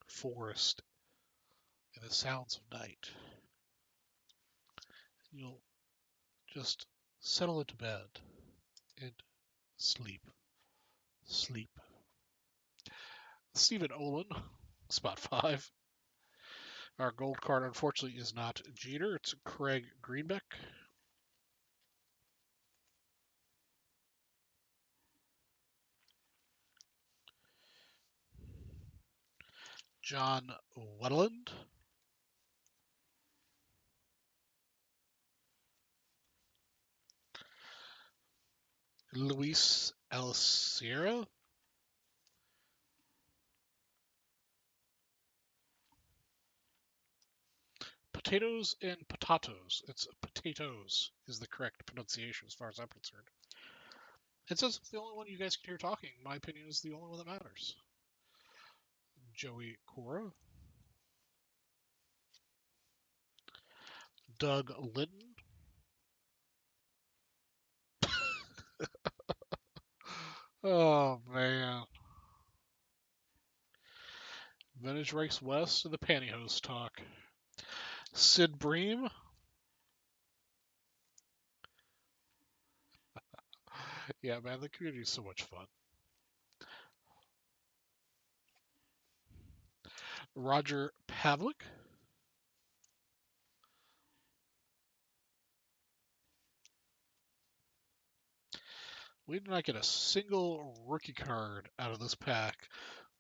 A: forest and the sounds of night. You'll just settle into bed and sleep. Sleep. Stephen Olin, spot 5. Our gold card, unfortunately, is not Jeter. It's Craig Greenbeck. John Wetland. Luis Alciera. Potatoes and potatoes. It's potatoes is the correct pronunciation as far as I'm concerned. It says it's the only one you guys can hear talking. My opinion is the only one that matters. Joey Cora. Doug Linton. Oh, man. Vintage Race West and the Pantyhose talk. Sid Bream. Yeah, man, the community is so much fun. Roger Pavlik. We did not get a single rookie card out of this pack,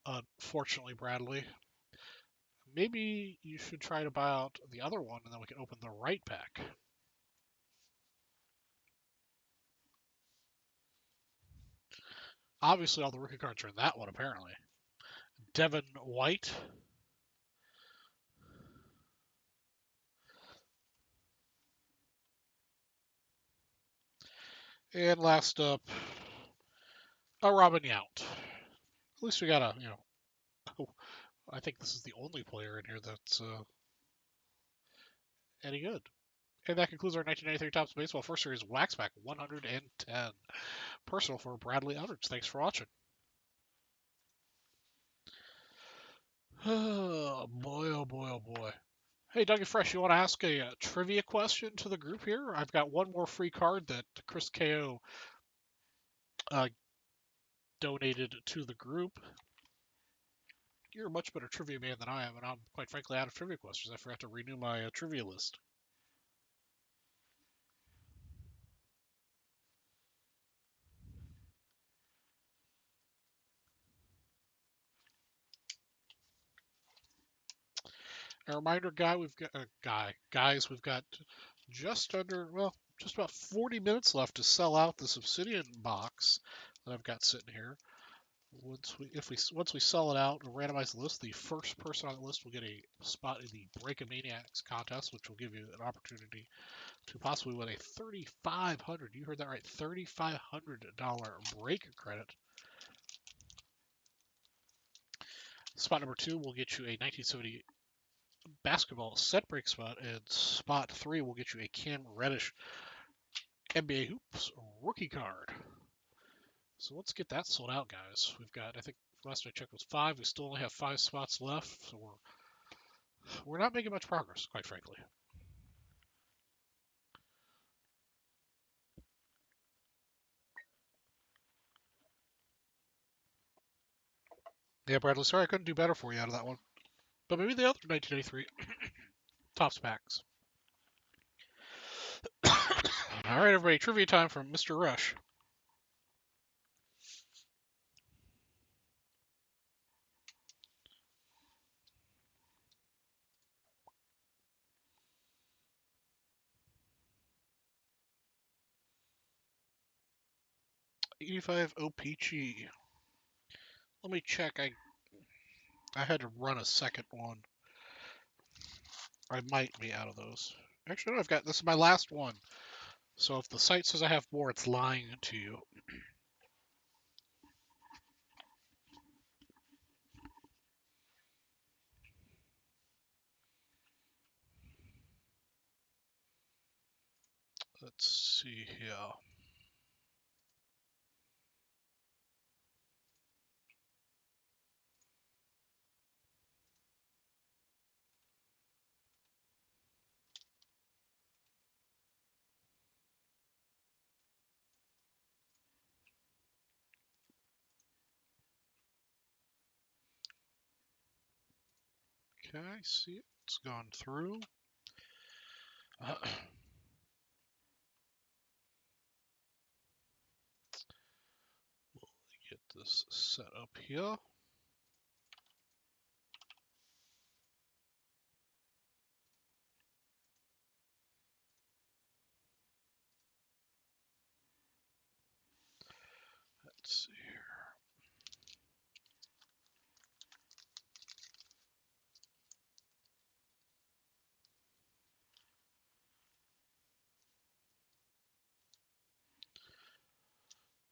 A: unfortunately, Bradley. Maybe you should try to buy out the other one, and then we can open the right pack. Obviously, all the rookie cards are in that one, apparently. Devin White. And last up, a Robin Yount. At least we got a, I think this is the only player in here that's any good. And that concludes our 1993 Topps Baseball First Series Wax Pack 110. Personal for Bradley Aldridge. Thanks for watching. Oh boy, oh boy, oh boy. Hey, Dougie Fresh, you want to ask a trivia question to the group here? I've got one more free card that Chris KO donated to the group. You're a much better trivia man than I am, and I'm quite frankly out of trivia questions. I forgot to renew my trivia list. A reminder, guys, we've got just about 40 minutes left to sell out this Obsidian box that I've got sitting here. Once we sell it out and randomize the list, the first person on the list will get a spot in the Break of Maniacs contest, which will give you an opportunity to possibly win a $3,500. You heard that right, $3,500 break credit. Spot number 2 will get you a 1970 basketball set break spot, and spot 3 will get you a Cam Reddish NBA Hoops rookie card. So let's get that sold out, guys. We've got, I think last I checked was 5. We still only have 5 spots left, so we're not making much progress, quite frankly. Yeah, Bradley, sorry I couldn't do better for you out of that one. But maybe the other 1983 Topps packs. All right, everybody, trivia time from Mr. Rush. 85 OPG. Let me check. I had to run a second one. I might be out of those. Actually, no, this is my last one. So if the site says I have more, it's lying to you. Let's see here. Okay, see it. It's gone through. Get this set up here. Let's see here.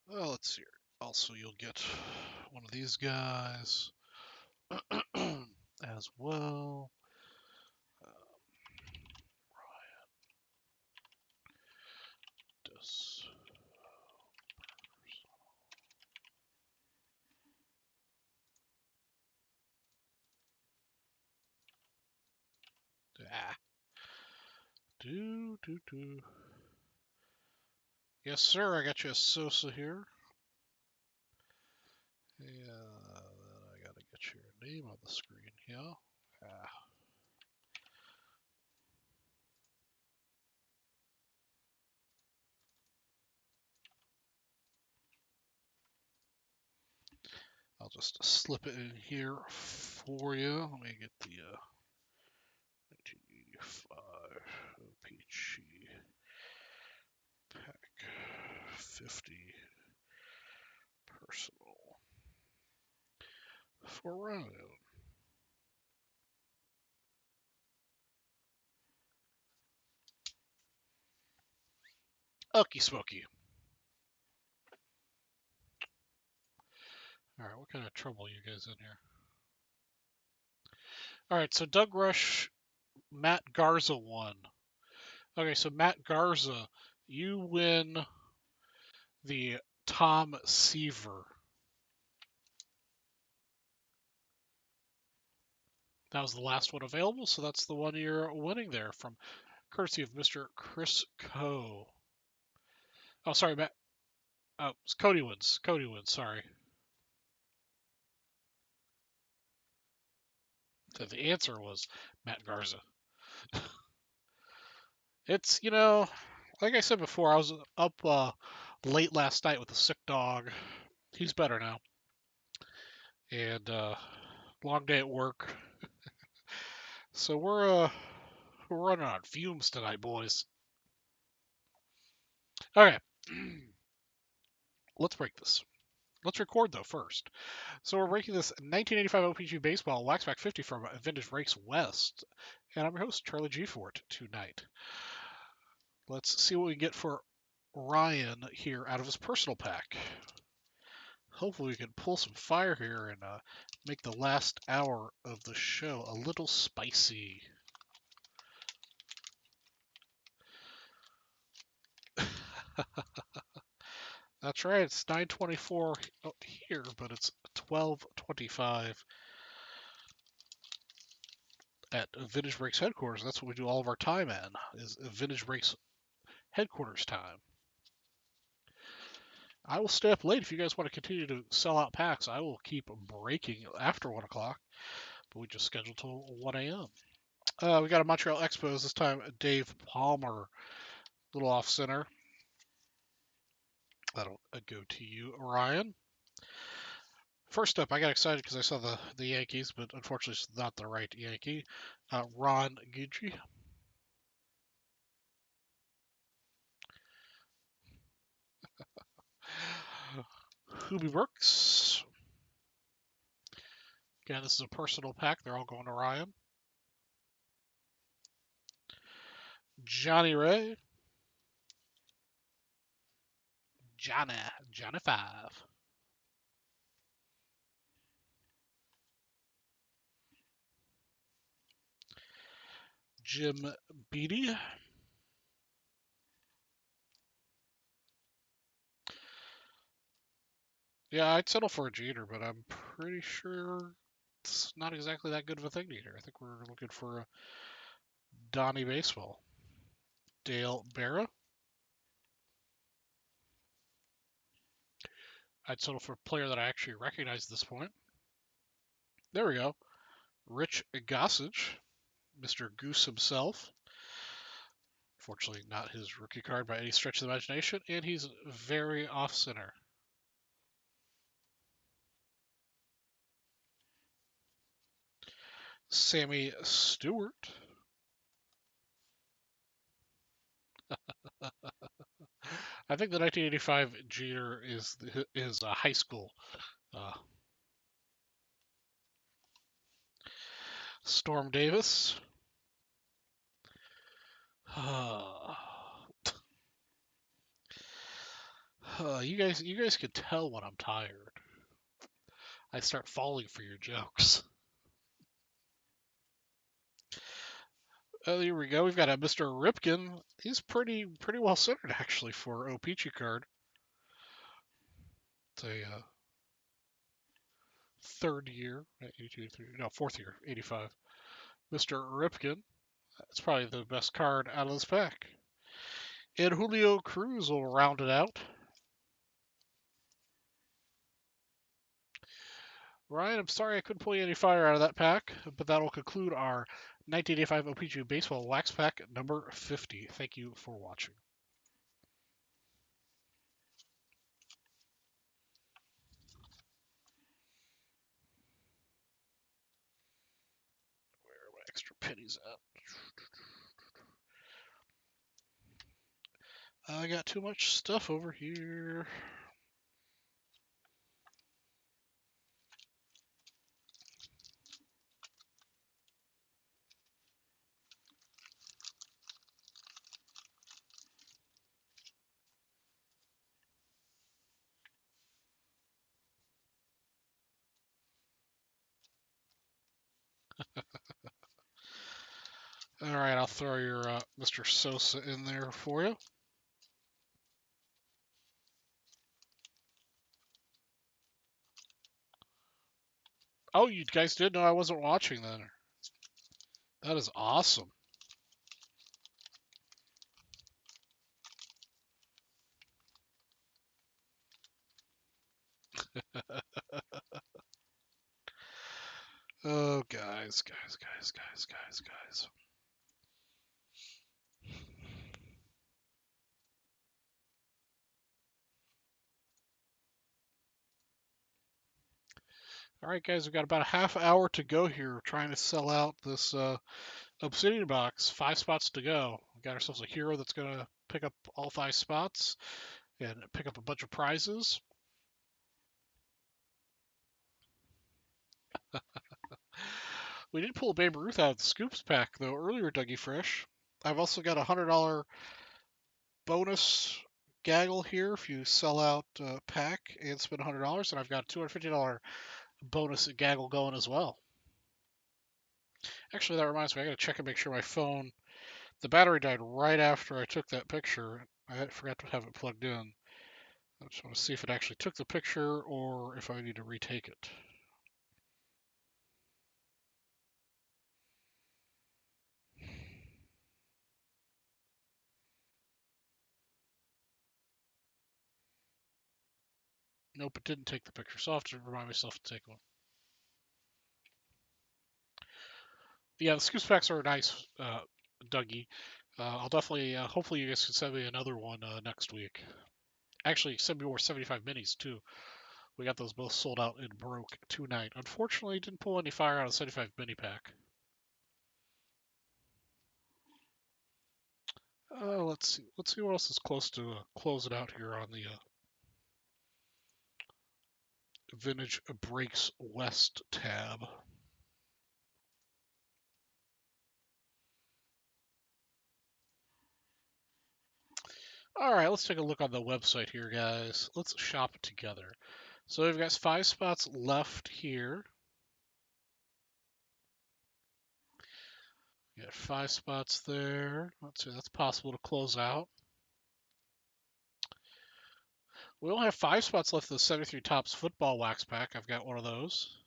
A: Well, let's see here. Also, you'll get one of these guys as well. This. Ah. Do. Yes, sir. I got you a Sosa here. Yeah, then I gotta get your name on the screen here. Ah. I'll just slip it in here for you. Let me get the 1985 OPG pack 50 personal for Ryan. Okie smoky. Alright, what kind of trouble you guys in here? Alright, so Doug Rush, Matt Garza won. Okay, so Matt Garza, you win the Tom Seaver. That was the last one available, so that's the one you're winning there from courtesy of Mr. Chris Coe. Oh, sorry, Matt. Oh, Cody wins. Cody wins, sorry. So the answer was Matt Garza. It's, like I said before, I was up late last night with a sick dog. He's better now. And long day at work. So we're running on fumes tonight, boys. Okay. Let's break this. Let's record though first. So we're breaking this 1985 OPG Baseball Wax Pack 50 from Vintage Breaks West. And I'm your host, Charlie G. for it tonight. Let's see what we can get for Ryan here out of his personal pack. Hopefully we can pull some fire here and make the last hour of the show a little spicy. That's right, it's 9:24 here, but it's 12:25 at Vintage Breaks headquarters. That's what we do all of our time in, is Vintage Breaks headquarters time. I will stay up late if you guys want to continue to sell out packs. I will keep breaking after 1 o'clock, but we just scheduled till 1 a.m. We got a Montreal Expos this time. Dave Palmer, little off center. That'll go to you, Ryan. First up, I got excited because I saw the Yankees, but unfortunately it's not the right Yankee. Ron Guidry. Hoobie Brooks. Again, this is a personal pack. They're all going to Ryan. Johnny Ray. Johnny 5. Jim Beattie. Yeah, I'd settle for a Jeter, but I'm pretty sure it's not exactly that good of a thing either. I think we're looking for a Donnie Baseball. Dale Berra. I'd settle for a player that I actually recognize at this point. There we go. Rich Gossage, Mr. Goose himself. Fortunately, not his rookie card by any stretch of the imagination, and he's very off-center. Sammy Stewart. I think the 1985 Jeter is high school. Uh, Storm Davis. You guys can tell when I'm tired. I start falling for your jokes. Oh, here we go. We've got a Mr. Ripken. He's pretty well centered actually for O-Pee-Chee card. It's a third year, 82, no, fourth year, 85. Mr. Ripken. That's probably the best card out of this pack. And Julio Cruz will round it out. Ryan, I'm sorry I couldn't pull you any fire out of that pack, but that'll conclude our 1985 O-Pee-Chee Baseball Wax Pack number 50. Thank you for watching. Where are my extra pennies at? I got too much stuff over here. All right, I'll throw your Mr. Sosa in there for you. Oh, you guys did know I wasn't watching then. That is awesome. Oh, guys. All right, guys, we've got about a half hour to go here trying to sell out this Obsidian box. 5 spots to go. We got ourselves a hero that's going to pick up all 5 spots and pick up a bunch of prizes. We did pull a Babe Ruth out of the Scoops pack, though, earlier, Dougie Fresh. I've also got a $100 bonus gaggle here if you sell out a pack and spend $100, and I've got a $250 bonus gaggle going as well. Actually, that reminds me, I got to check and make sure my phone, the battery died right after I took that picture. I forgot to have it plugged in. I just want to see if it actually took the picture or if I need to retake it. Nope, it didn't take the picture, so I'll have to remind myself to take one. Yeah, the Scoops packs are nice, Dougie. I'll definitely, hopefully you guys can send me another one next week. Actually, send me more 75 minis too. We got those both sold out and broke tonight. Unfortunately, didn't pull any fire out of the 75 mini pack. Let's see what else is close to closing out here on the Vintage Breaks West tab. All right, let's take a look on the website here, guys. Let's shop together. So we've got 5 spots left here. We got 5 spots there. Let's see, that's possible to close out. We only have 5 spots left of the 73 Tops Football Wax Pack. I've got one of those.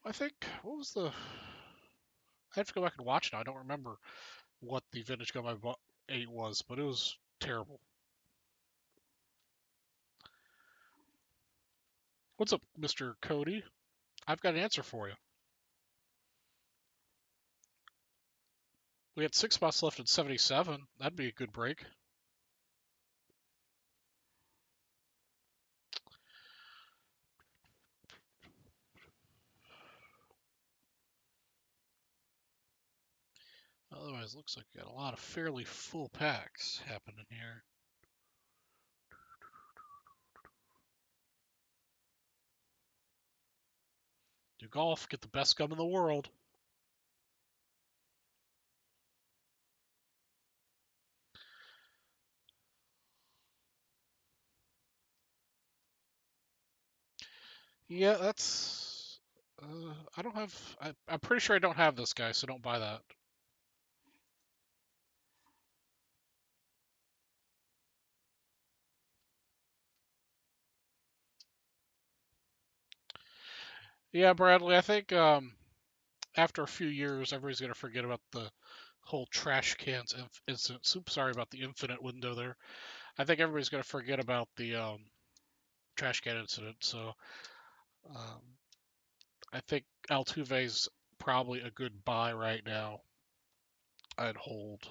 A: I think, what was the... I have to go back and watch now. I don't remember what the Vintage Gun I 8 was, but it was terrible. What's up, Mr. Cody? I've got an answer for you. We had 6 spots left at 77. That'd be a good break. Otherwise, looks like we got a lot of fairly full packs happening here. Do golf, get the best gum in the world. Yeah, that's. I don't have. I'm pretty sure I don't have this guy, so don't buy that. Yeah, Bradley, I think after a few years, everybody's going to forget about the whole trash cans incident. Oops, sorry about the infinite window there. I think everybody's going to forget about the trash can incident. So um, I think Altuve's probably a good buy right now. I'd hold.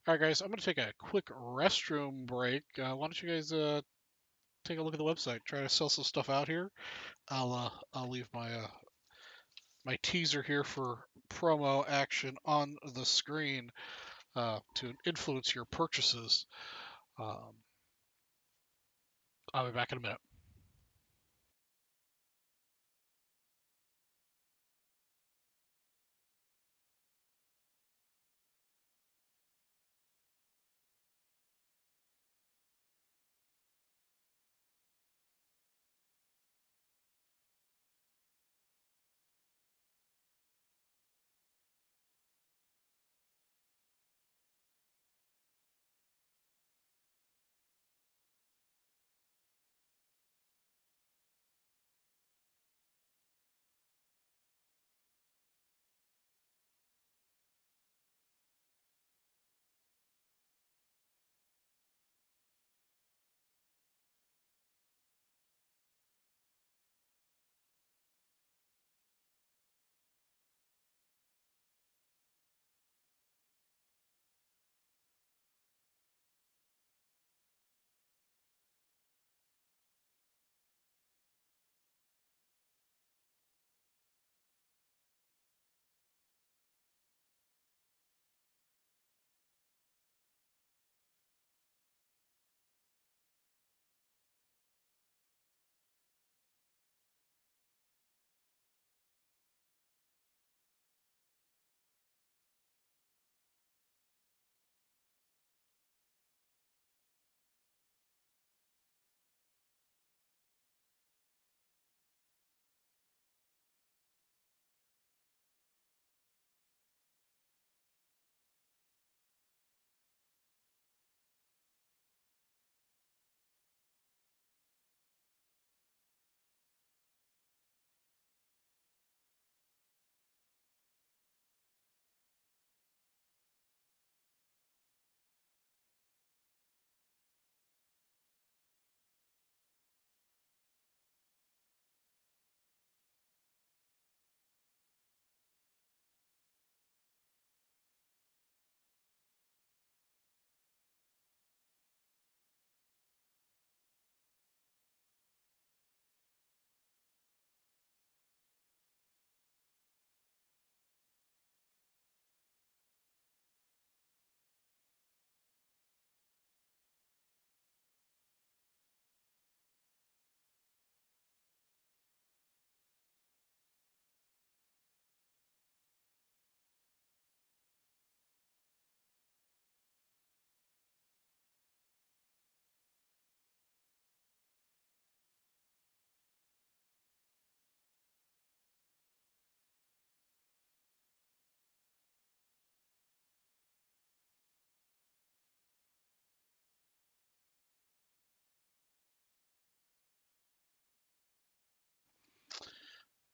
A: All right, guys, I'm going to take a quick restroom break. Why don't you guys take a look at the website? Try to sell some stuff out here. I'll leave my teaser here for promo action on the screen to influence your purchases. Um, I'll be back in a minute.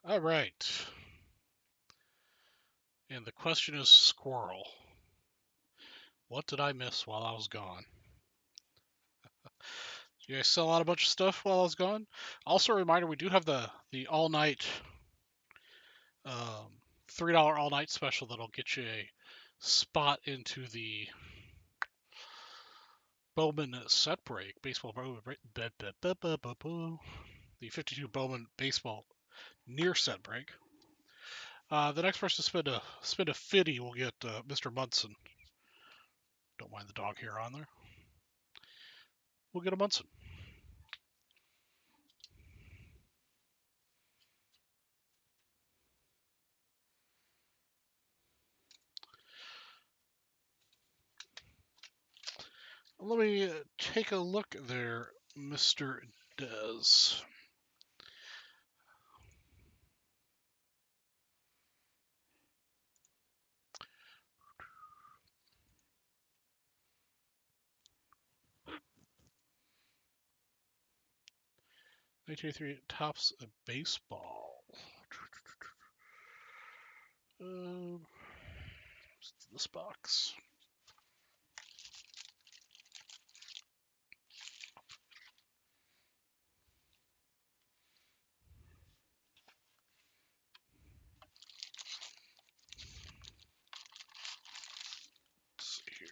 A: All right. And the question is squirrel. What did I miss while I was gone? You guys sell out a bunch of stuff while I was gone? Also, a reminder, we do have the all night um, $3 all night special that'll get you a spot into the Bowman set break, baseball Bowman break, the 52 Bowman baseball near set break. The next person to spend a 50 will get Mr. Munson. Don't mind the dog hair on there. We'll get a Munson. Let me take a look there, Mr. Dez. '93 Tops of Baseball. This box. Let's see here.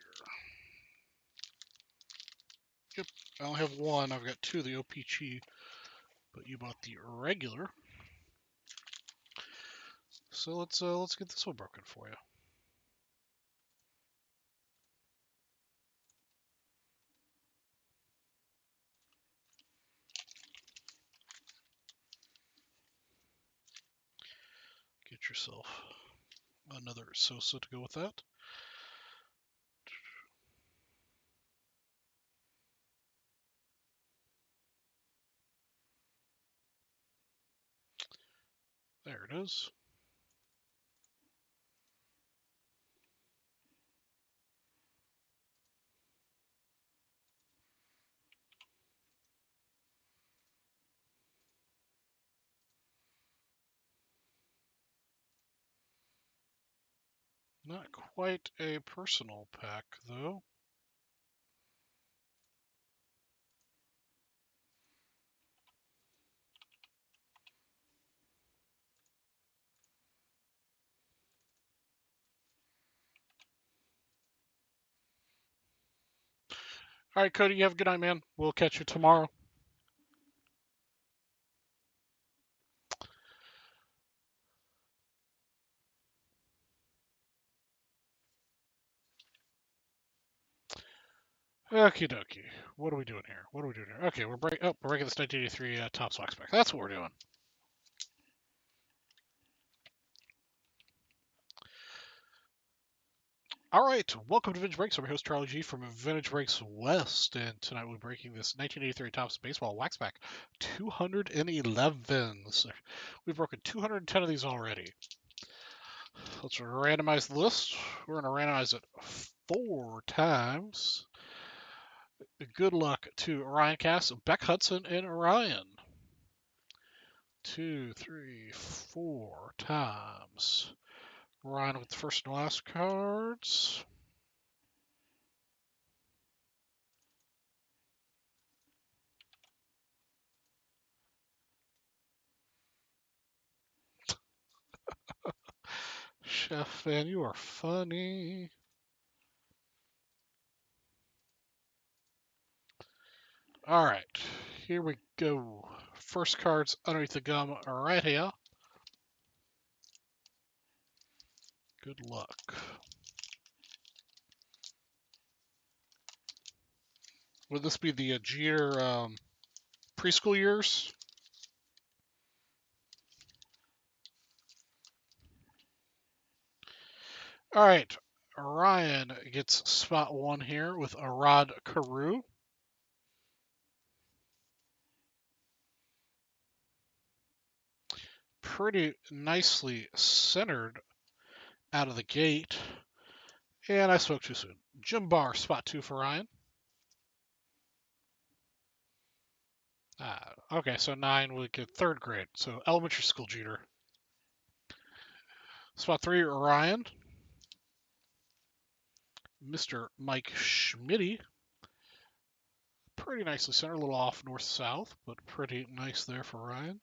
A: Yep, I only have one. I've got two of the OPG, but you bought the regular. So let's get this one broken for you. Get yourself another Sosa to go with that. There it is. Not quite a personal pack, though. All right, Cody, you have a good night, man. We'll catch you tomorrow. Okie dokie. What are we doing here? What are we doing here? Okay, we're breaking this 1983 Topps Wax Pack. That's what we're doing. All right, welcome to Vintage Breaks. I'm your host Charlie G from Vintage Breaks West, and tonight we're breaking this 1983 Topps Baseball Wax Pack 211. We've broken 210 of these already. Let's randomize the list. We're going to randomize it 4 times. Good luck to Ryan Cass, Beck Hudson, and Ryan. 2, 3, 4 times. Ryan with the first and last cards. Chef, man, you are funny. All right, here we go. First card's underneath the gum right here. Good luck. Would this be the Jeter preschool years? All right, Ryan gets spot 1 here with Arad Carew. Pretty nicely centered out of the gate. And I spoke too soon. Jim Barr, spot 2 for Ryan. Okay, so 9 would get 3rd grade. So elementary school Jeter. Spot 3, Ryan. Mr. Mike Schmitty. Pretty nicely centered, a little off north-south, but pretty nice there for Ryan.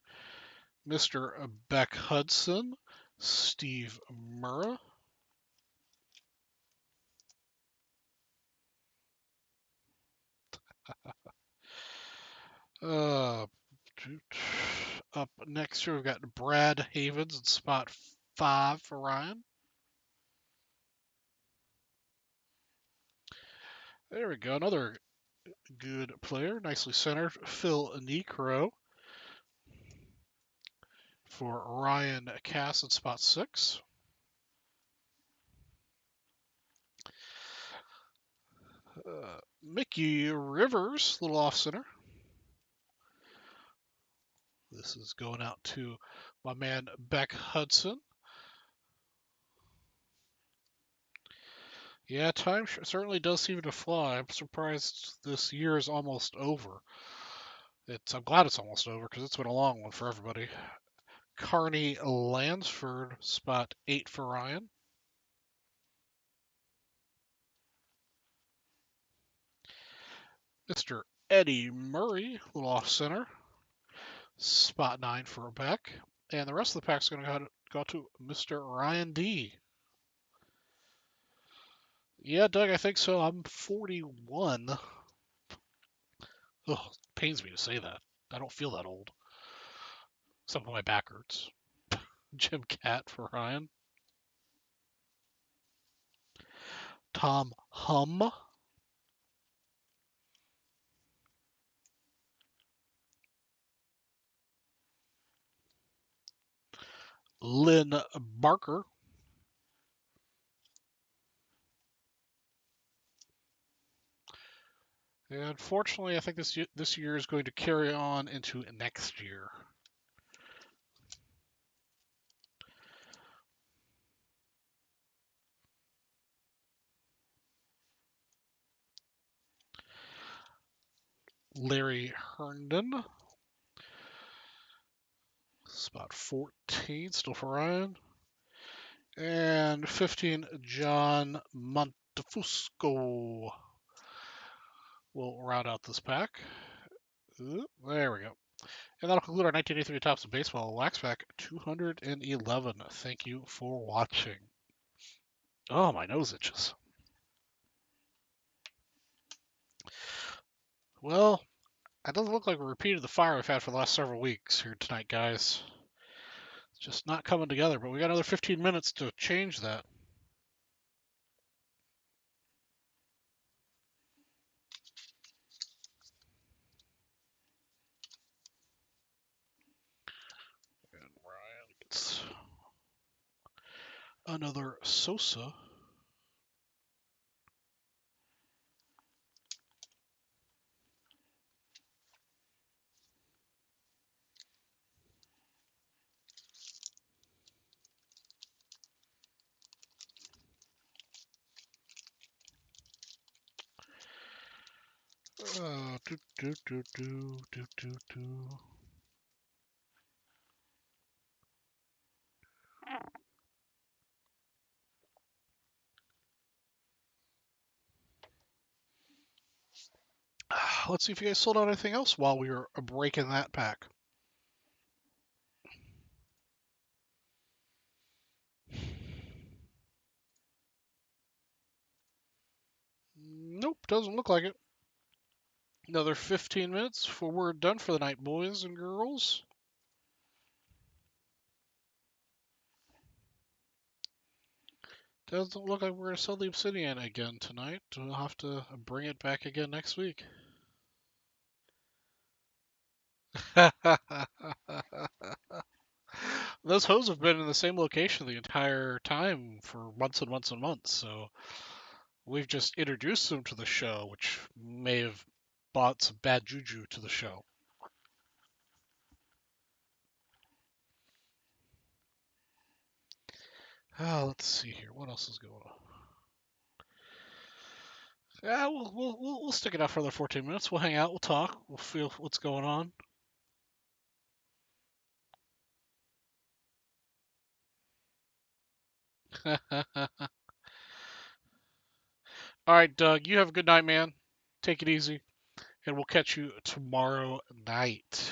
A: Mr. Beck Hudson. Steve Murrah. Uh, Up next here, we've got Brad Havens in spot 5 for Ryan. There we go, another good player, nicely centered. Phil Necro for Ryan Cass in spot 6. Mickey Rivers, a little off center. This is going out to my man Beck Hudson. Yeah, time certainly does seem to fly. I'm surprised this year is almost over. I'm glad it's almost over because it's been a long one for everybody. Carney Lansford, spot 8 for Ryan. Mr. Eddie Murray, a little off center, spot 9 for Beck. And the rest of the pack's going to go to Mr. Ryan D. Yeah, Doug, I think so. I'm 41. Ugh, pains me to say that. I don't feel that old. Except when my back hurts. Jim Cat for Ryan. Tom Hum. Lynn Barker. And unfortunately, I think this year is going to carry on into next year. Larry Herndon. Spot 14, still for Ryan. And 15, John Montefusco will round out this pack. There we go. And that'll conclude our 1983 Tops of Baseball Wax Pack 211. Thank you for watching. Oh, my nose itches. Well, it doesn't look like we repeated the fire we've had for the last several weeks here tonight, guys. It's just not coming together, but we got another 15 minutes to change that. And Ryan gets another Sosa. Do, do, do, do, do, do, do. Let's see if you guys sold out anything else while we were breaking that pack. Nope, doesn't look like it. Another 15 minutes before we're done for the night, boys and girls. Doesn't look like we're going to sell the Obsidian again tonight. We'll have to bring it back again next week. Those hoes have been in the same location the entire time for months and months and months, so we've just introduced them to the show, which may have brought some bad juju to the show. Let's see here. What else is going on? Yeah, we'll stick it out for another 14 minutes. We'll hang out. We'll talk. We'll feel what's going on. All right, Doug, you have a good night, man. Take it easy, and we'll catch you tomorrow night.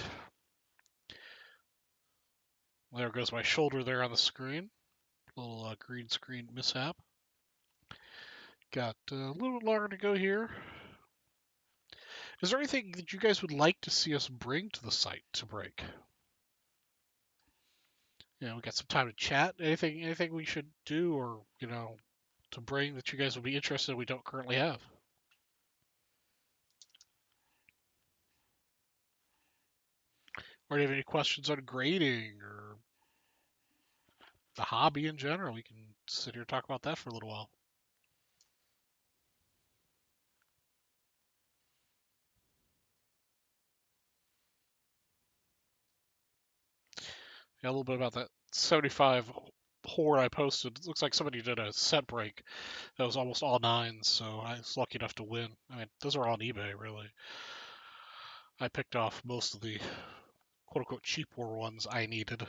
A: There goes my shoulder there on the screen. Little green screen mishap. Got a little longer to go here. Is there anything that you guys would like to see us bring to the site to break? We got some time to chat. Anything we should do or, to bring that you guys would be interested in we don't currently have? Or do you have any questions on grading or the hobby in general? We can sit here and talk about that for a little while. Yeah, a little bit about that 75 horde I posted. It looks like somebody did a set break that was almost all nines, so I was lucky enough to win. I mean, those are on eBay, really. I picked off most of the quote-unquote cheaper ones I needed.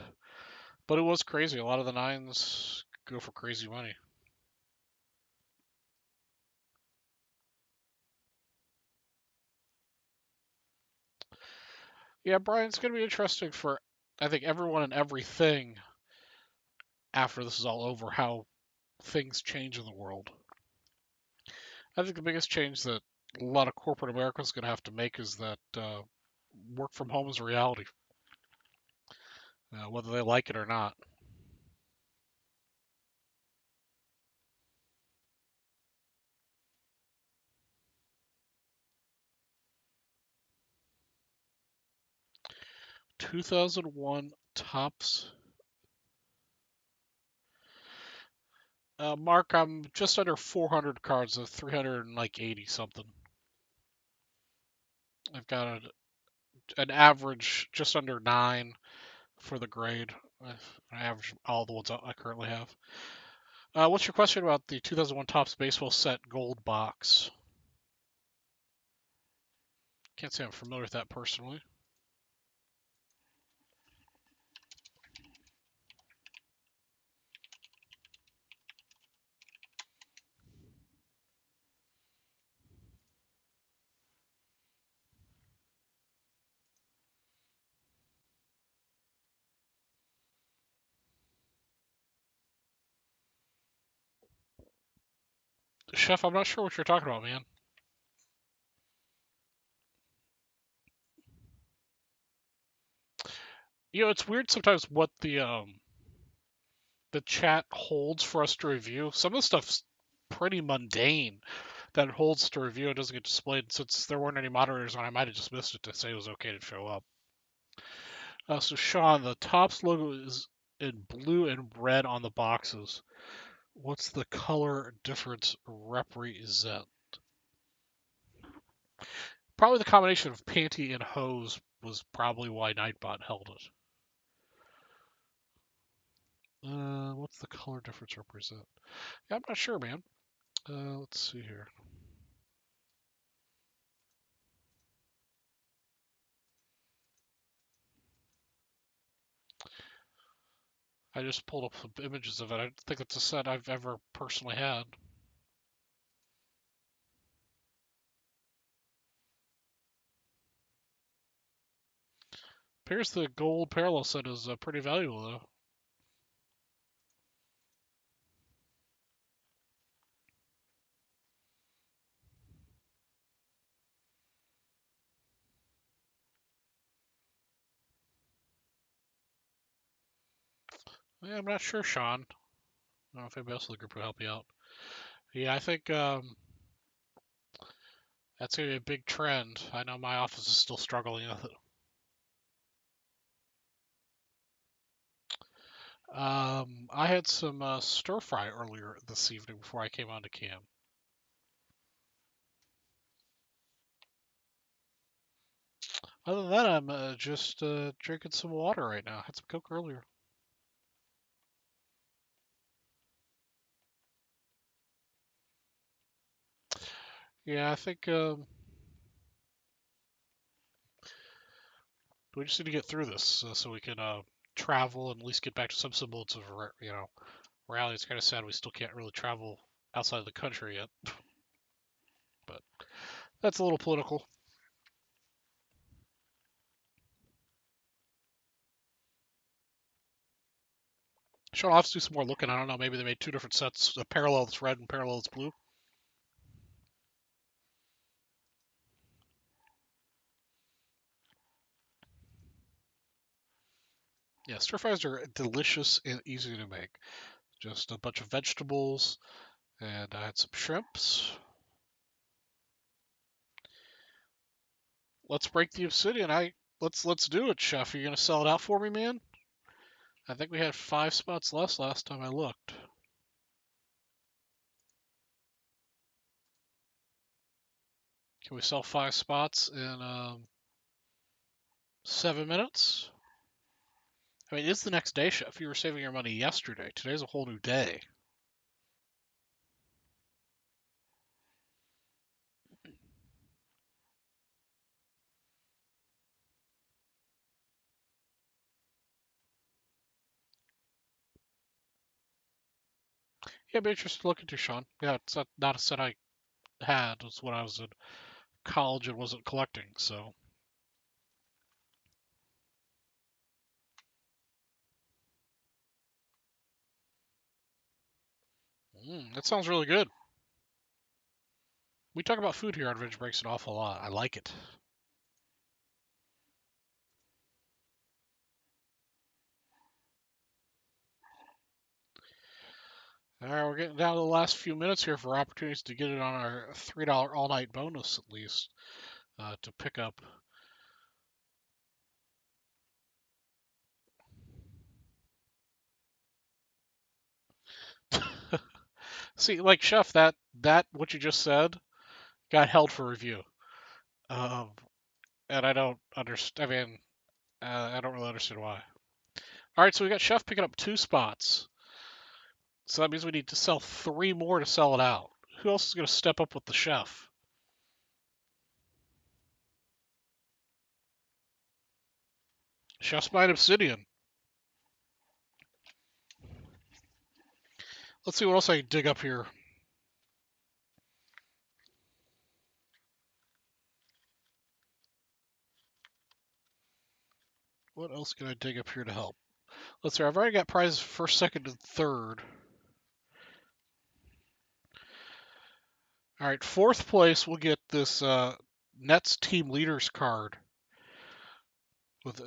A: But it was crazy. A lot of the nines go for crazy money. Yeah, Brian, it's going to be interesting for, I think, everyone and everything after this is all over, how things change in the world. I think the biggest change that a lot of corporate America is going to have to make is that work from home is a reality, whether they like it or not. (2001) Topps. Mark, I'm just under 400 cards of 380 something. I've got an average just under 9 for the grade. I average all the ones I currently have. What's your question about the 2001 Topps Baseball Set Gold Box? Can't say I'm familiar with that personally. Chef, I'm not sure what you're talking about, man. It's weird sometimes what the chat holds for us to review. Some of the stuff's pretty mundane that it holds to review and doesn't get displayed. Since there weren't any moderators on, I might have just missed it to say it was okay to show up. So Sean, the Topps logo is in blue and red on the boxes. What's the color difference represent? Probably the combination of panty and hose was probably why Nightbot held it. What's the color difference represent? Yeah, I'm not sure, man. Let's see here. I just pulled up some images of it. I don't think it's a set I've ever personally had. Appears the gold parallel set is pretty valuable, though. Yeah, I'm not sure, Sean. I don't know if anybody else in the group will help you out. Yeah, I think that's going to be a big trend. I know my office is still struggling with it. I had some stir fry earlier this evening before I came on to cam. Other than that, I'm just drinking some water right now. Had some Coke earlier. Yeah, I think we just need to get through this so we can travel and at least get back to some semblance of Reality, it's kind of sad we still can't really travel outside of the country yet. But that's a little political. Sean, I'll have to do some more looking. I don't know. Maybe they made two different sets, a parallel that's red and parallel that's blue. Yeah, stir fries are delicious and easy to make. Just a bunch of vegetables, and I had some shrimps. Let's break the obsidian. Let's do it, chef. Are you gonna sell it out for me, man? I think we had 5 spots less last time I looked. Can we sell 5 spots in 7 minutes? I mean, it's the next day, chef. You were saving your money yesterday. Today's a whole new day. Yeah, I'd be interested to look into, Sean. Yeah, it's not a set I had. It's when I was in college and wasn't collecting, so. That sounds really good. We talk about food here on Vintage Breaks an awful lot. I like it. All right, we're getting down to the last few minutes here for opportunities to get it on our $3 all-night bonus, at least, to pick up. See, like Chef, that what you just said got held for review, um, and I don't understand. I mean, I don't really understand why. All right, so we got Chef picking up 2 spots, so that means we need to sell 3 more to sell it out. Who else is going to step up with the Chef? Chef's Mine Obsidian. Let's see what else I can dig up here. What else can I dig up here to help? Let's see. I've already got prizes first, second, and third. All right, 4th place we'll get this Nets team leaders card with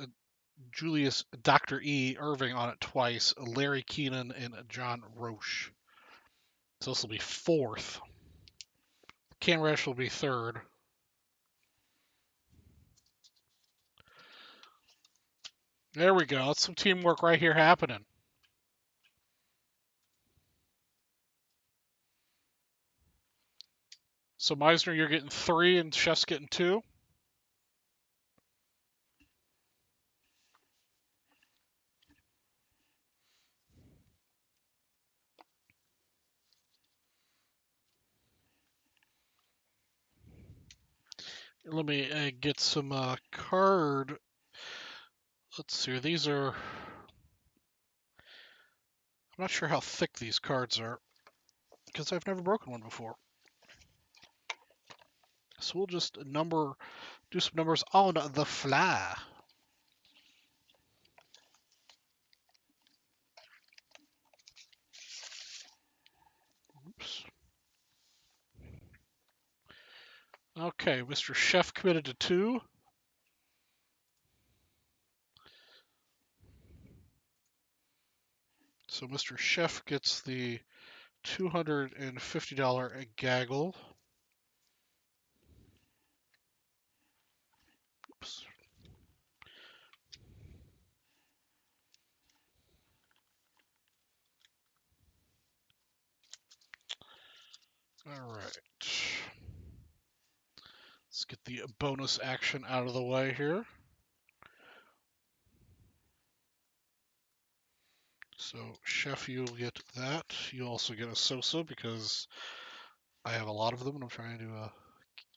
A: Julius Dr. E. Irving on it twice, Larry Keenan, and John Roche. So this will be 4th. Cam Reddish will be 3rd. There we go. That's some teamwork right here happening. So Meisner, you're getting 3 and Chef's getting 2. Let me get some card. Let's see. These are. I'm not sure how thick these cards are because I've never broken one before. So we'll just do some numbers on the fly. Oops. Okay, Mr. Chef committed to 2. So Mr. Chef gets the $250 gaggle. Oops. All right. Let's get the bonus action out of the way here. So, Chef, you'll get that. You also get a Sosa because I have a lot of them and I'm trying to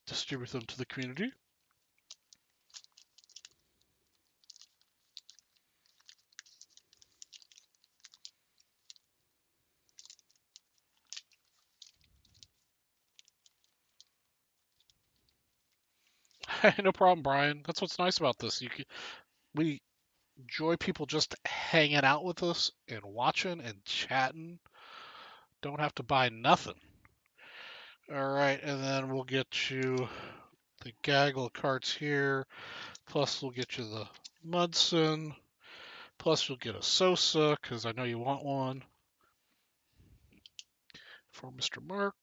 A: distribute them to the community. No problem, Brian. That's what's nice about this. We enjoy people just hanging out with us and watching and chatting. Don't have to buy nothing. All right, and then we'll get you the gaggle of cards here. Plus, we'll get you the Mudson. Plus, you'll get a Sosa, because I know you want one for Mr. Mark.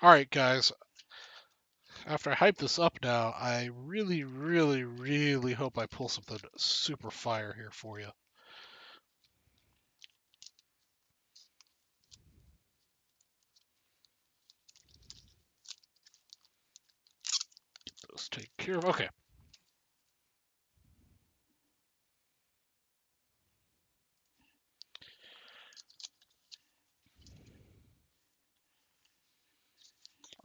A: All right, guys. After I hype this up now, I really, really, really hope I pull something super fire here for you. Get those taken care of. Okay.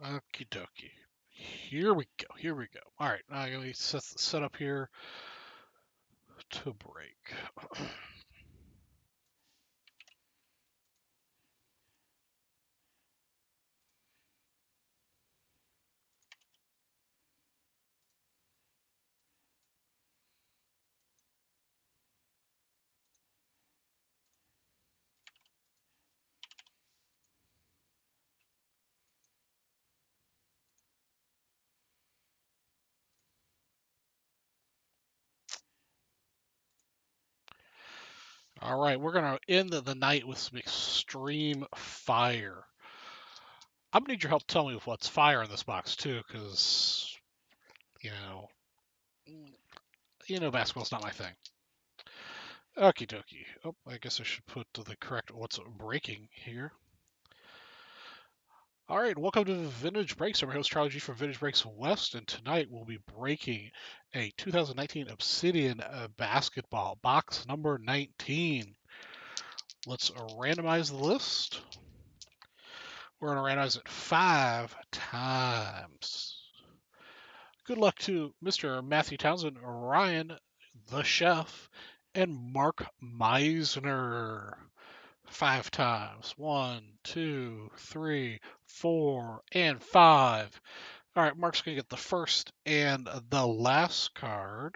A: Okie dokie. Here we go. Here we go. All right. Now I'm going to set up here to break. All right. We're going to end the night with some extreme fire. I'm going to need your help telling me what's fire in this box, too, because, you know, basketball's not my thing. Okie dokie. Oh, I guess I should put the correct what's breaking here. All right, welcome to Vintage Breaks. I'm your host, Charlie G from Vintage Breaks West, and tonight we'll be breaking a 2019 Obsidian basketball box number 19. Let's randomize the list. We're going to randomize it 5 times. Good luck to Mr. Matthew Townsend, Ryan, the chef, and Mark Meisner. 5 times. 1, 2, 3, 4, and 5. All right, Mark's going to get the first and the last card.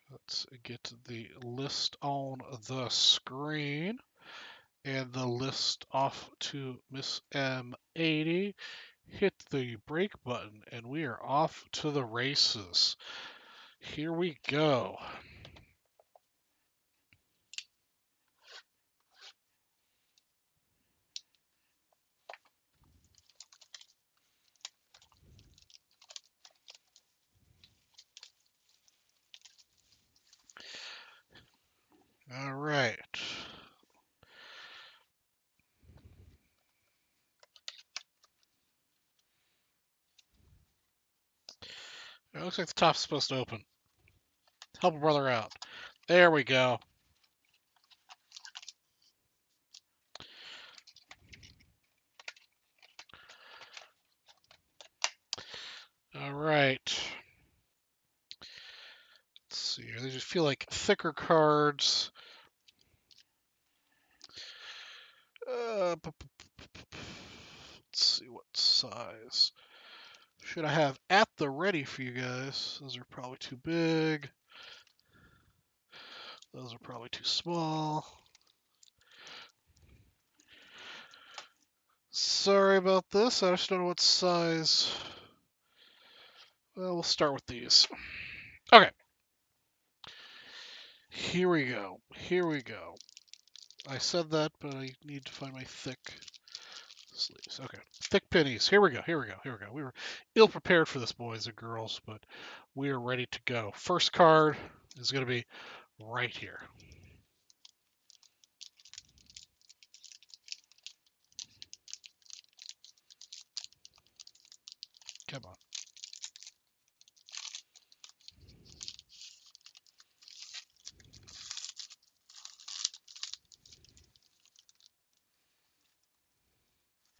A: Let's get the list on the screen. And the list off to Miss M80. Hit the break button, and we are off to the races. Here we go. All right. It looks like the top's supposed to open. Help a brother out. There we go. All right. Let's see here. They just feel like thicker cards. Let's see what size. Should I have at the ready for you guys? Those are probably too big. Those are probably too small. Sorry about this. I just don't know what size. Well, we'll start with these. Okay. Here we go. Here we go. I said that, but I need to find my thick sleeves. Okay. Thick pennies. Here we go. Here we go. Here we go. We were ill prepared for this, boys and girls, but we are ready to go. First card is going to be right here. Come on.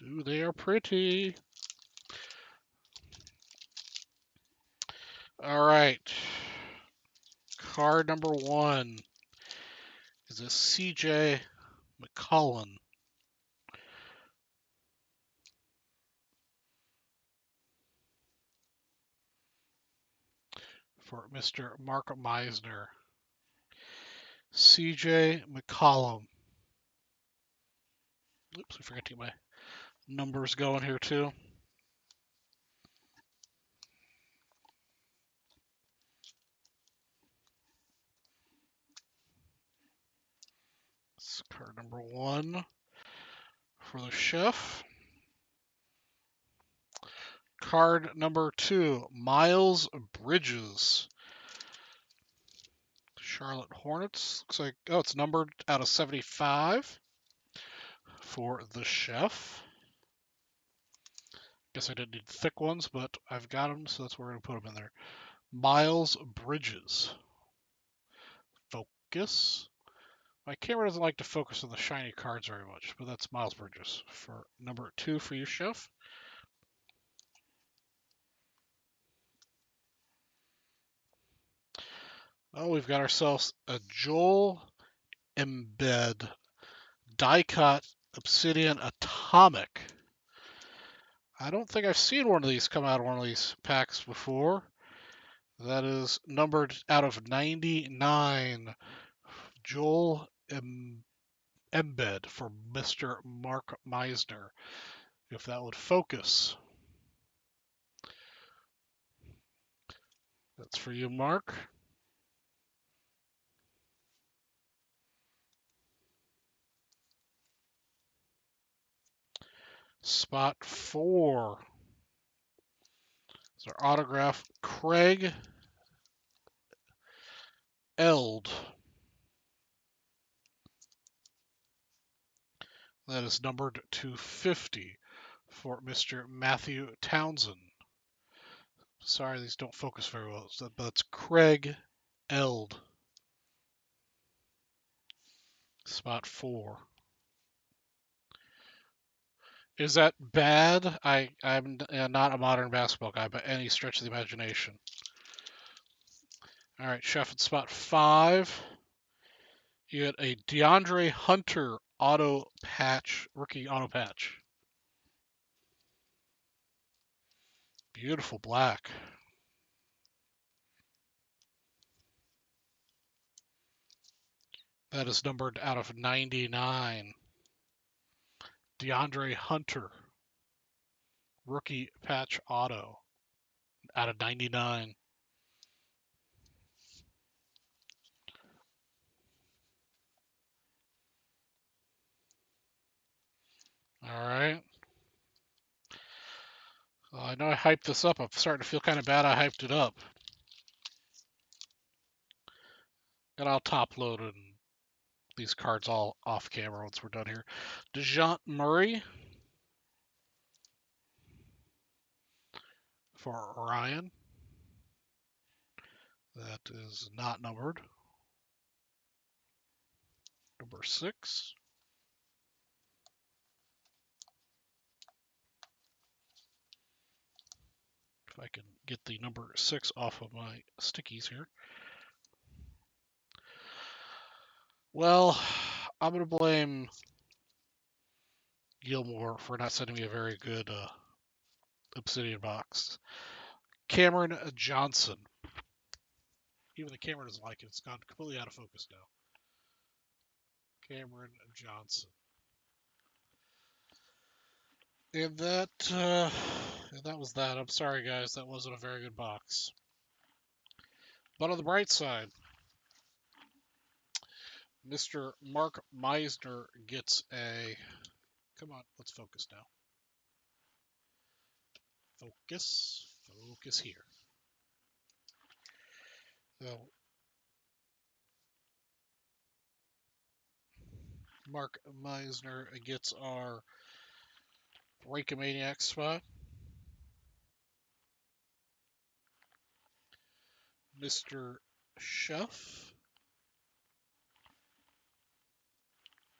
A: Ooh, they are pretty. All right. Card number 1 is a CJ McCollum for Mr. Mark Meisner. CJ McCollum. Oops, I forgot to get my numbers going here too. It's card number 1 for the chef. Card number 2, Miles Bridges. Charlotte Hornets. Looks like, oh, it's numbered out of 75 for the chef. Guess I didn't need thick ones, but I've got them, so that's where we're going to put them in there. Miles Bridges. Focus. My camera doesn't like to focus on the shiny cards very much, but that's Miles Bridges for number 2 for you, chef. Oh, we've got ourselves a Joel Embed die-cut Obsidian Atomic. I don't think I've seen one of these come out of one of these packs before. That is numbered out of 99. Joel Embed for Mr. Mark Meisner. If that would focus. That's for you, Mark. Spot 4. It's our autograph, Craig Eld. That is numbered to 50 for Mr. Matthew Townsend. Sorry, these don't focus very well, but it's Craig Eld. Spot 4. Is that bad? I'm not a modern basketball guy by any stretch of the imagination. All right, chef, at spot 5. You get a DeAndre Hunter auto patch, rookie auto patch. Beautiful black. That is numbered out of 99. DeAndre Hunter, rookie patch auto, out of 99. All right. Well, I know I hyped this up. I'm starting to feel kind of bad I hyped it up. And I'll top load these cards all off camera once we're done here. DeJounte Murray for Ryan. That is not numbered. Number 6. If I can get the number 6 off of my stickies here. Well, I'm going to blame Gilmore for not sending me a very good Obsidian box. Cameron Johnson. Even the camera doesn't like it. It's gone completely out of focus now. Cameron Johnson. And that was that. I'm sorry, guys. That wasn't a very good box. But on the bright side, Mr. Mark Meisner gets a... Come on, let's focus now. Focus. Focus here. So, Mark Meisner gets our Breakamaniac spot. Mr. Chef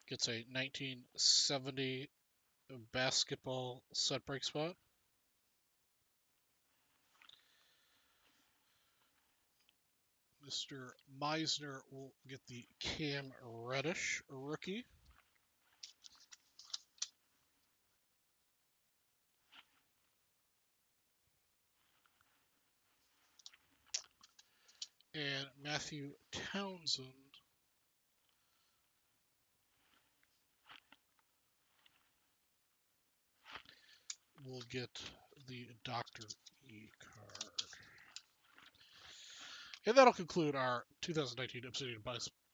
A: gets a 1970 basketball set break spot. Mr. Meisner will get the Cam Reddish rookie. And Matthew Townsend will get the Dr. E card. And that'll conclude our 2019 Obsidian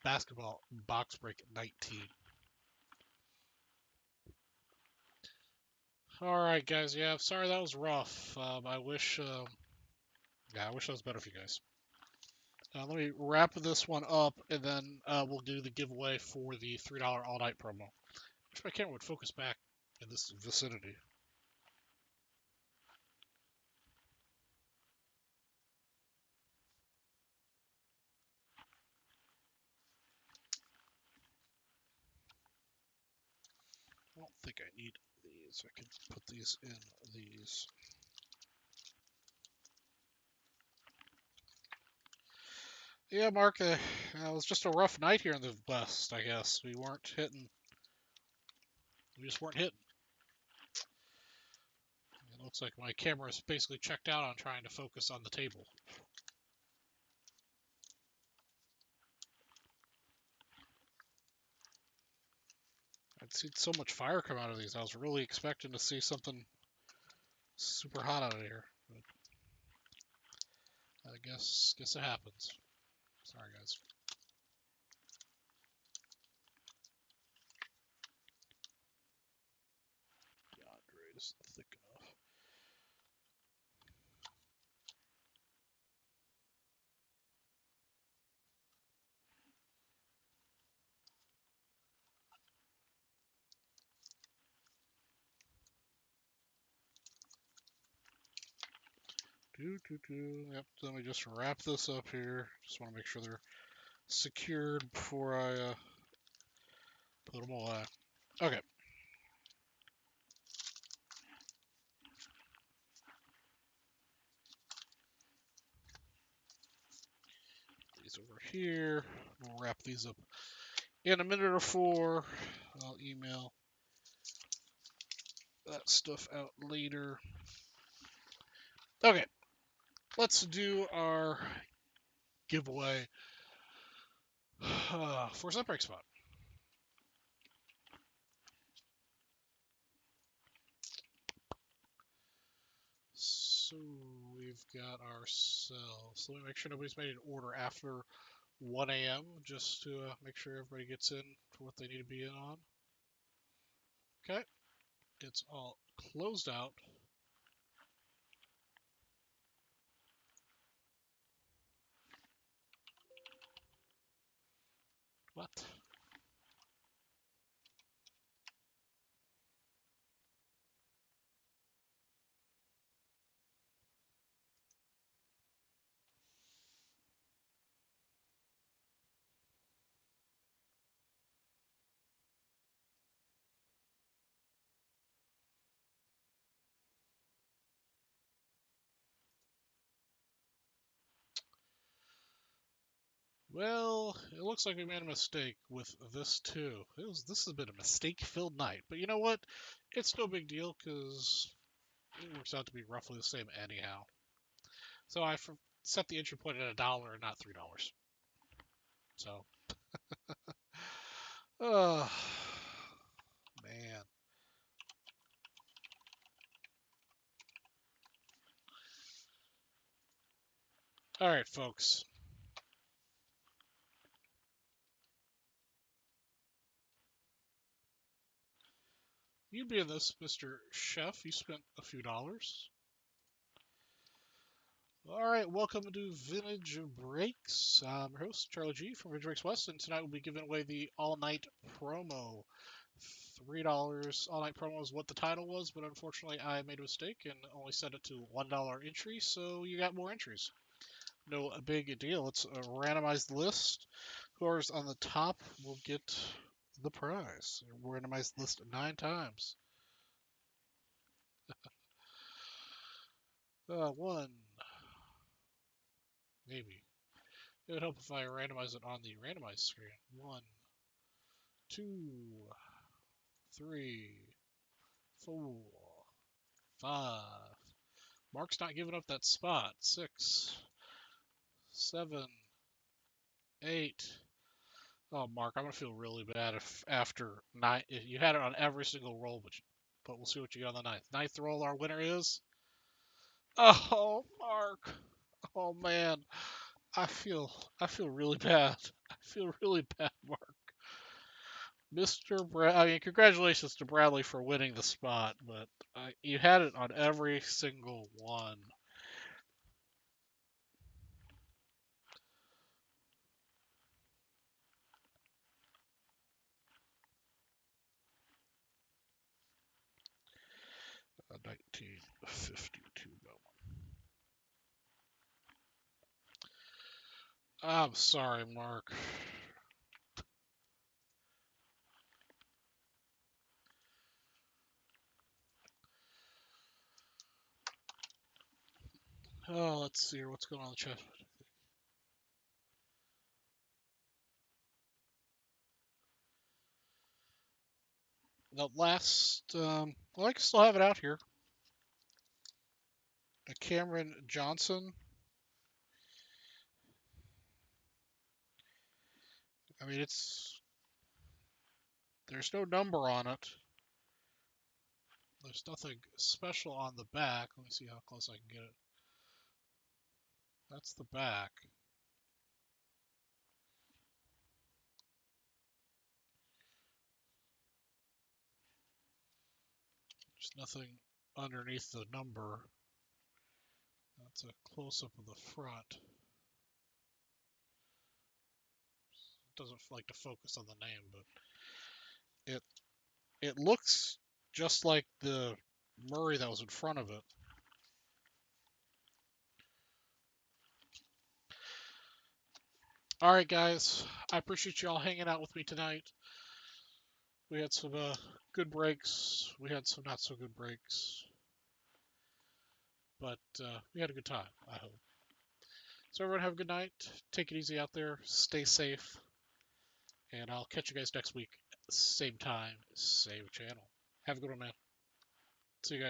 A: Basketball Box Break 19. All right, guys. Yeah, I'm sorry that was rough. I wish that was better for you guys. Let me wrap this one up, and then we'll do the giveaway for the $3 all-night promo. Wish my camera would focus back in this vicinity. I don't think I need these. I can put these in these. Yeah, Mark, it was just a rough night here in the West, I guess. We weren't hitting. We just weren't hitting. It looks like my camera is basically checked out on trying to focus on the table. I'd seen so much fire come out of these. I was really expecting to see something super hot out of here. But I guess it happens. Sorry, guys. DeAndre is thick enough. Yep, let me just wrap this up here. Just want to make sure they're secured before I put them away. Okay. These over here. We'll wrap these up in a minute or four. I'll email that stuff out later. Okay. Let's do our giveaway for Set Break Spot. So we've got ourselves. Let me make sure nobody's made an order after 1 a.m. just to make sure everybody gets in for what they need to be in on. Okay. It's all closed out. What? Well, it looks like we made a mistake with this too. This has been a mistake-filled night, but you know what? It's no big deal because it works out to be roughly the same anyhow. So I set the entry point at $1 and not $3. So, oh man. All right, folks. You being this, Mr. Chef, you spent a few dollars. All right, welcome to Vintage Breaks. I'm your host, Charlie G from Vintage Breaks West, and tonight we'll be giving away the all-night promo. $3 all-night promo is what the title was, but unfortunately I made a mistake and only set it to $1 entry, so you got more entries. No big deal. It's a randomized list. Whoever's on the top will get the prize. Randomized list 9 times. One, maybe It would help if I randomize it on the randomize screen. 1, 2, 3, 4, 5. Mark's not giving up that spot. 6, 7, 8. Oh, Mark, I'm gonna feel really bad if after 9, if you had it on every single roll, but we'll see what you get on the ninth. Ninth roll, our winner is. Oh, Mark. Oh man, I feel really bad. I feel really bad, Mark. I mean, congratulations to Bradley for winning the spot, but you had it on every single one. A 1952 Bowman. I'm sorry, Mark. Oh, let's see here. What's going on in the chat? The last, well, I can still have it out here. Cameron Johnson. I mean, there's no number on it. There's nothing special on the back. Let me see how close I can get it. That's the back. There's nothing underneath the number. That's a close-up of the front. It doesn't like to focus on the name, but it looks just like the Murray that was in front of it. All right, guys. I appreciate you all hanging out with me tonight. We had some good breaks. We had some not so good breaks. But we had a good time, I hope. So everyone have a good night. Take it easy out there. Stay safe. And I'll catch you guys next week. Same time, same channel. Have a good one, man. See you guys.